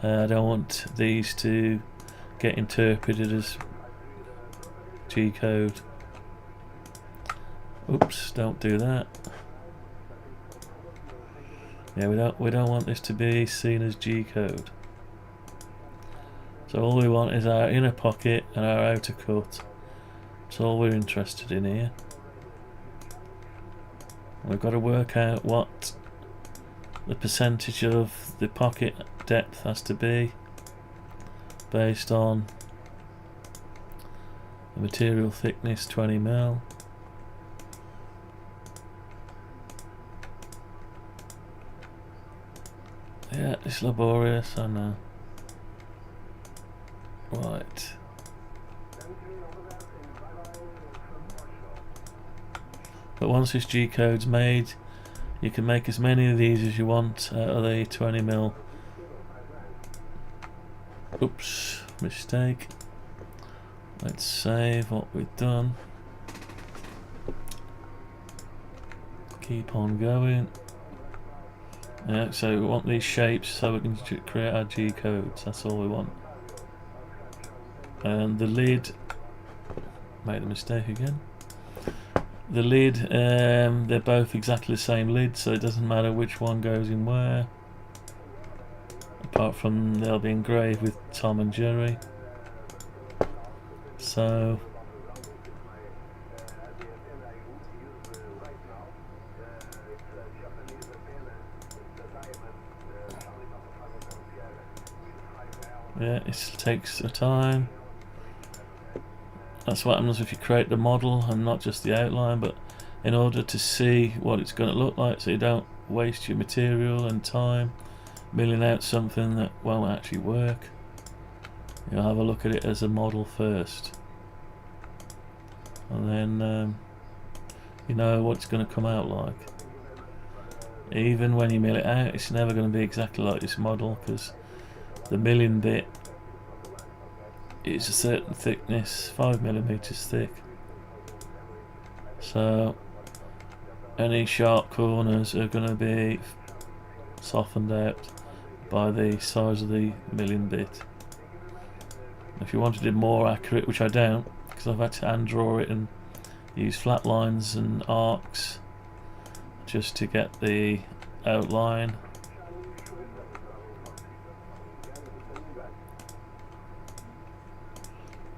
I don't want these to get interpreted as G-code. Oops, don't do that. Yeah, we don't want this to be seen as G-code. So all we want is our inner pocket and our outer cut. That's all we're interested in here. We've got to work out what the percentage of the pocket depth has to be based on the material thickness, 20mm. Yeah, it's laborious, I know. Right. But once this G-code's made, you can make as many of these as you want out of the 20mm. Oops, mistake. Let's save what we've done. Keep on going. Yeah, so we want these shapes so we can create our G-codes. That's all we want. And the lid, made a mistake again. The lid, they're both exactly the same lid, so it doesn't matter which one goes in where. Apart from they'll be engraved with Tom and Jerry. So yeah, it takes a time. That's what happens if you create the model and not just the outline, but in order to see what it's going to look like, so you don't waste your material and time milling out something that won't actually work, you'll have a look at it as a model first, and then you know what it's going to come out like. Even when you mill it out, it's never going to be exactly like this model, because the milling bit is a certain thickness, 5mm thick, so any sharp corners are going to be softened out by the size of the milling bit. If you wanted it more accurate, which I don't, because I've had to hand draw it and use flat lines and arcs just to get the outline.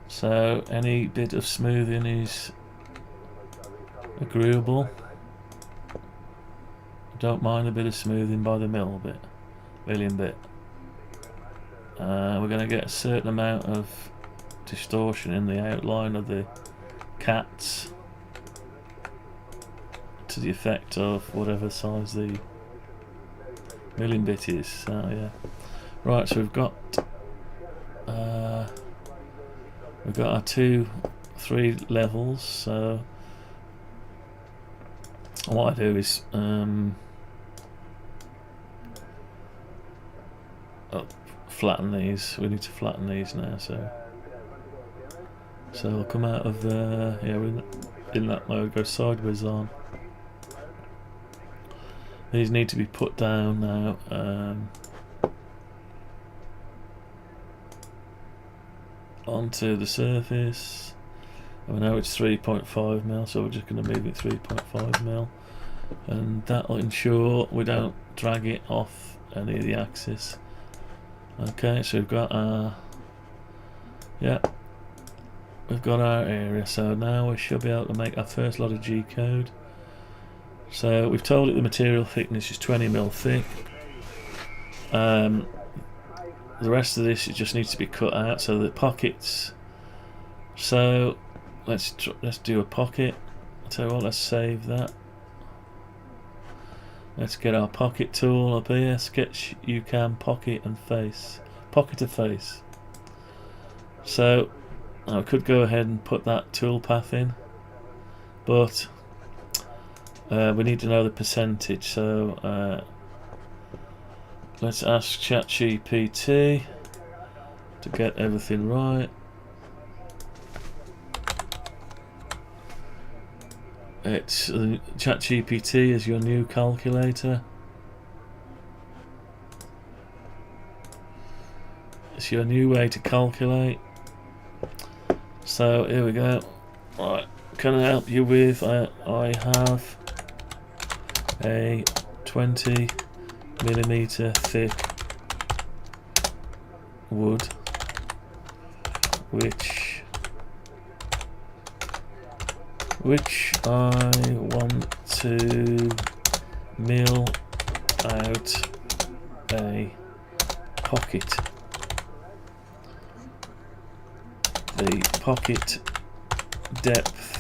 So any bit of smoothing is agreeable. Don't mind a bit of smoothing by the milling bit. We're going to get a certain amount of distortion in the outline of the cats to the effect of whatever size the milling bit is. So yeah, right. So we've got our 3 levels. So what I do is flatten these. We need to flatten these now. So I'll come out of the we're in that mode. Go sideways on. These need to be put down now. Onto the surface. And we know it's 3.5mm, so we're just going to move it 3.5mm, and that'll ensure we don't drag it off any of the axis. Okay, so we've got our we've got our area. So now we should be able to make our first lot of G-code. So we've told it the material thickness is 20mm thick. The rest of this, it just needs to be cut out. So the pockets. So let's do a pocket. I'll tell you what, let's save that. Let's get our pocket tool up here. SketchUp pocket and face. Pocket to face. So I could go ahead and put that tool path in, but we need to know the percentage. So let's ask ChatGPT to get everything right. It's ChatGPT is your new calculator. It's your new way to calculate. So here we go. Right, can I help you with? I have a 20mm thick wood, which I want to mill out a pocket. The pocket depth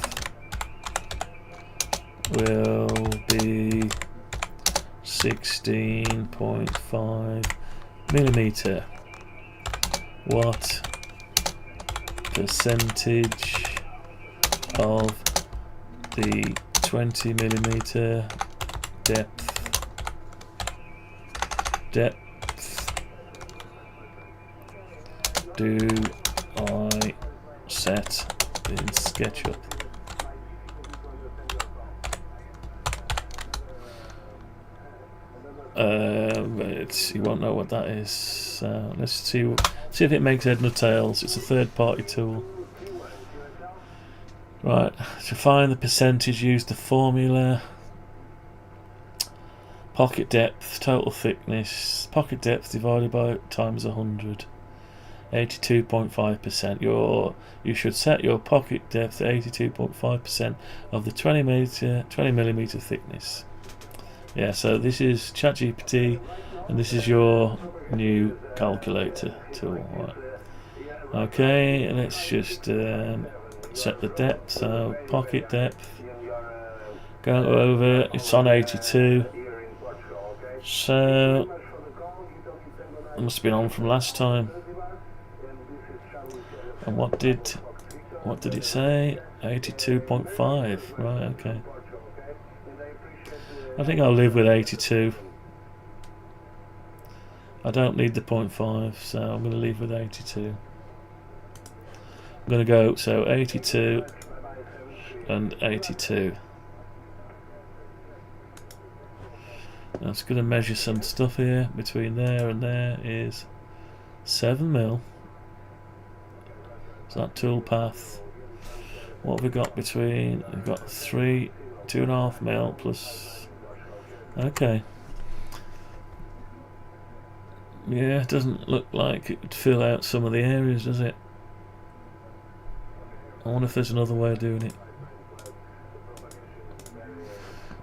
will be 16.5mm. What percentage of the 20mm depth do I set in SketchUp? You won't know what that is. So let's see if it makes head nor tails. It's a third-party tool. Right, to find the percentage, use the formula. Pocket depth, total thickness. Pocket depth divided by times 100. 82.5%. You should set your pocket depth at 82.5% of the 20mm thickness. Yeah, so this is ChatGPT, and this is your new calculator tool. Right. Okay, let's just set the depth. So pocket depth, go over. It's on 82. So it must have been on from last time. And what did it say? 82.5. Right, okay. I think I'll live with 82. I don't need the 0.5, so I'm going to leave with 82. I'm going to go, so 82 and 82. I'm just going to measure some stuff here. Between there and there is 7mm. So that tool path. What have we got between? We've got 2.5mm plus. Okay. Yeah, it doesn't look like it would fill out some of the areas, does it? I wonder if there's another way of doing it.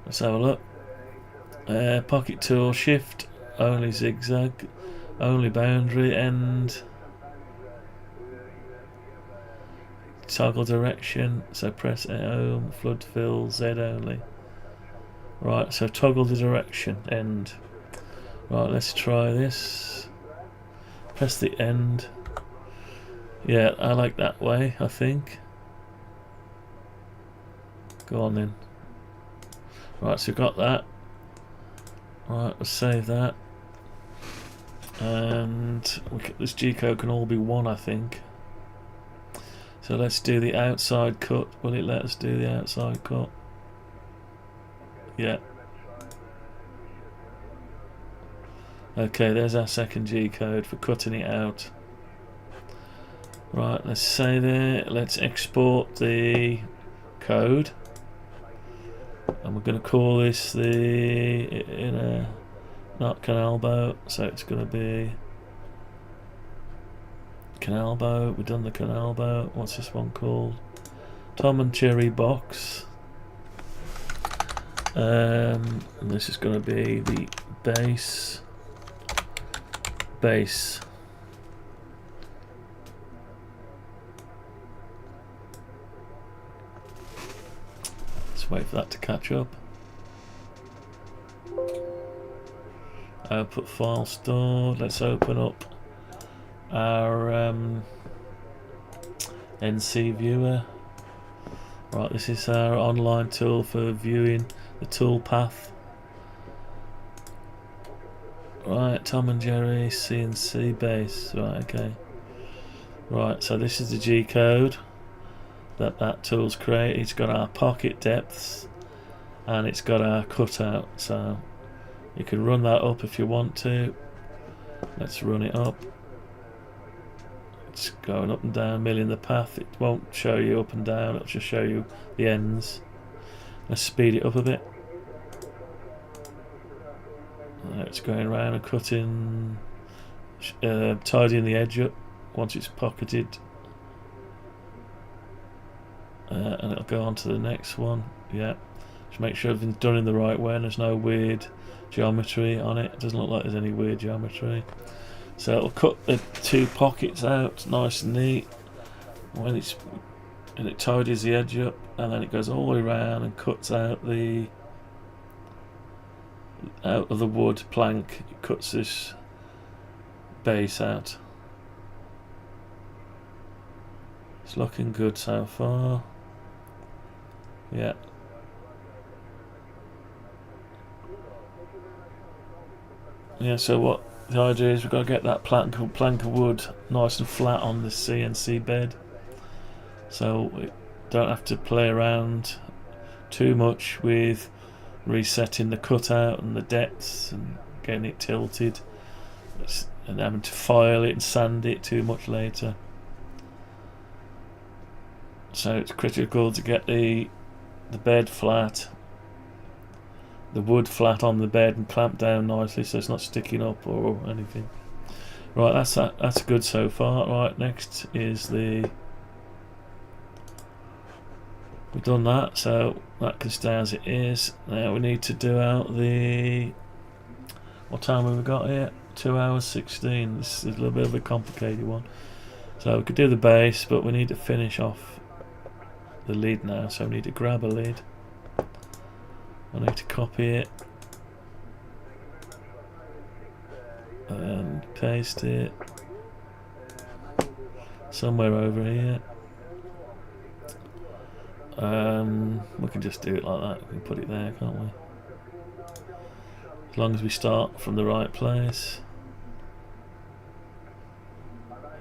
Let's have a look. Pocket tool, shift, only zigzag, only boundary, end. Toggle direction, so press home, flood fill, Z only. Right, so toggle the direction, end. Right, let's try this. Press the end. Yeah, I like that way, I think. Go on then. Right, so we've got that. Right, we'll save that. And this G-code can all be one, I think. So let's do the outside cut. Will it let us do the outside cut? Yeah. Okay, there's our second G-code for cutting it out. Right, let's save it. Let's export the code. And we're going to call this the not canal boat, so it's going to be canal boat. We've done the canal boat. What's this one called? Tom and Jerry box. And this is going to be the base. Let's wait for that to catch up. Output file stored. Let's open up our NC viewer. Right, this is our online tool for viewing the tool path. Right, Tom and Jerry CNC base. Right, okay. Right, so this is the G code. that tool's created. It's got our pocket depths and it's got our cutout, so you can run that up if you want to. Let's run it up. It's going up and down, milling the path. It won't show you up and down, it'll just show you the ends. Let's speed it up a bit. It's going around and cutting, tidying the edge up once it's pocketed. And it'll go on to the next one. Yeah, just make sure everything's done in the right way and there's no weird geometry on it. It doesn't look like there's any weird geometry. So it'll cut the two pockets out nice and neat when it tidies the edge up, and then it goes all the way around and cuts out of the wood plank. It cuts this base out. It's looking good so far. Yeah. Yeah, so what the idea is, we've got to get that plank of wood nice and flat on the CNC bed, so we don't have to play around too much with resetting the cutout and the depths and getting it tilted and having to file it and sand it too much later. So it's critical to get the bed flat, the wood flat on the bed, and clamp down nicely so it's not sticking up or anything. Right, that's good so far. Right, next is we've done that, so that can stay as it is. Now we need to do out what time have we got here? 2 hours 16. This is a little bit of a complicated one. So we could do the base, but we need to finish off the lid now, so we need to grab a lid. I need to copy it and paste it somewhere over here. We can just do it like that. We can put it there, can't we? As long as we start from the right place.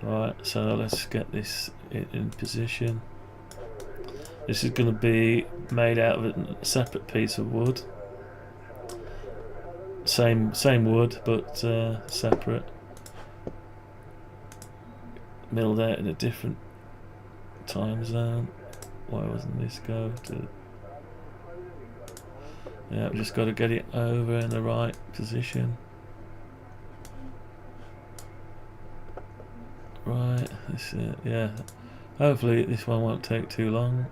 Right, so let's get this in position. This is going to be made out of a separate piece of wood. Same wood, but separate. Milled out in a different time zone. Why wasn't this go to? Yeah, we've just got to get it over in the right position. Right, this is it. Yeah. Hopefully this one won't take too long.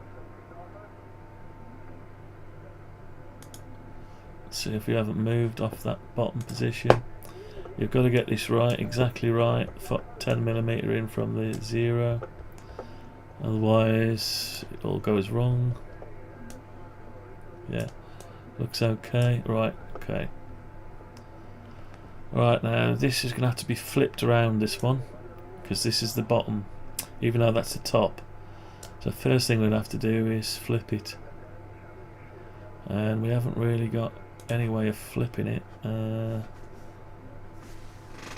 See if we haven't moved off that bottom position. You've got to get this right, exactly right, 10mm in from the 0, otherwise it all goes wrong. Yeah, looks okay. Right, okay. Right, now this is going to have to be flipped around, this one, because this is the bottom, even though that's the top. So first thing we'll have to do is flip it, and we haven't really got any way of flipping it.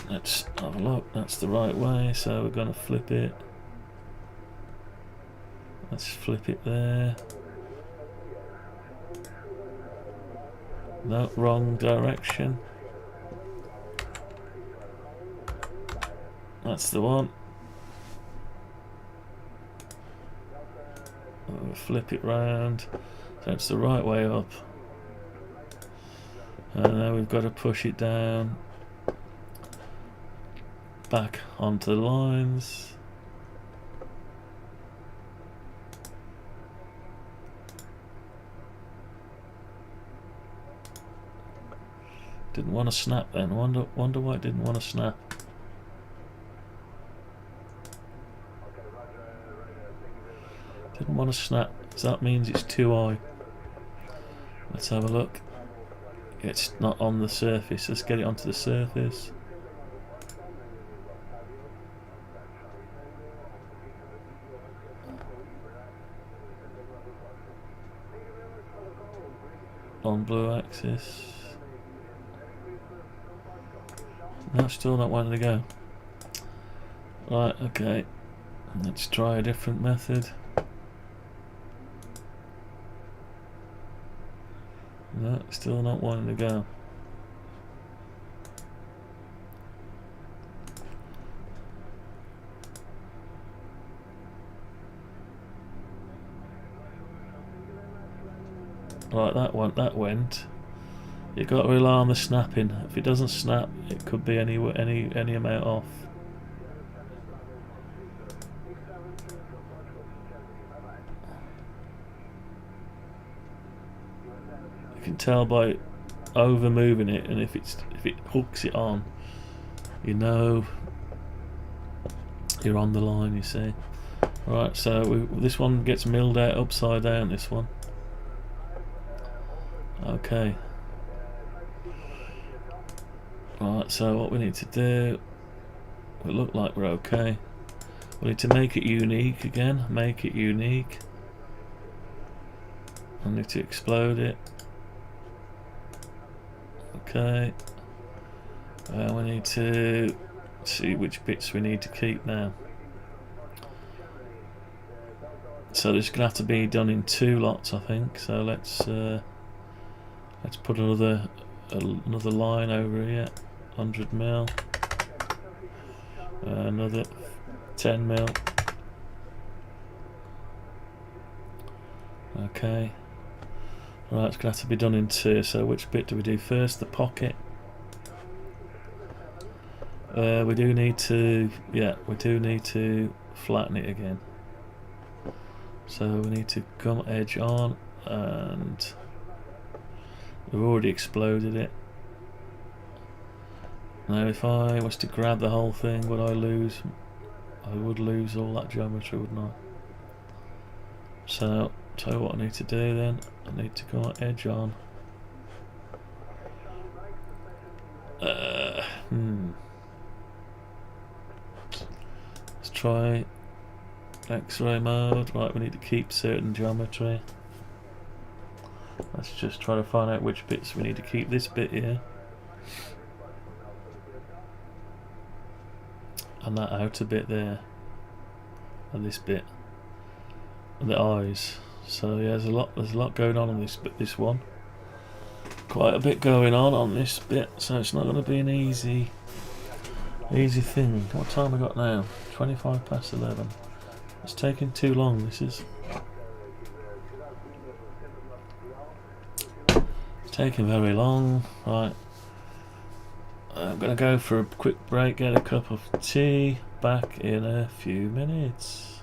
Let's have a look. That's the right way, so we're going to flip it. Let's flip it there. No, wrong direction. That's the one. We'll flip it round so it's the right way up. And now we've got to push it down back onto the lines. Didn't want to snap then. Wonder why it didn't want to snap. Didn't want to snap, so that means it's too high. Let's have a look. It's not on the surface. Let's get it onto the surface. On blue axis. No, still not wanting to go. Right, okay. Let's try a different method. No, still not wanting to go. Right, that went. You've got to rely on the snapping. If it doesn't snap, it could be any amount off. You can tell by over moving it, and if it hooks it on, you know you're on the line. You see. Right, so this one gets milled out upside down. This one. Okay. Right, so what we need to do, we look like we're okay. We need to make it unique again, make it unique. I need to explode it. Okay. We need to see which bits we need to keep now. So this is going to have to be done in 2 lots, I think. So let's put another line over here. 100 mil, another 10 mil. Okay, right, it's going to have to be done in 2. So which bit do we do first? The pocket. We do need to flatten it again. So we need to come edge on, and we've already exploded it. Now if I was to grab the whole thing, would I lose? I would lose all that geometry, wouldn't I? So, tell you what I need to do then. I need to go edge on. Let's try X-ray mode. Right, we need to keep certain geometry. Let's just try to find out which bits we need to keep. This bit here. And that outer bit there, and this bit, and the eyes. So yeah, there's a lot going on this one. Quite a bit going on this bit, so it's not going to be an easy thing. What time we got now? 25 past 11. It's taking too long. This is taking very long. Right. I'm going to go for a quick break, get a cup of tea, back in a few minutes.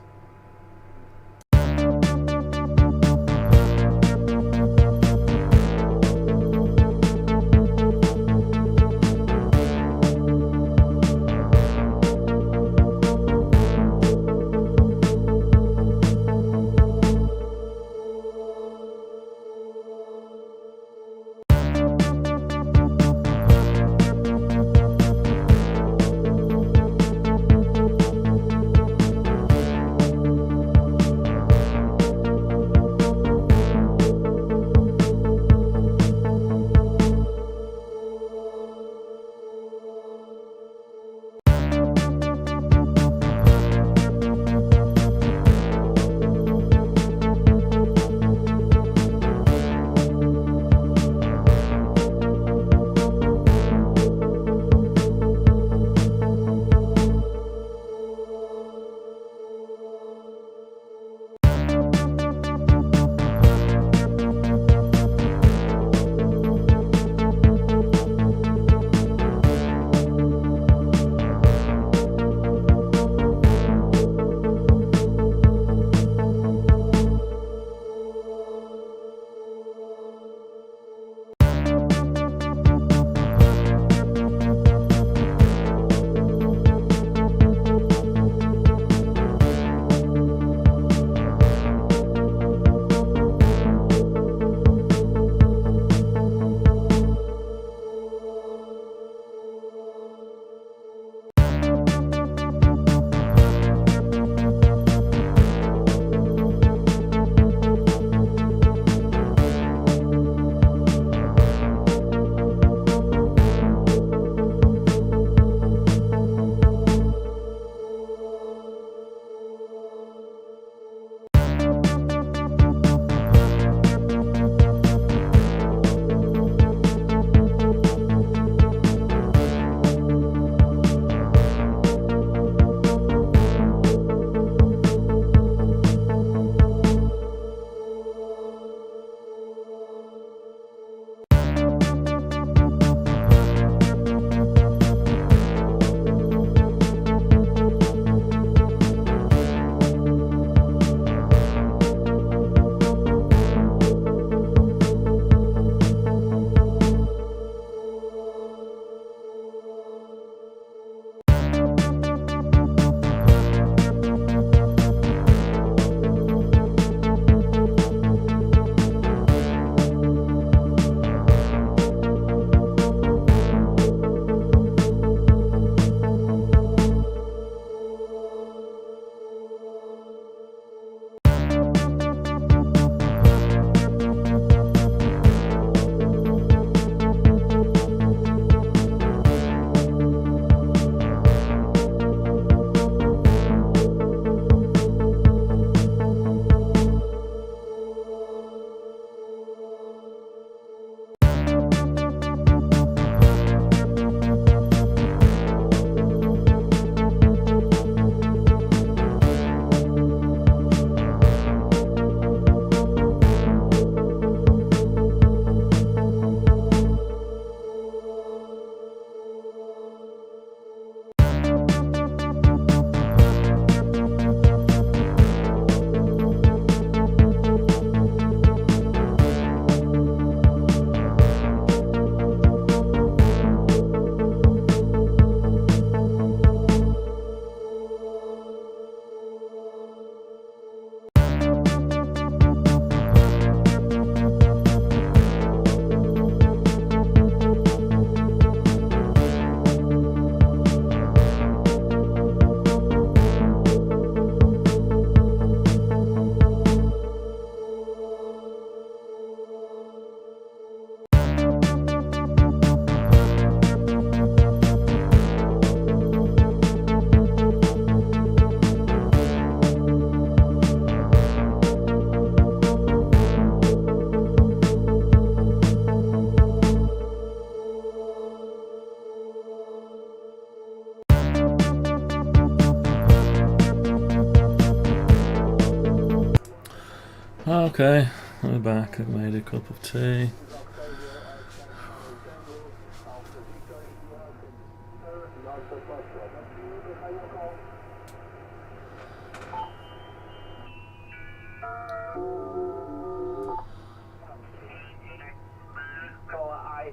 Okay, we're back. I've made a cup of tea.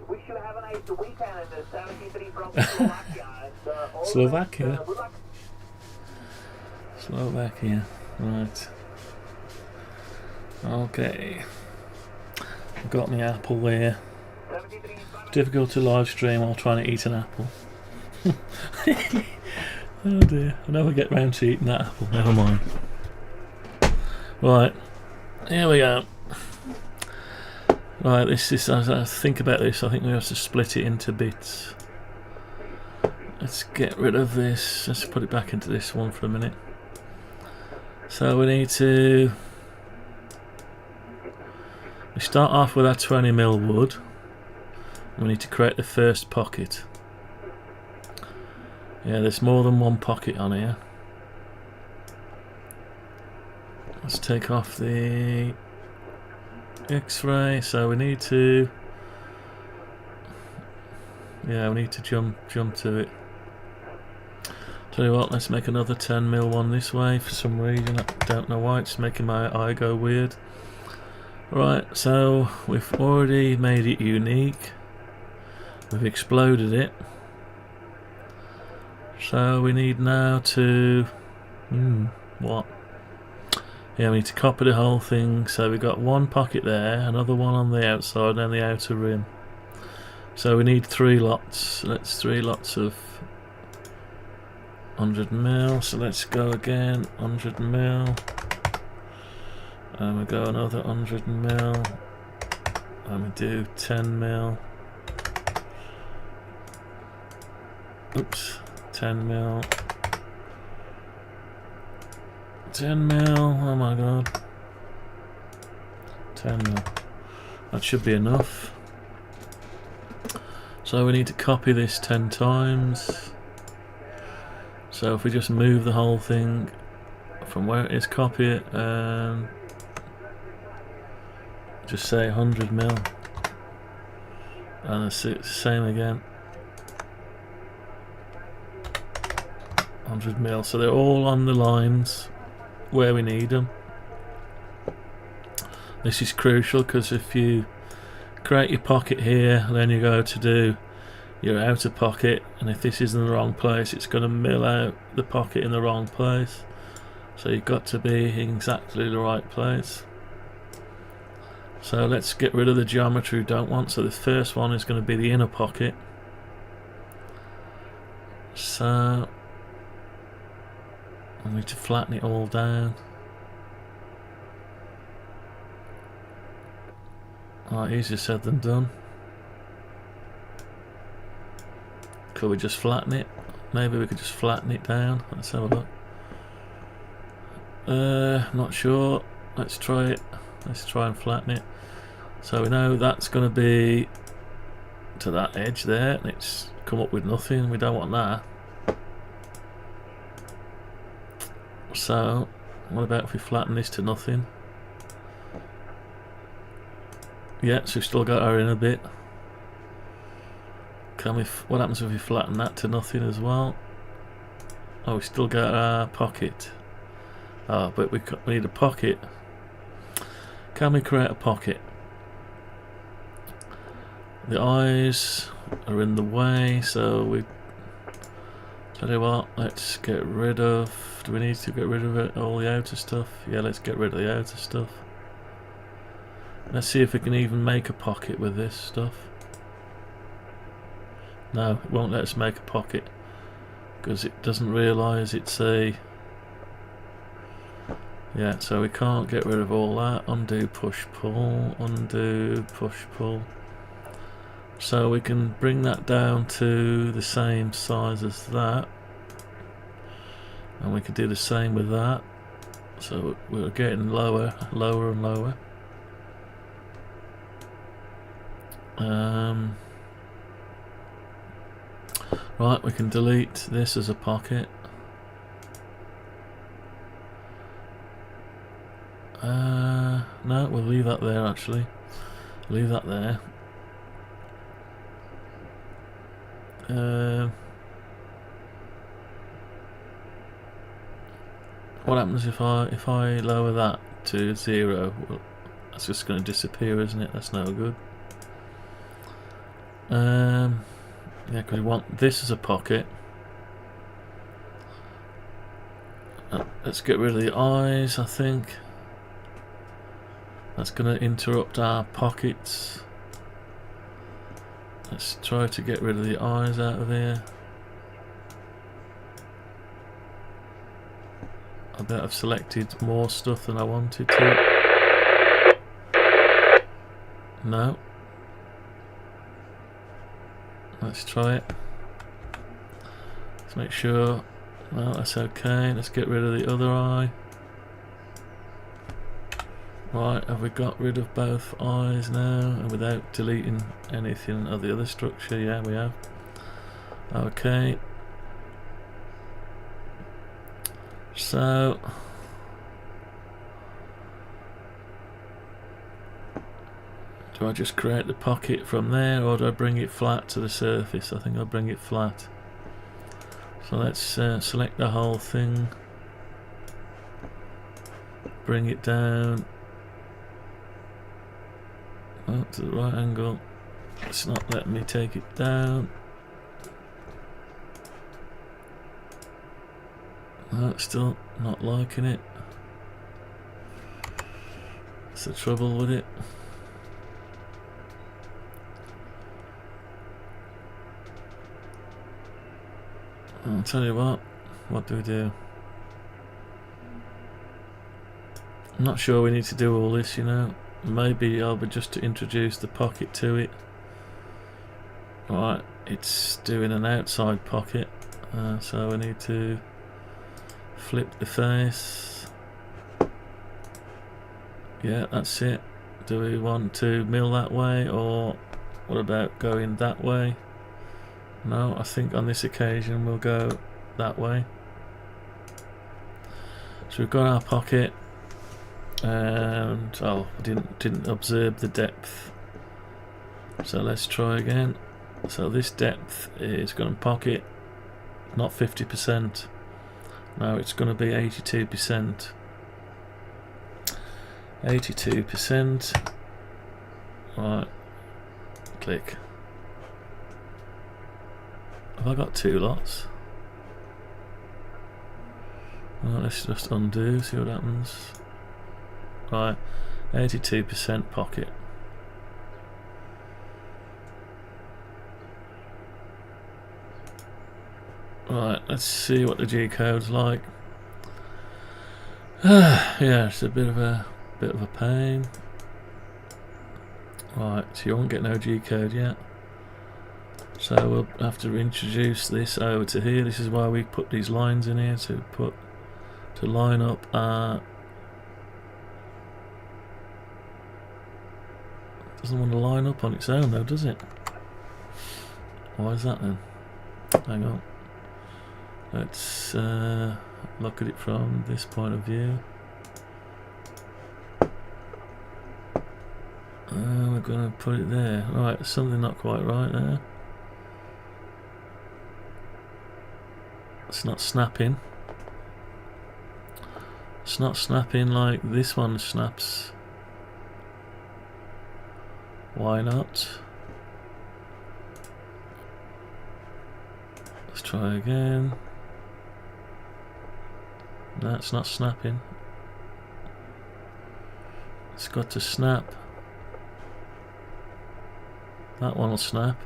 We should have a nice weekend in the 73 from Slovakia. Slovakia. Slovakia, right. Okay. I've got my apple here. Difficult to live stream while trying to eat an apple. Oh dear, I never get round to eating that apple, never mind. Right, here we go. Right, this is, as I think about this, I think we have to split it into bits. Let's get rid of this, let's put it back into this one for a minute. So we need to... We start off with our 20mm wood. We need to create the first pocket. Yeah, there's more than one pocket on here. Let's take off the X-ray, so we need to... Yeah, we need to jump to it. Tell you what, let's make another 10mm one this way for some reason. I don't know why, it's making my eye go weird. Right, so we've already made it unique. We've exploded it. So we need now to... what? Yeah, we need to copy the whole thing. So we've got one pocket there, another one on the outside, and then the outer rim. So we need 3 lots. That's 3 lots of 100mm. So let's go again, 100mm. And we go another 100mm. And we do 10mm. Oops, 10mm. 10mm, oh my god. 10mm. That should be enough. So we need to copy this 10 times. So if we just move the whole thing from where it is, copy it, and just say 100mm. And it's the same again. 100mm, so they're all on the lines where we need them. This is crucial because if you create your pocket here, then you go to do your outer pocket, and if this is in the wrong place, it's going to mill out the pocket in the wrong place. So you've got to be in exactly the right place. So let's get rid of the geometry we don't want. So the first one is going to be the inner pocket. So I need to flatten it all down. Right, easier said than done. Could we just flatten it? Maybe we could just flatten it down. Let's have a look. Not sure. Let's try it. Let's try and flatten it. So we know that's going to be to that edge there, and it's come up with nothing. We don't want that. So what about if we flatten this to nothing? Yeah, so we've still got our inner bit. Can we? What happens if we flatten that to nothing as well? Oh, we still got our pocket. Oh, but we need a pocket. Can we create a pocket? The eyes are in the way, so we... Tell you what, let's get rid of... Do we need to get rid of it, all the outer stuff? Yeah, let's get rid of the outer stuff. Let's see if we can even make a pocket with this stuff. No, it won't let us make a pocket because it doesn't realise it's a... Yeah, so we can't get rid of all that. Undo, push, pull, undo, push, pull. So we can bring that down to the same size as that, and we can do the same with that. So we're getting lower, lower and lower. Right, we can delete this as a pocket. No, we'll leave that there actually. Leave that there. What happens if I lower that to 0? Well, that's just going to disappear, isn't it? That's no good. Yeah, because we want this as a pocket. Let's get rid of the eyes, I think. That's going to interrupt our pockets. Let's try to get rid of the eyes out of here. I bet I've selected more stuff than I wanted to. No. Let's try it. Let's make sure. Well, that's okay. Let's get rid of the other eye. Right, have we got rid of both eyes now and without deleting anything of the other structure? Yeah, we have. Okay. So do I just create the pocket from there, or do I bring it flat to the surface? I think I'll bring it flat. So let's select the whole thing, bring it down to the right angle. It's not letting me take it down. No, still not liking it. That's the trouble with it. I'll tell you what do we do? I'm not sure we need to do all this, you know. Maybe I'll be just to introduce the pocket to it. Right, it's doing an outside pocket, so we need to flip the face. Yeah, that's it. Do we want to mill that way, or what about going that way? No, I think on this occasion we'll go that way. So we've got our pocket, and oh, didn't observe the depth. So let's try again. So this depth is going to pocket, not 50%. No, it's going to be 82%. 82%. Right. Click. Have I got two lots? Well, let's just undo, see what happens. Right, 82% pocket. Right, let's see what the G code's like. Yeah, it's a bit of a pain. Right, so you won't get no G code yet. So we'll have to introduce this over to here. This is why we put these lines in here to line up our. Doesn't want to line up on its own though, does it? Why is that then? Hang on. Let's look at it from this point of view. We're going to put it there. Right, something not quite right there. It's not snapping. It's not snapping like this one snaps. Why not? Let's try again. No, it's not snapping. It's got to snap. That one will snap.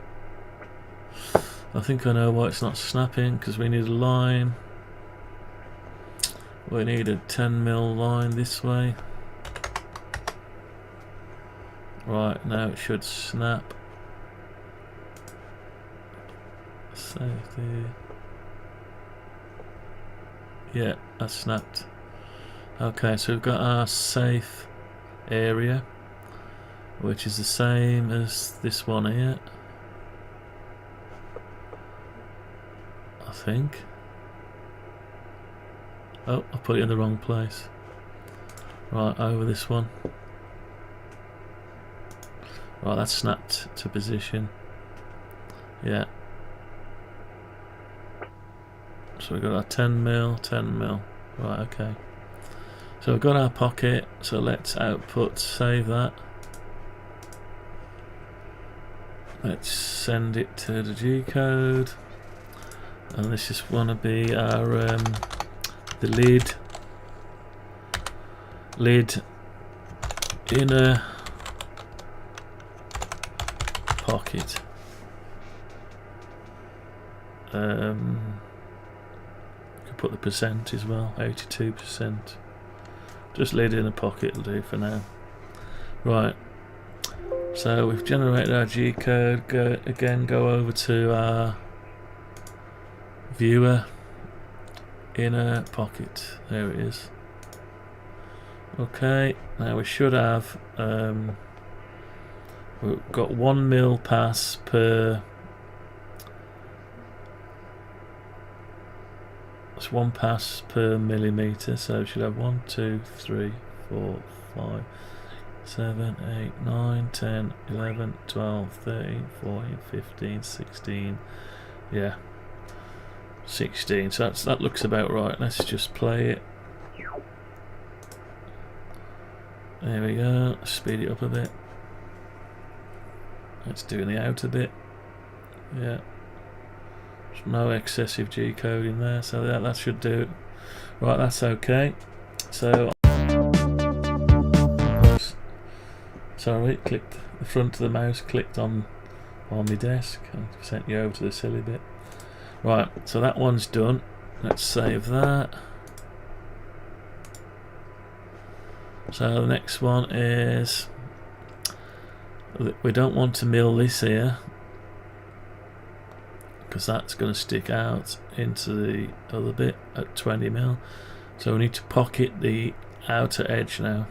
I think I know why it's not snapping, because we need a line. We need a 10mm line this way. Right, now it should snap. Safety. Yeah, that snapped. Okay, so we've got our safe area, which is the same as this one here, I think. Oh, I put it in the wrong place. Right, over this one. Right, that's snapped to position. Yeah. So we've got our 10mm, 10mm. Right, okay. So we've got our pocket, so let's output, save that. Let's send it to the G-code. And this is want to be our the lid inner pocket. Could put the percent as well, 82%. Just lid in a pocket will do for now. Right. So we've generated our G code. Go over to our viewer, inner pocket. There it is. Okay. Now we should have. We've got 1 mil pass per. It's 1 pass per millimeter, so we should have 1, 2, 3, 4, 5, 7, 8, 9, 10, 11, 12, 13, 14, 15, 16. Yeah, 16. So that looks about right. Let's just play it. There we go. Speed it up a bit. Let's do the outer bit. Yeah. There's no excessive G code in there, so that should do it. Right, that's okay. So, sorry, clicked the front of the mouse, clicked on my desk, and sent you over to the silly bit. Right, so that one's done. Let's save that. So the next one is, we don't want to mill this here, because that's going to stick out into the other bit at 20mm. So we need to pocket the outer edge now.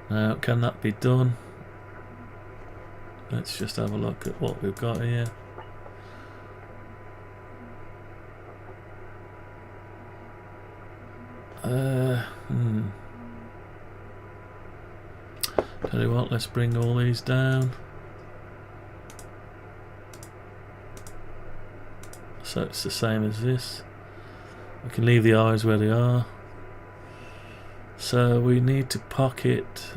Now, can that be done? Let's just have a look at what we've got here. Tell you what, let's bring all these down. So it's the same as this. We can leave the eyes where they are. So we need to pocket.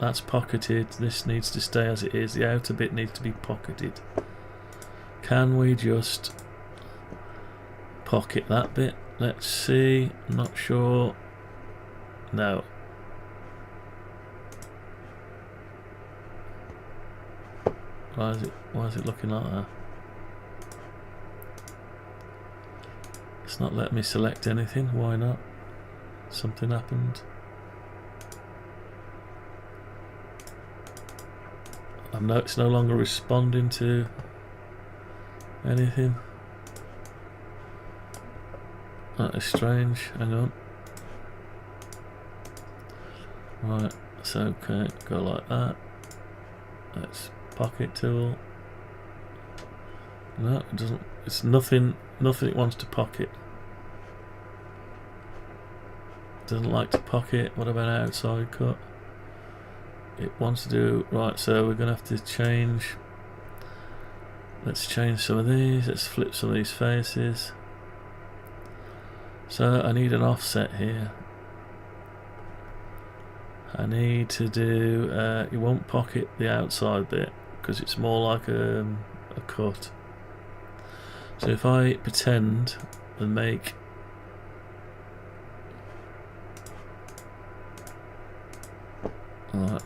That's pocketed. This needs to stay as it is. The outer bit needs to be pocketed. Can we just pocket that bit? Let's see. I'm not sure. No. Why is it looking like that? It's not letting me select anything. Why not? Something happened. It's no longer responding to anything. That is strange. Hang on. Right, it's okay. Go like that. Let's pocket tool. No, it doesn't. It's nothing. Nothing it wants to pocket. Doesn't like to pocket. What about outside cut? It wants to do right. So we're gonna have to change. Let's change some of these. Let's flip some of these faces. So I need an offset here. I need to do. You won't pocket the outside bit because it's more like a cut. So if I pretend and make alright,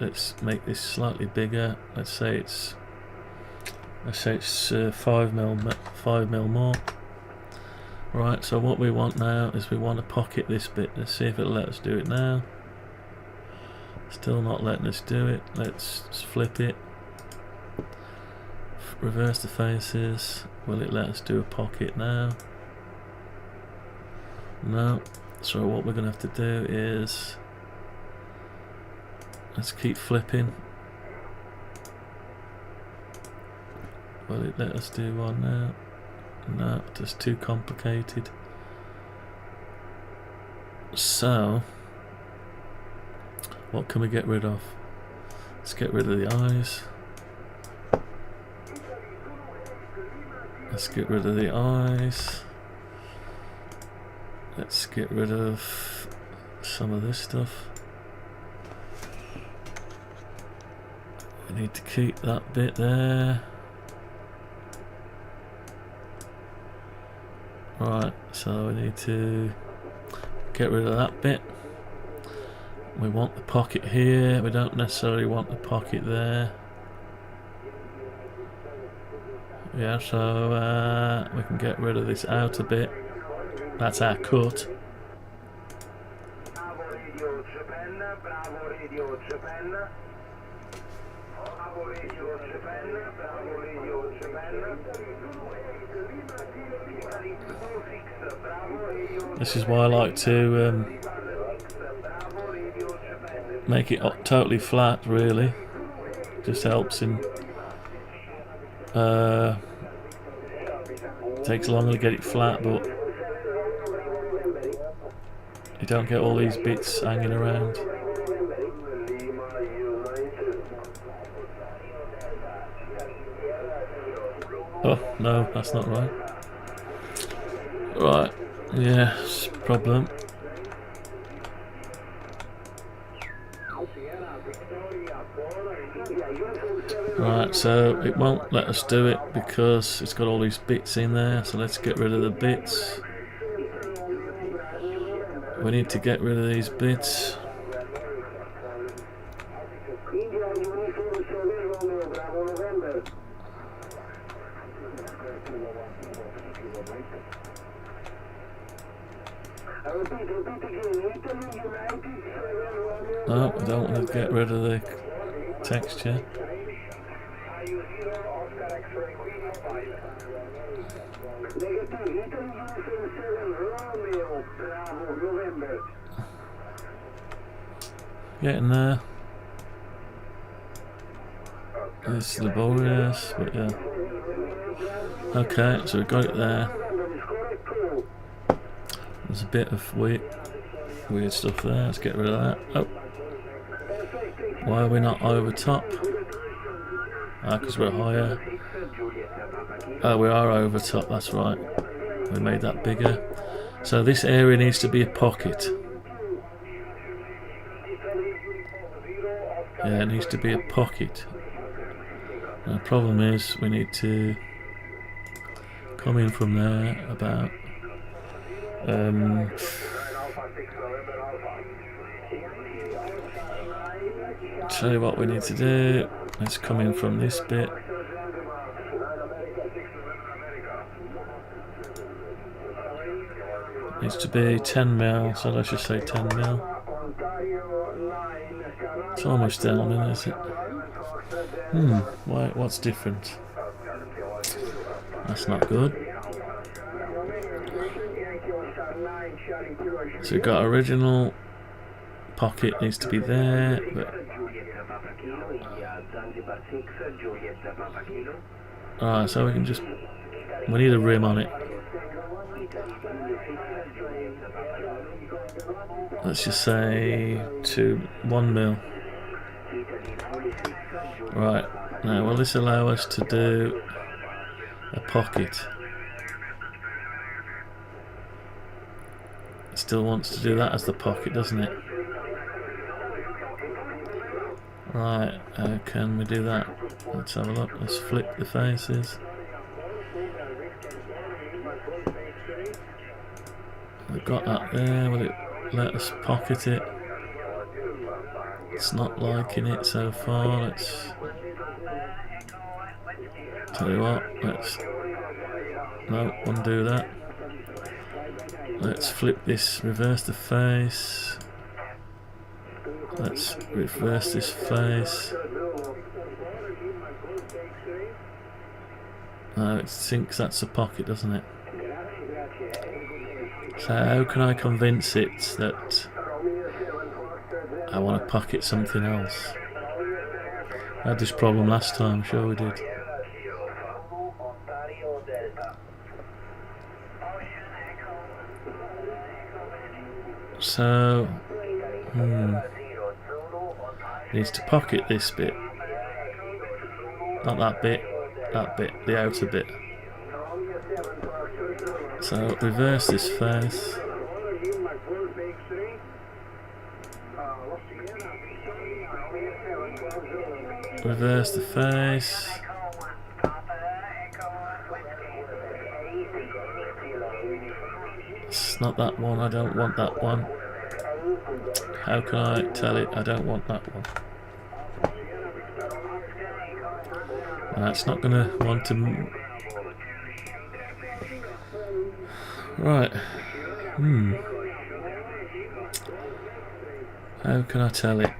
let's make this slightly bigger. Let's say it's 5mm more. Right, so what we want now is we want to pocket this bit. Let's see if it'll let us do it now. Still not letting us do it. Let's flip it. Reverse the faces. Will it let us do a pocket now? No. So what we're going to have to do is let's keep flipping. Will it let us do one now? No, just too complicated. So What can we get rid of? Let's get rid of the eyes. Let's get rid of the eyes. Let's get rid of some of this stuff. We need to keep that bit there. Right, so we need to get rid of that bit. We want the pocket here, we don't necessarily want the pocket there. Yeah, so we can get rid of this outer bit. That's our cut. This is why I like to make it totally flat, really. Just helps him. Takes longer to get it flat, but you don't get all these bits hanging around. Oh, no, that's not right. Right, yes, problem. Right, so it won't let us do it because it's got all these bits in there, so let's get rid of the bits. We need to get rid of these bits. No, we don't want to get rid of the texture. Getting there. It's laborious, but yeah. Okay, so we've got it there. There's a bit of weird stuff there. Let's get rid of that. Oh, why are we not over top? Ah, because we're higher. Oh, we are over top. That's right. We made that bigger. So this area needs to be a pocket. Yeah, it needs to be a pocket. Now, the problem is we need to come in from there about tell you what we need to do. Let's come in from this bit. It needs to be 10 mil, so let's just say 10 mil. It's almost down, is it? Why? What's different? That's not good. So we've got original pocket needs to be there, but alright, so we can just, we need a rim on it. Let's just say 1 mil. Right, now will this allow us to do a pocket? It still wants to do that as the pocket, doesn't it? Right, how can we do that? Let's have a look, let's flip the faces. We've got that there, will it let us pocket it? It's not liking it so far. Let's tell you what, let's undo that. Let's flip this, reverse the face. Let's reverse this face. No, it thinks that's a pocket, doesn't it? So how can I convince it that I want to pocket something else? I had this problem last time, sure we did. So, Needs to pocket this bit. Not that bit, the outer bit. So reverse this face. Reverse the face. It's not that one, I don't want that one. How can I tell it I don't want that one? It's not going to want to... Right. How can I tell it?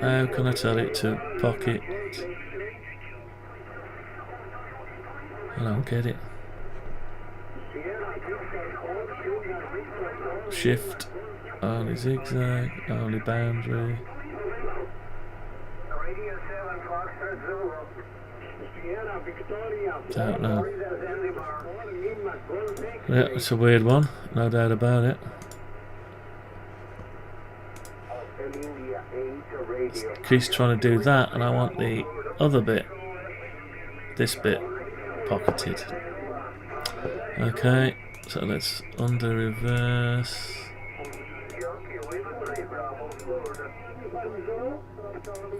How can I tell it to pocket? I don't get it. Shift, only zigzag, only boundary. Don't know. Yeah, it's a weird one, no doubt about it. Keeps trying to do that, and I want the other bit, this bit, pocketed. Okay, so let's undo reverse.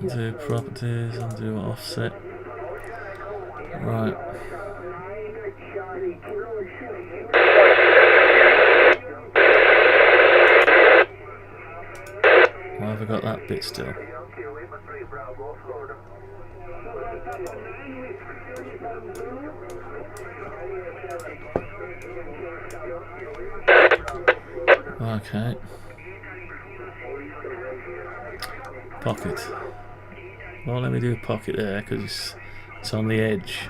Undo properties, undo offset. Right. Why have I got that bit still? Okay. Pocket. Well, let me do a pocket there because it's on the edge.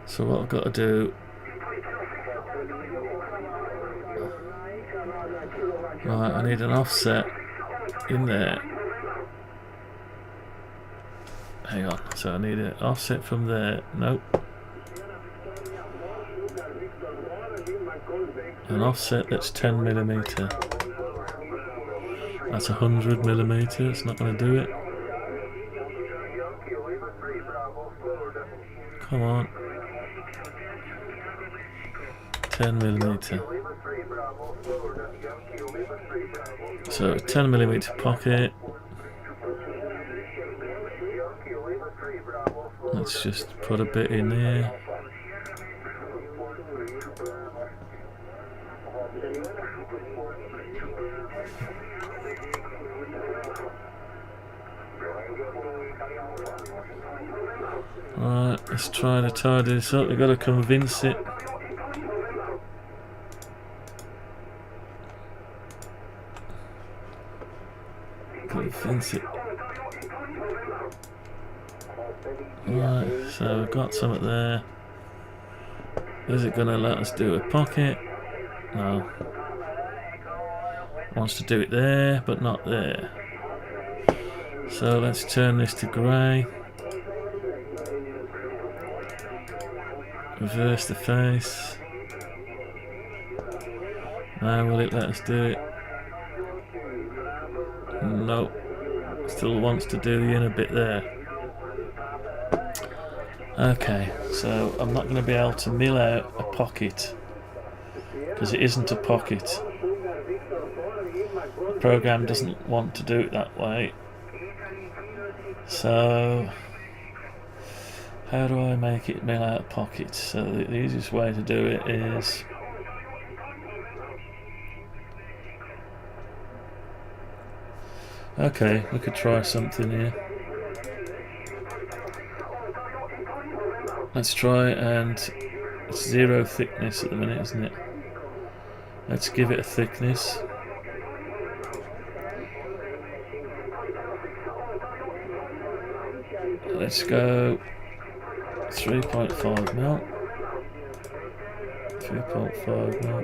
So what I've got to do... Right, I need an offset in there. Hang on, so I need an offset from there. Nope. An offset that's 10mm. That's 100mm, it's not going to do it. Come on. 10mm. So 10mm pocket. Let's just put a bit in there. Right, let's try to tidy this up. We've got to convince it. Convince it. Right, so we've got something there. Is it going to let us do a pocket? No. Wants to do it there, but not there. So let's turn this to grey. Reverse the face. Now will it let us do it? Nope. Still wants to do the inner bit there. Okay, so I'm not going to be able to mill out a pocket because it isn't a pocket. The program doesn't want to do it that way. So how do I make it mill out a pocket? So the easiest way to do it is okay, we could try something here. Let's try, and it's 0 thickness at the minute, isn't it? Let's give it a thickness. Let's go 3.5 mil. 3.5 mil.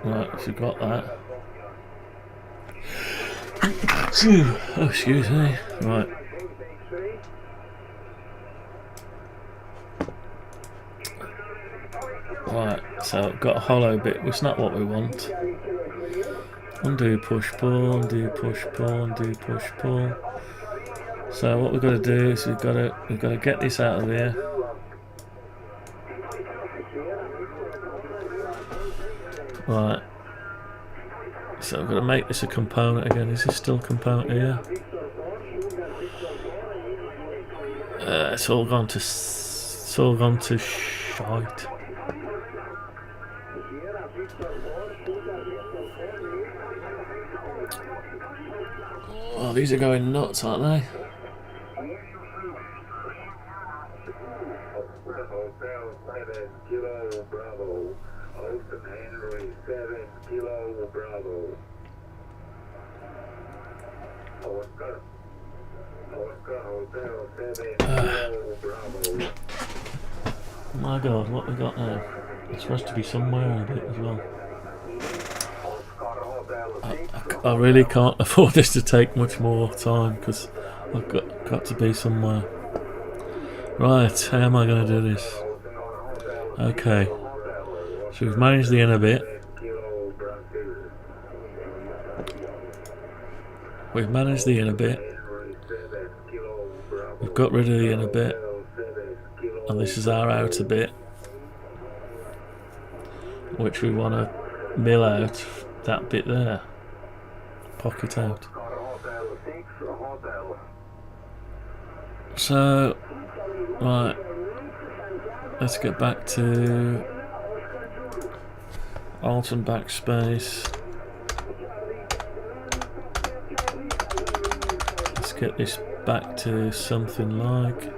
Right, if you've got that. Oh, excuse me. Right. Right, so I've got a hollow bit, which is not what we want. Undo push pull, undo push pull, undo push pull. So what we've got to do is we've got to get this out of here. Right. So we've got to make this a component again. Is this still a component here? It's all gone to shite. Oh, these are going nuts, aren't they? Hotel 7 Kilo Bravo. Austin Henry 7 Kilo Bravo. Oscar Hotel 7 Kilo Bravo. My God, what we got now? It's supposed to be somewhere in a bit as well. I really can't afford this to take much more time because I've got to be somewhere. Right, how am I going to do this? Okay, so we've managed the inner bit. We've managed the inner bit. We've got rid of the inner bit. And this is our outer bit, which we want to mill out that bit there. Pocket out. So, right, let's get back to Alt and backspace. Let's get this back to something like.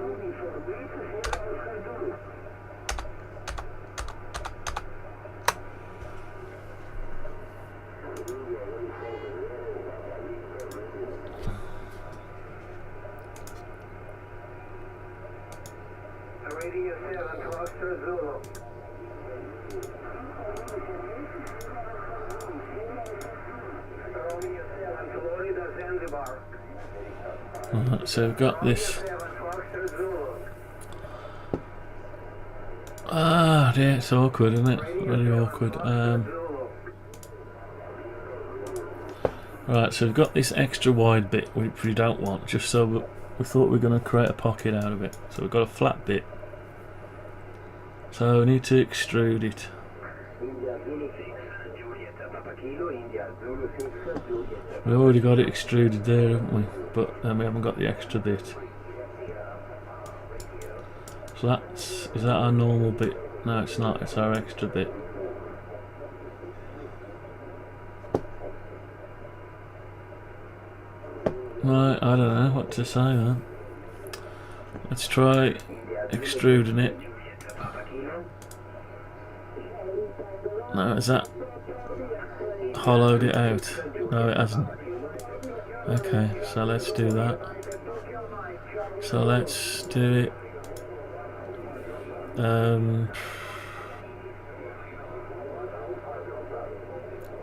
Radio 7 Foster Zulu. Radio 7 Florida Zanzibar. Right, so we've got this. 7 Foster Zulu. Ah, dear, it's awkward, isn't it? Really awkward. Right, so we've got this extra wide bit which we don't want, just so we thought we were going to create a pocket out of it. So we've got a flat bit. So we need to extrude it. We've already got it extruded there, haven't we? But then we haven't got the extra bit. So is that our normal bit? No, it's not, it's our extra bit. Right, I don't know what to say then. Let's try extruding it. No, is that hollowed it out? No, it hasn't. Okay, so let's do that. So let's do it.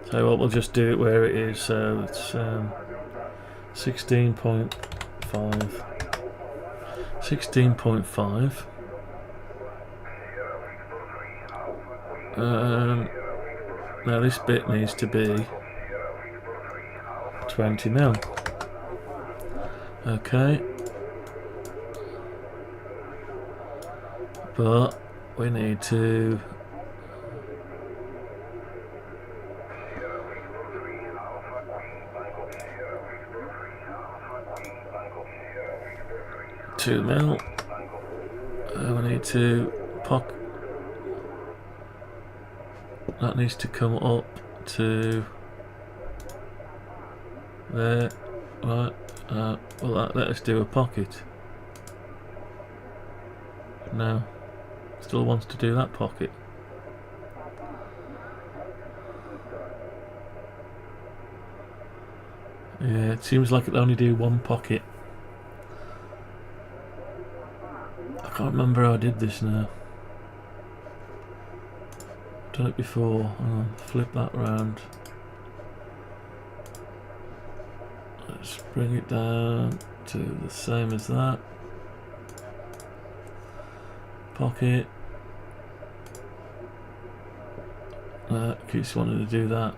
So what, we'll just do it where it is. So it's 16.5. 16.5. Now this bit needs to be 20 mil. Okay. But we need to $2 mil. We need to pocket. That needs to come up to there. Right. Well, let us do a pocket. No. Still wants to do that pocket. Yeah, it seems like it'll only do one pocket. I can't remember how I did this now. Done it before. Flip that round. Let's bring it down to the same as that. Pocket. Keeps wanting to do that.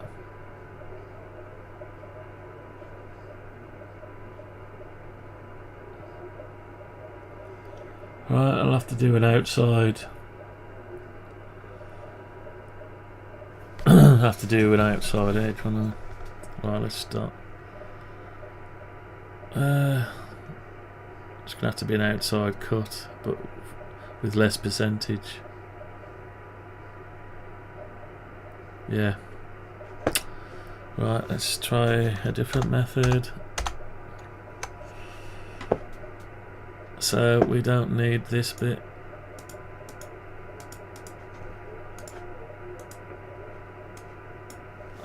Right, I'll have to do an outside. I'll have to do an outside edge, won't I? Right, let's start. It's gonna have to be an outside cut, but with less percentage. Yeah. Right, let's try a different method. So we don't need this bit.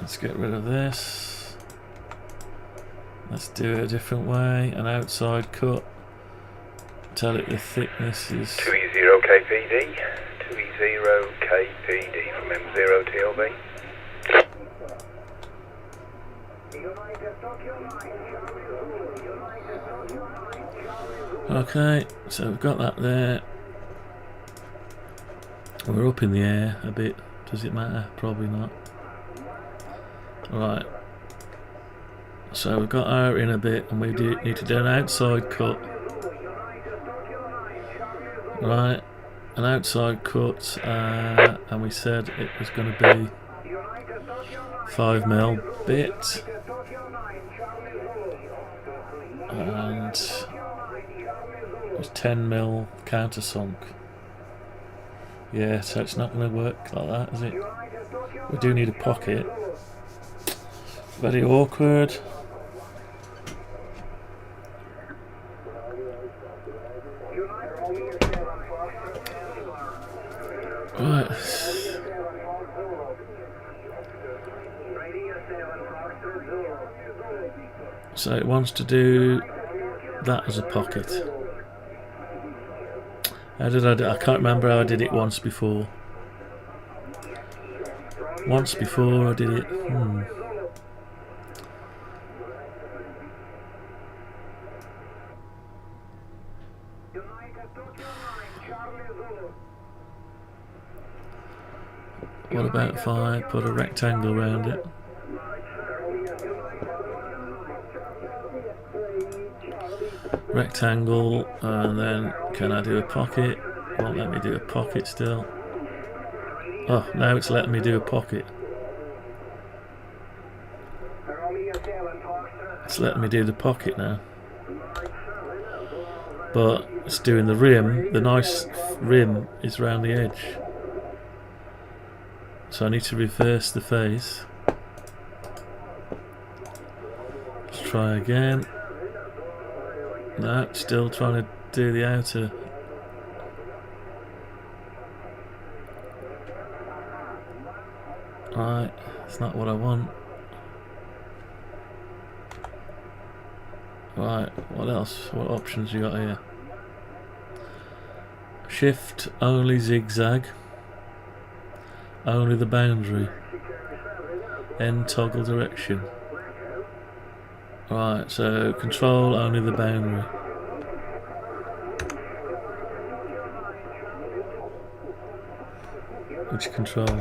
Let's get rid of this. Let's do it a different way. An outside cut. Tell it the thickness is 2E0 KPD. 2E0 KPD from M0 TLB. okay, so we've got that there. We're up in the air a bit. Does it matter? Probably not. Right. So we've got our in a bit and we need to do an outside cut. Right. An outside cut and we said it was going to be 5mm bit. And it was 10mm countersunk. Yeah, so it's not going to work like that, is it? We do need a pocket. Very awkward. Right. So it wants to do that as a pocket. How did I do? I can't remember how I did it once before. Once before I did it. What about if I put a rectangle around it? Rectangle, and then can I do a pocket? Won't let me do a pocket still. Oh, now it's letting me do a pocket. It's letting me do the pocket now. But it's doing the rim. The nice rim is round the edge. So I need to reverse the face. Let's try again. No, still trying to do the outer. Right, it's not what I want. Right, what else? What options you got here? Shift, only zigzag. Only the boundary. End toggle direction. Right, so control only the boundary. Which control?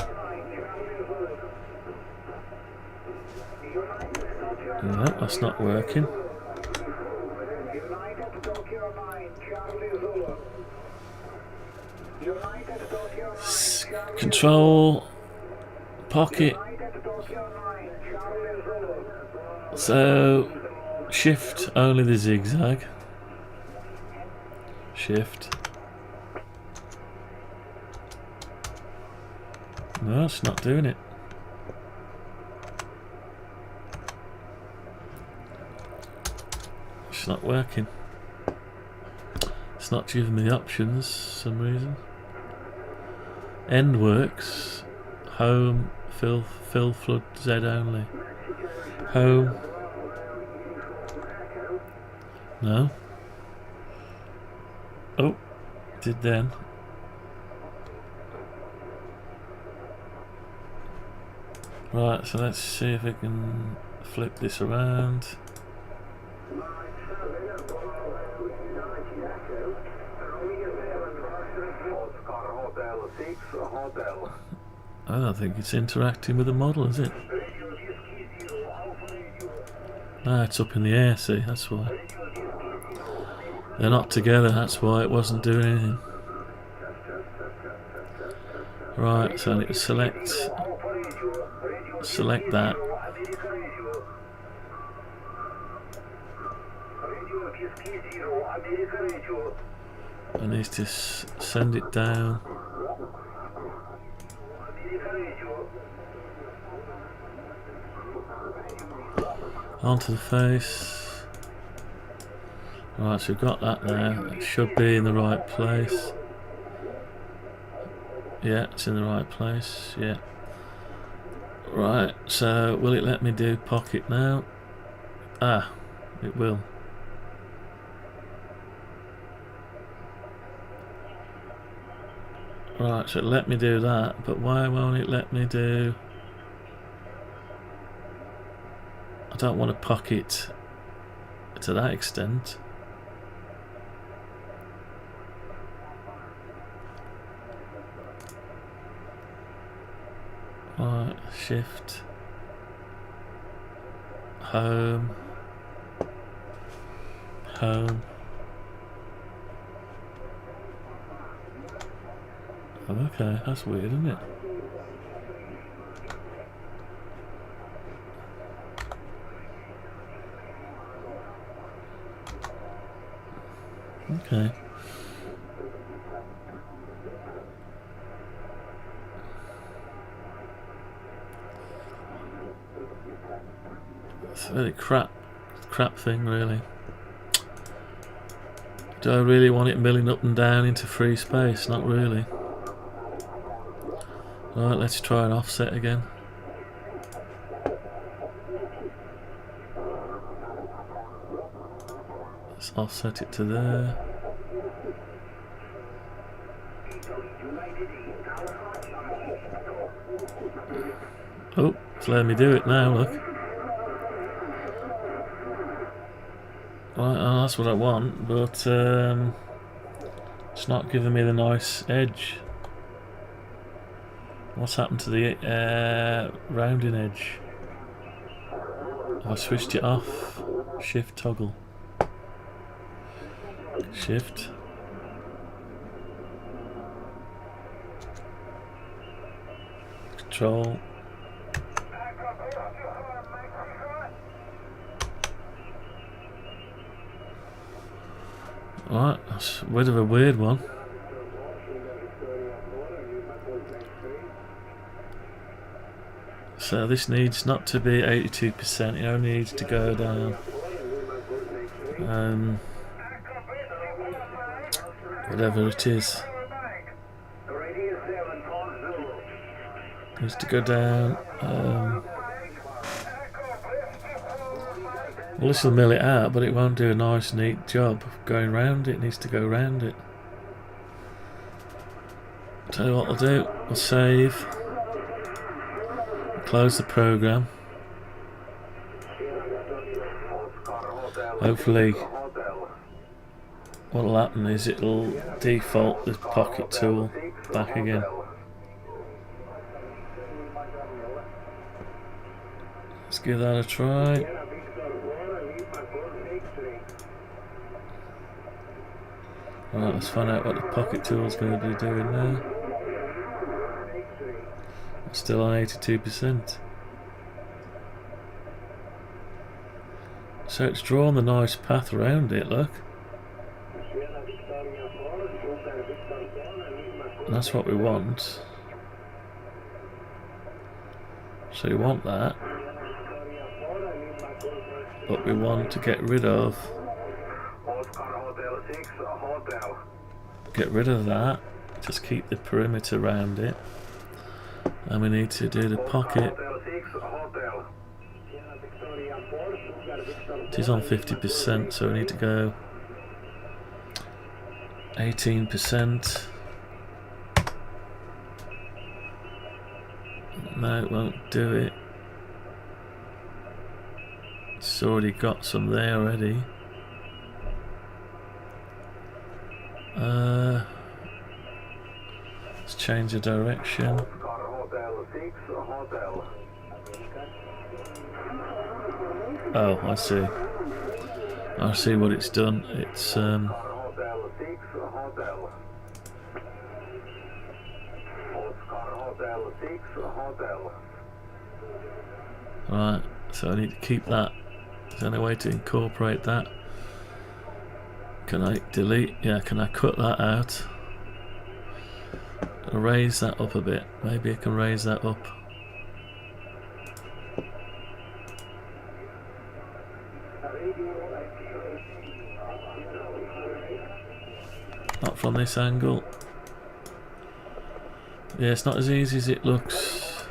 No, that's not working. Control pocket. So shift only the zigzag. Shift. No, it's not doing it. It's not working. It's not giving me the options for some reason. End works. Home, fill, flood, Z only. Home. No. Oh, did then. Right, so let's see if we can flip this around. I don't think it's interacting with the model, is it? No, it's up in the air, see, that's why. They're not together, that's why it wasn't doing anything. Right, so I need to select that. I need to send it down. Onto the face. Right, so we've got that there. It should be in the right place. Yeah, it's in the right place. Yeah. Right, so will it let me do pocket now? Ah, it will. Right, so let me do that, but why won't it let me do... I don't want to pocket to that extent. Right, shift, home, home. Oh, okay, that's weird, isn't it? Okay. It's a really crap thing, really. Do I really want it milling up and down into free space? Not really. Right, let's try an offset again. Let's offset it to there. Oh, it's letting me do it now, look. Right, oh, that's what I want, but it's not giving me the nice edge. What's happened to the rounding edge? I switched it off. Shift toggle. Shift. Control. Right, that's a bit of a weird one. So this needs not to be 82%, it only needs to go down whatever it is. Needs to go down. Well, this will mill it out, but it won't do a nice neat job of going round it. It needs to go round it. Tell you what I'll do, I'll save. Close the program. Hopefully what will happen is it'll default the pocket tool back again. Let's give that a try. Right, let's find out what the pocket tool is going to be doing now. Still on 82%. So it's drawn the nice path around it, look. And that's what we want. So we want that. But we want to get rid of that. Just keep the perimeter around it. And we need to do the pocket. It is on 50%, so we need to go 18%. No, it won't do it. It's already got some there already. Let's change the direction. Oh, I see. I see what it's done. It's Hotel. Oscar Hotel 6 Hotel. Right, so I need to keep that. Is there any way to incorporate that? Can I delete? Yeah, can I cut that out? Raise that up a bit. Maybe I can raise that up. Not from this angle. Yeah, it's not as easy as it looks.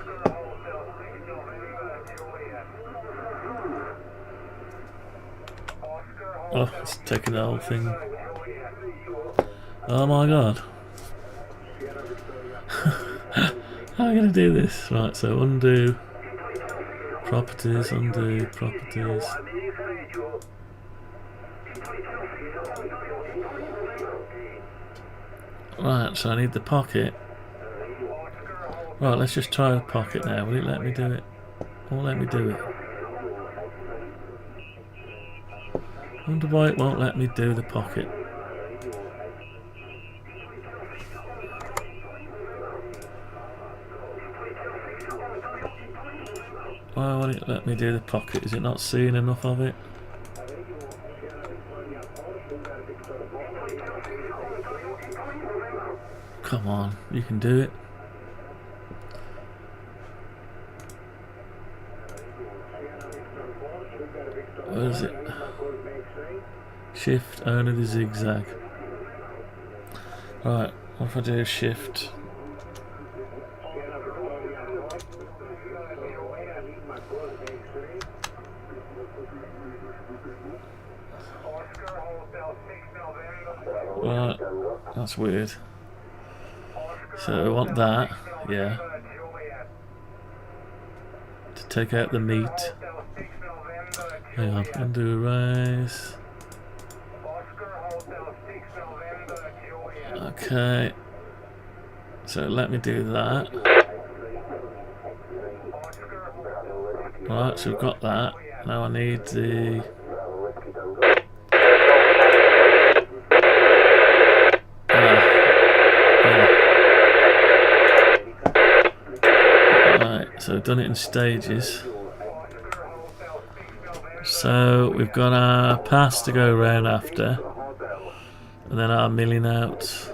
Oh, it's taking the whole thing. Oh my god. How am I going to do this? Right, so undo properties, undo properties. Right, so I need the pocket. Right, let's just try the pocket now. Will it let me do it? Won't let me do it. I wonder why it won't let me do the pocket. Why won't it let me do the pocket? Is it not seeing enough of it? Come on, you can do it. Where is it? Shift, only the zigzag. Right, what if I do shift? Right, that's weird. So I want that, yeah. To take out the meat. Hang on, undo erase. Okay. So let me do that. Right, so we've got that. Now I need the... So we've done it in stages. So we've got our pass to go round after, and then our milling out.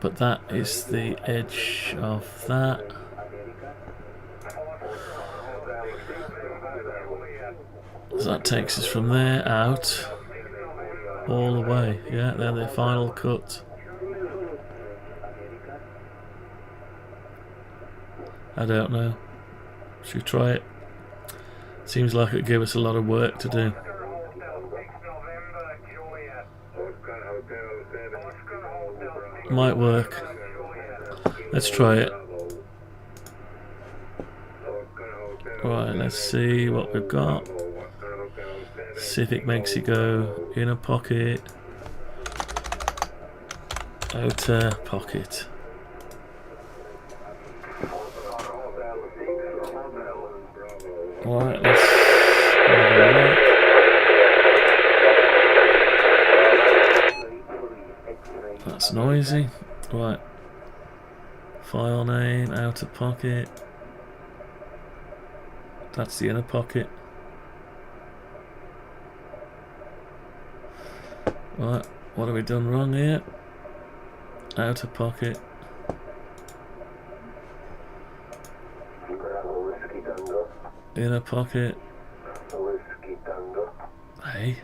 But that is the edge of that. So that takes us from there out all the way. Yeah, then the final cut. I don't know. Should we try it? Seems like it'd give us a lot of work to do. Might work. Let's try it. Right, let's see what we've got. See if it makes it go in a pocket, outer pocket. Alright, let's have a look. That's noisy. Right. File name, outer pocket. That's the inner pocket. Right, what have we done wrong here? Outer pocket. Inner pocket. Hey.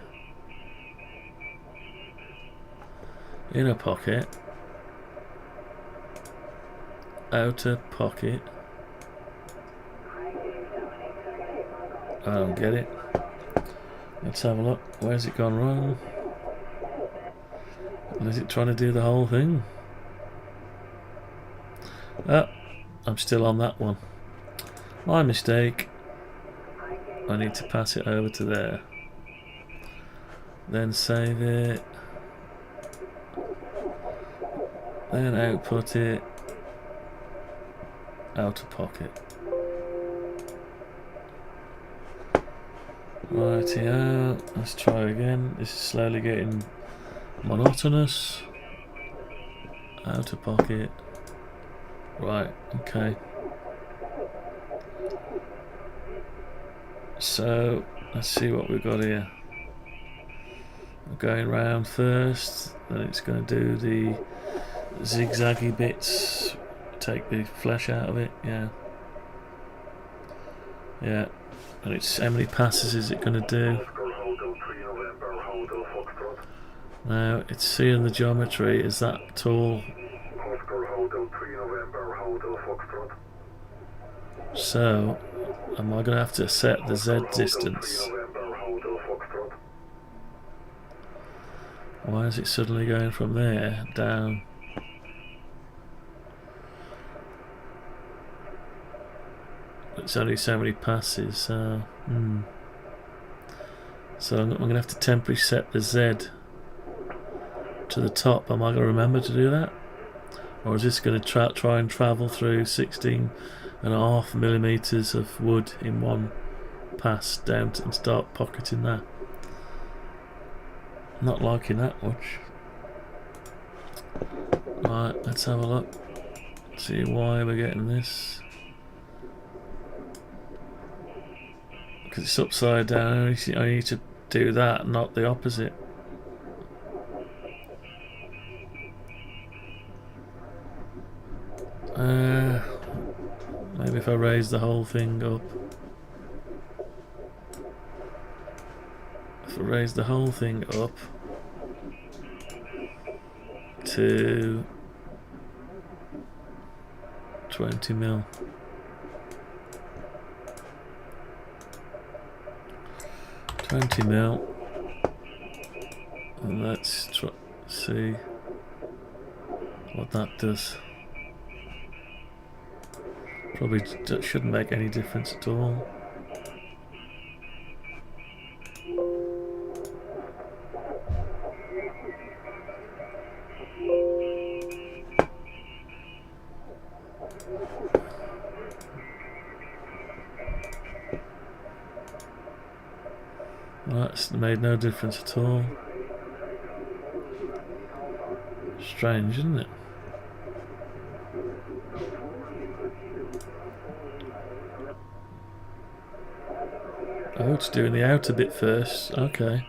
Inner pocket. Outer pocket. I don't get it. Let's have a look. Where's it gone wrong? And is it trying to do the whole thing? Oh, I'm still on that one. My mistake. I need to pass it over to there. Then save it. Then output it. Outer pocket. Rightio, let's try again. This is slowly getting monotonous. Out of pocket. Right, okay. So, let's see what we've got here. We're going round first, then it's going to do the zigzaggy bits, take the flesh out of it, yeah. Yeah, and it's how many passes is it going to do? Now, it's seeing the geometry, is that tall? So, am I going to have to set the Z distance? Why is it suddenly going from there down? It's only so many passes, so so I'm going to have to temporarily set the Z to the top. Am I going to remember to do that? Or is this going to try and travel through 16.5 millimeters of wood in one pass down and start pocketing that? Not liking that much. Right, let's have a look. See why we're getting this. Because it's upside down. I need to do that, not the opposite. Maybe if I raise the whole thing up. If I raise the whole thing up to 20 mil. 20 mil. And let's see what that does. Probably shouldn't make any difference at all. That's made no difference at all. Strange, isn't it? Oh, it's doing the outer bit first. Okay.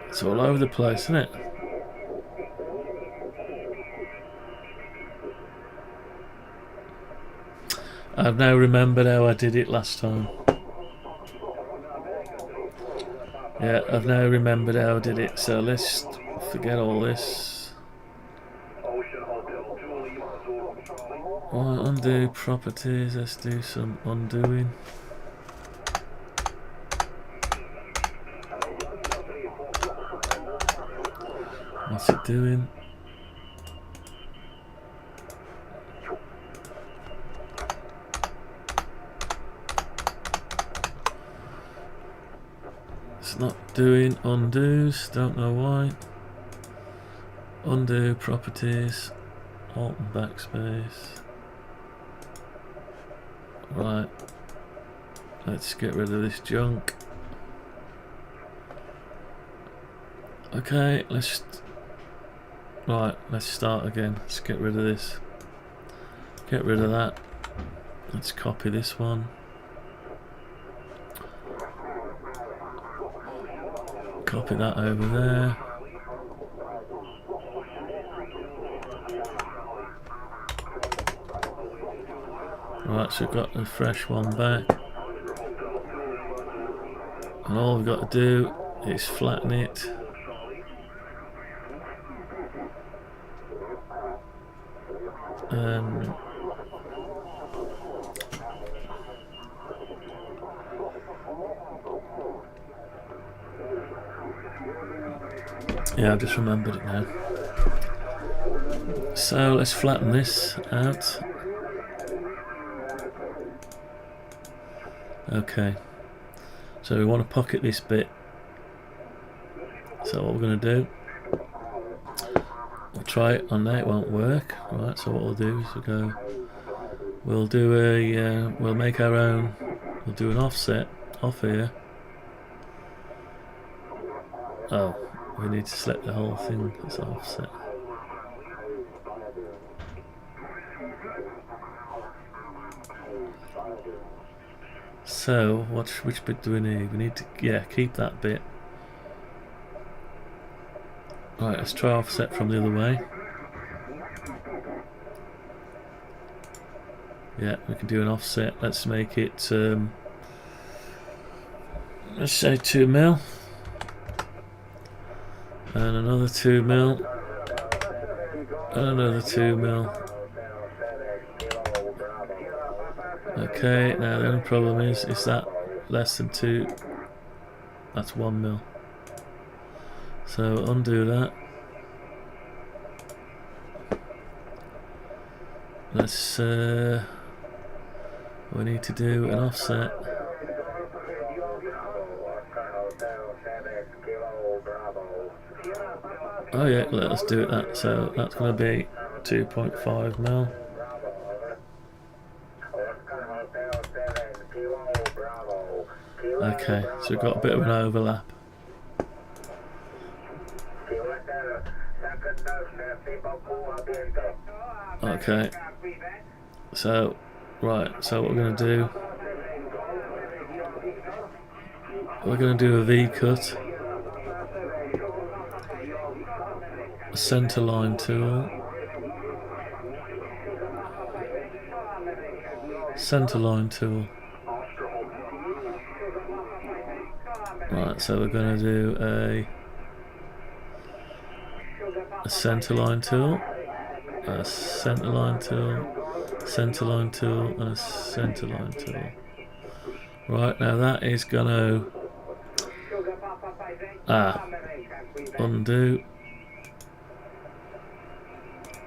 It's all over the place, isn't it? I've now remembered how I did it last time. Yeah, I've now remembered how I did it, so let's forget all this. Right, undo properties, let's do some undoing. What's it doing? It's not doing undos, don't know why. Undo properties, Alt and backspace. Right, let's get rid of this junk. Okay, let's start again. Let's get rid of this. Get rid of that. Let's copy this one. Copy that over there. Right, so we've got the fresh one back. And all we've got to do is flatten it. Yeah, I've just remembered it now. So let's flatten this out. Okay, so we want to pocket this bit. So what we're going to do, we'll try it on there, it won't work. Right, so what we'll do is we'll go we'll do a we'll make our own. We'll do an offset off here. Oh, we need to select the whole thing as offset. So, which bit do we need? We need to, yeah, keep that bit. Right, let's try offset from the other way. Yeah, we can do an offset. Let's make it, let's say 2 mil. And another 2 mil. And another 2 mil. Okay, now the only problem is that less than 2? That's 1 mil. So undo that. Let's we need to do an offset. Oh yeah, let's do it that. So that's going to be 2.5 mil. Okay, so we've got a bit of an overlap. Okay, so right, so what we're going to do, we're going to do a V cut, a center line tool, center line tool. Right, so we're going to do a center line tool, a center line tool, center line tool, and a center line tool. Right, now that is going to undo,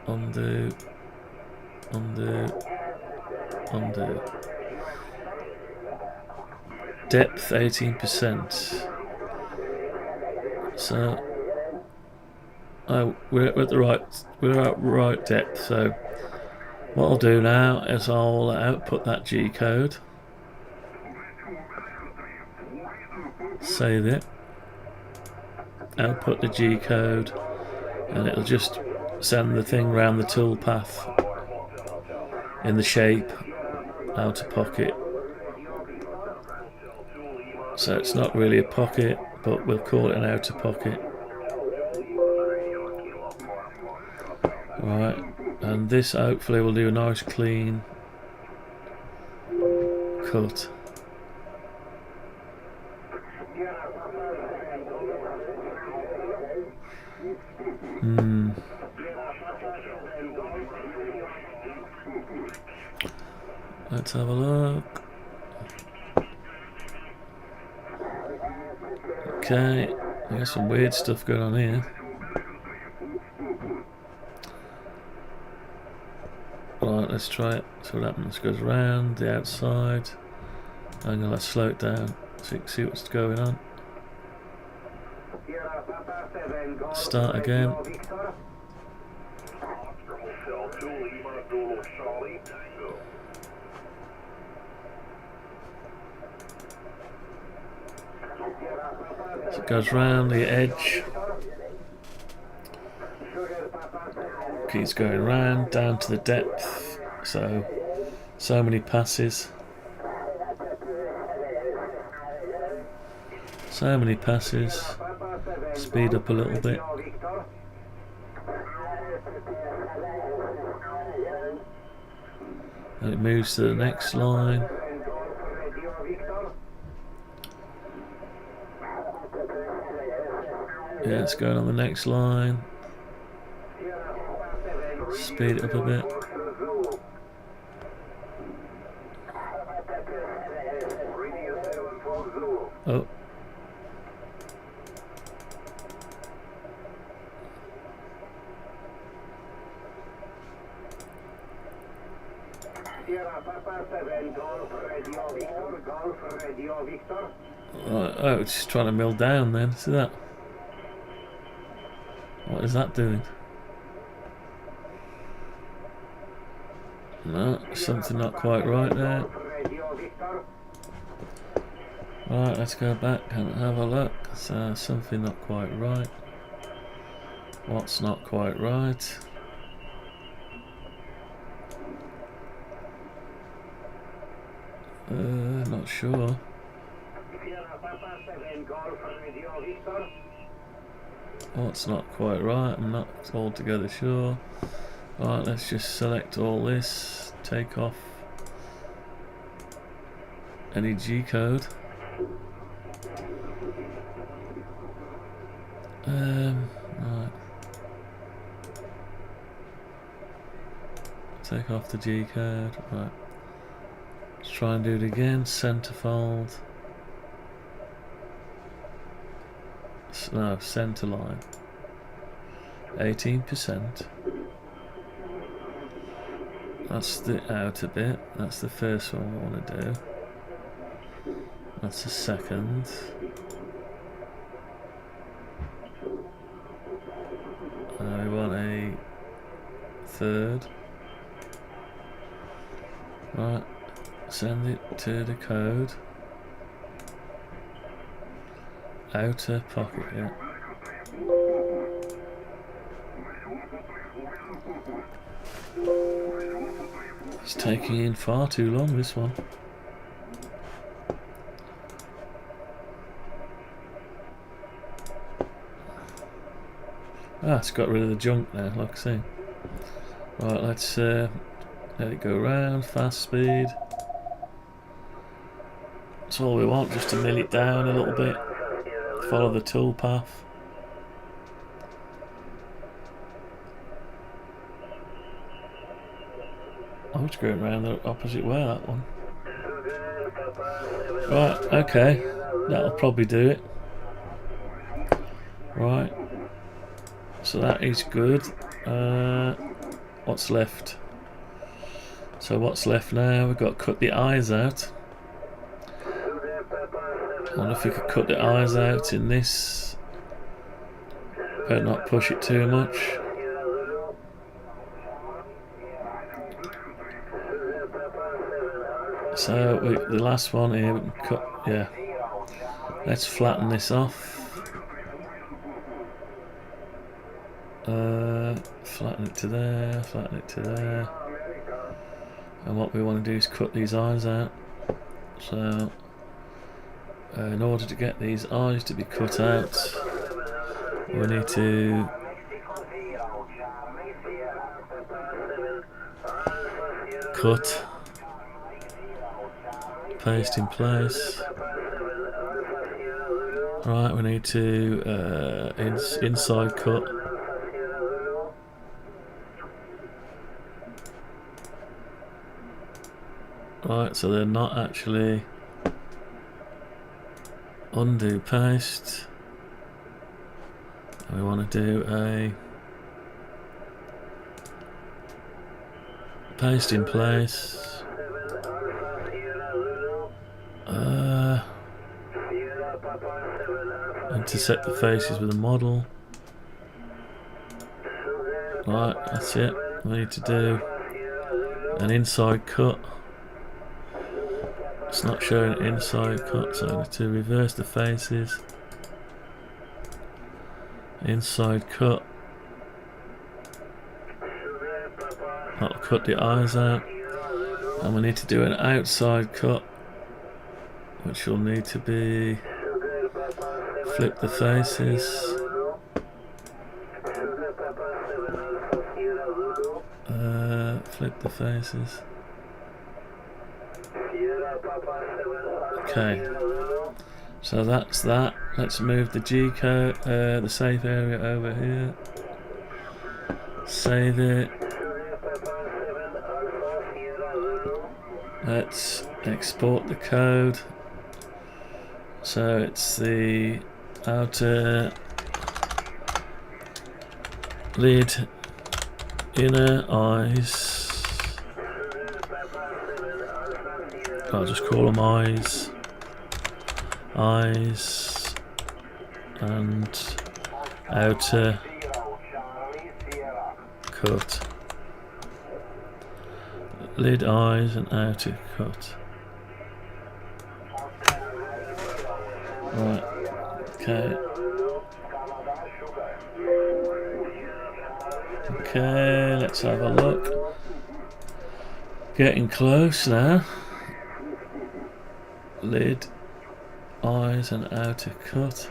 undo, undo, undo. Depth 18%. So we're at the right depth. So what I'll do now is I'll output that G code, save it, output the G code, and it'll just send the thing round the toolpath in the shape out of pocket. So it's not really a pocket, but we'll call it an outer pocket. Right, and this hopefully will do a nice clean cut. Let's have a look. Okay, there's some weird stuff going on here. Right, let's try it. So what happens? Goes around the outside. I'm gonna slow it down so you can see what's going on. Start again. So it goes round the edge. Keeps going round down to the depth. So many passes. So many passes. Speed up a little bit. And it moves to the next line. Yeah, it's going on the next line. Speed it up a bit. Oh. Right, oh, it's just trying to mill down then. See that? What is that doing? No, something not quite right there. Right, let's go back and have a look. So something not quite right. What's not quite right? Not sure. What's not quite right? I'm not altogether sure. Right, let's just select all this. Take off any G code. Right. Take off the G code. Right. Let's try and do it again. Centerfold. No, center line. 18%. That's the outer bit. That's the first one we want to do. That's the second. We want a third. Right, send it to the code. Outer pocket, yeah. It's taking in far too long, this one. Ah, it's got rid of the junk now, like I say. Right, let's let it go round, fast speed. That's all we want, just to mill it down a little bit. Follow the tool path. Oh, it's going round the opposite way, that one. Right, okay. That'll probably do it. Right. So that is good. What's left? So what's left now? We've got to cut the eyes out. I wonder if we could cut the eyes out in this. Better not push it too much. So the last one here we can cut. Yeah. Let's flatten this off. Flatten it to there, flatten it to there. And what we want to do is cut these eyes out. So, in order to get these eyes to be cut out, we need to cut, paste in place. Right, we need to inside cut. Right, so they're not actually undo paste. We want to do a paste in place. Intersect the faces with a model. Right, that's it. We need to do an inside cut. It's not showing an inside cut, so I need to reverse the faces. Inside cut. That'll cut the eyes out. And we need to do an outside cut, which will need to be flip the faces. Flip the faces. Okay, so that's that. Let's move the G code, the save area over here. Save it. Let's export the code. So it's the outer lid, inner eyes. I'll just call them eyes. Eyes and outer cut. lid, eyes and outer cut. Right, okay. Okay, let's have a look. Getting close now. Lid, eyes and outer cut.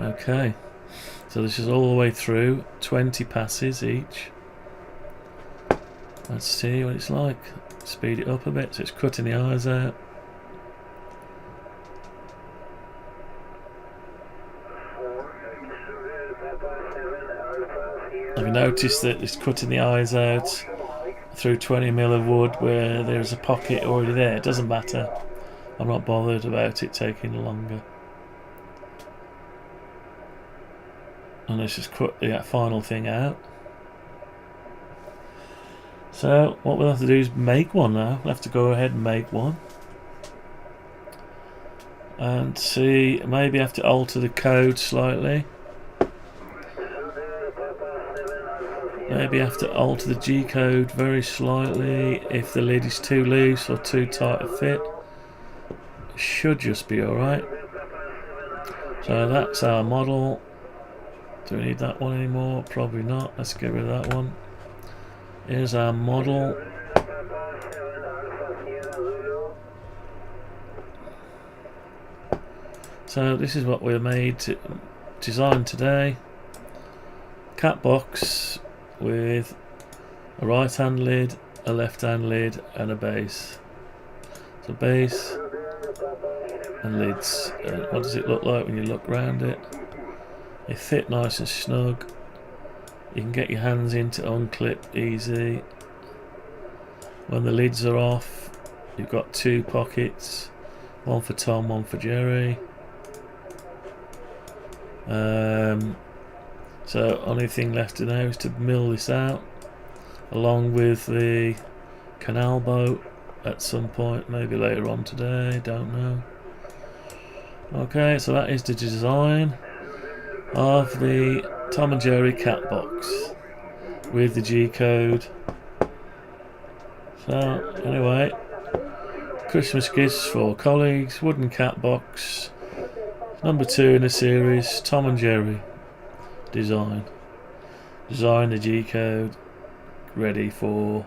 Okay, so this is all the way through, 20 passes each. Let's see what it's like. Speed it up a bit, so it's cutting the eyes out. Have you noticed that it's cutting the eyes out through 20mm of wood where there's a pocket already there? It doesn't matter. I'm not bothered about it taking longer. And let's just cut the final thing out. So what we'll have to do is make one now. We'll have to go ahead and make one. And see, maybe have to alter the code slightly. Maybe have to alter the G code very slightly if the lid is too loose or too tight a fit. It should just be alright. So that's our model. Do we need that one anymore? Probably not. Let's get rid of that one. Here's our model. So this is what we made to design today. Cat box with a right hand lid, a left hand lid and a base. So base and lids. What does it look like when you look round it? They fit nice and snug. You can get your hands in to unclip easy. When the lids are off, you've got two pockets, one for Tom, one for Jerry. So only thing left now is to mill this out along with the canal boat at some point, maybe later on today, don't know. Okay, so that is the design of the Tom and Jerry cat box with the G code. So anyway, Christmas gifts for colleagues, wooden cat box, number 2 in the series, Tom and Jerry design the G code, ready for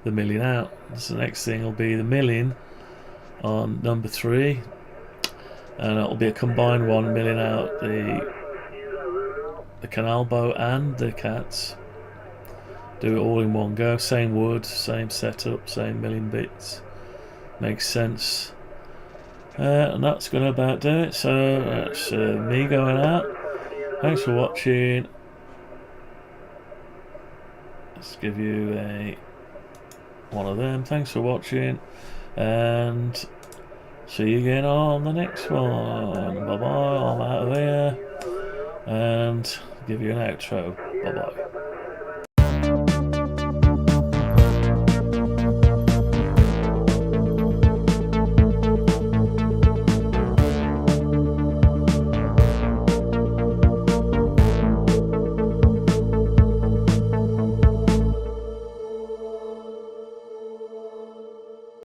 the milling out. So the next thing will be the milling on number 3, and it'll be a combined one, milling out the canal boat and the cats. Do it all in one go, same wood, same setup, same milling bits. Makes sense. And that's going to about do it. So that's me going out. Thanks for watching. Let's give you one of them. Thanks for watching, and see you again on the next one. Bye bye. I'm out of here, and give you an outro. Bye bye.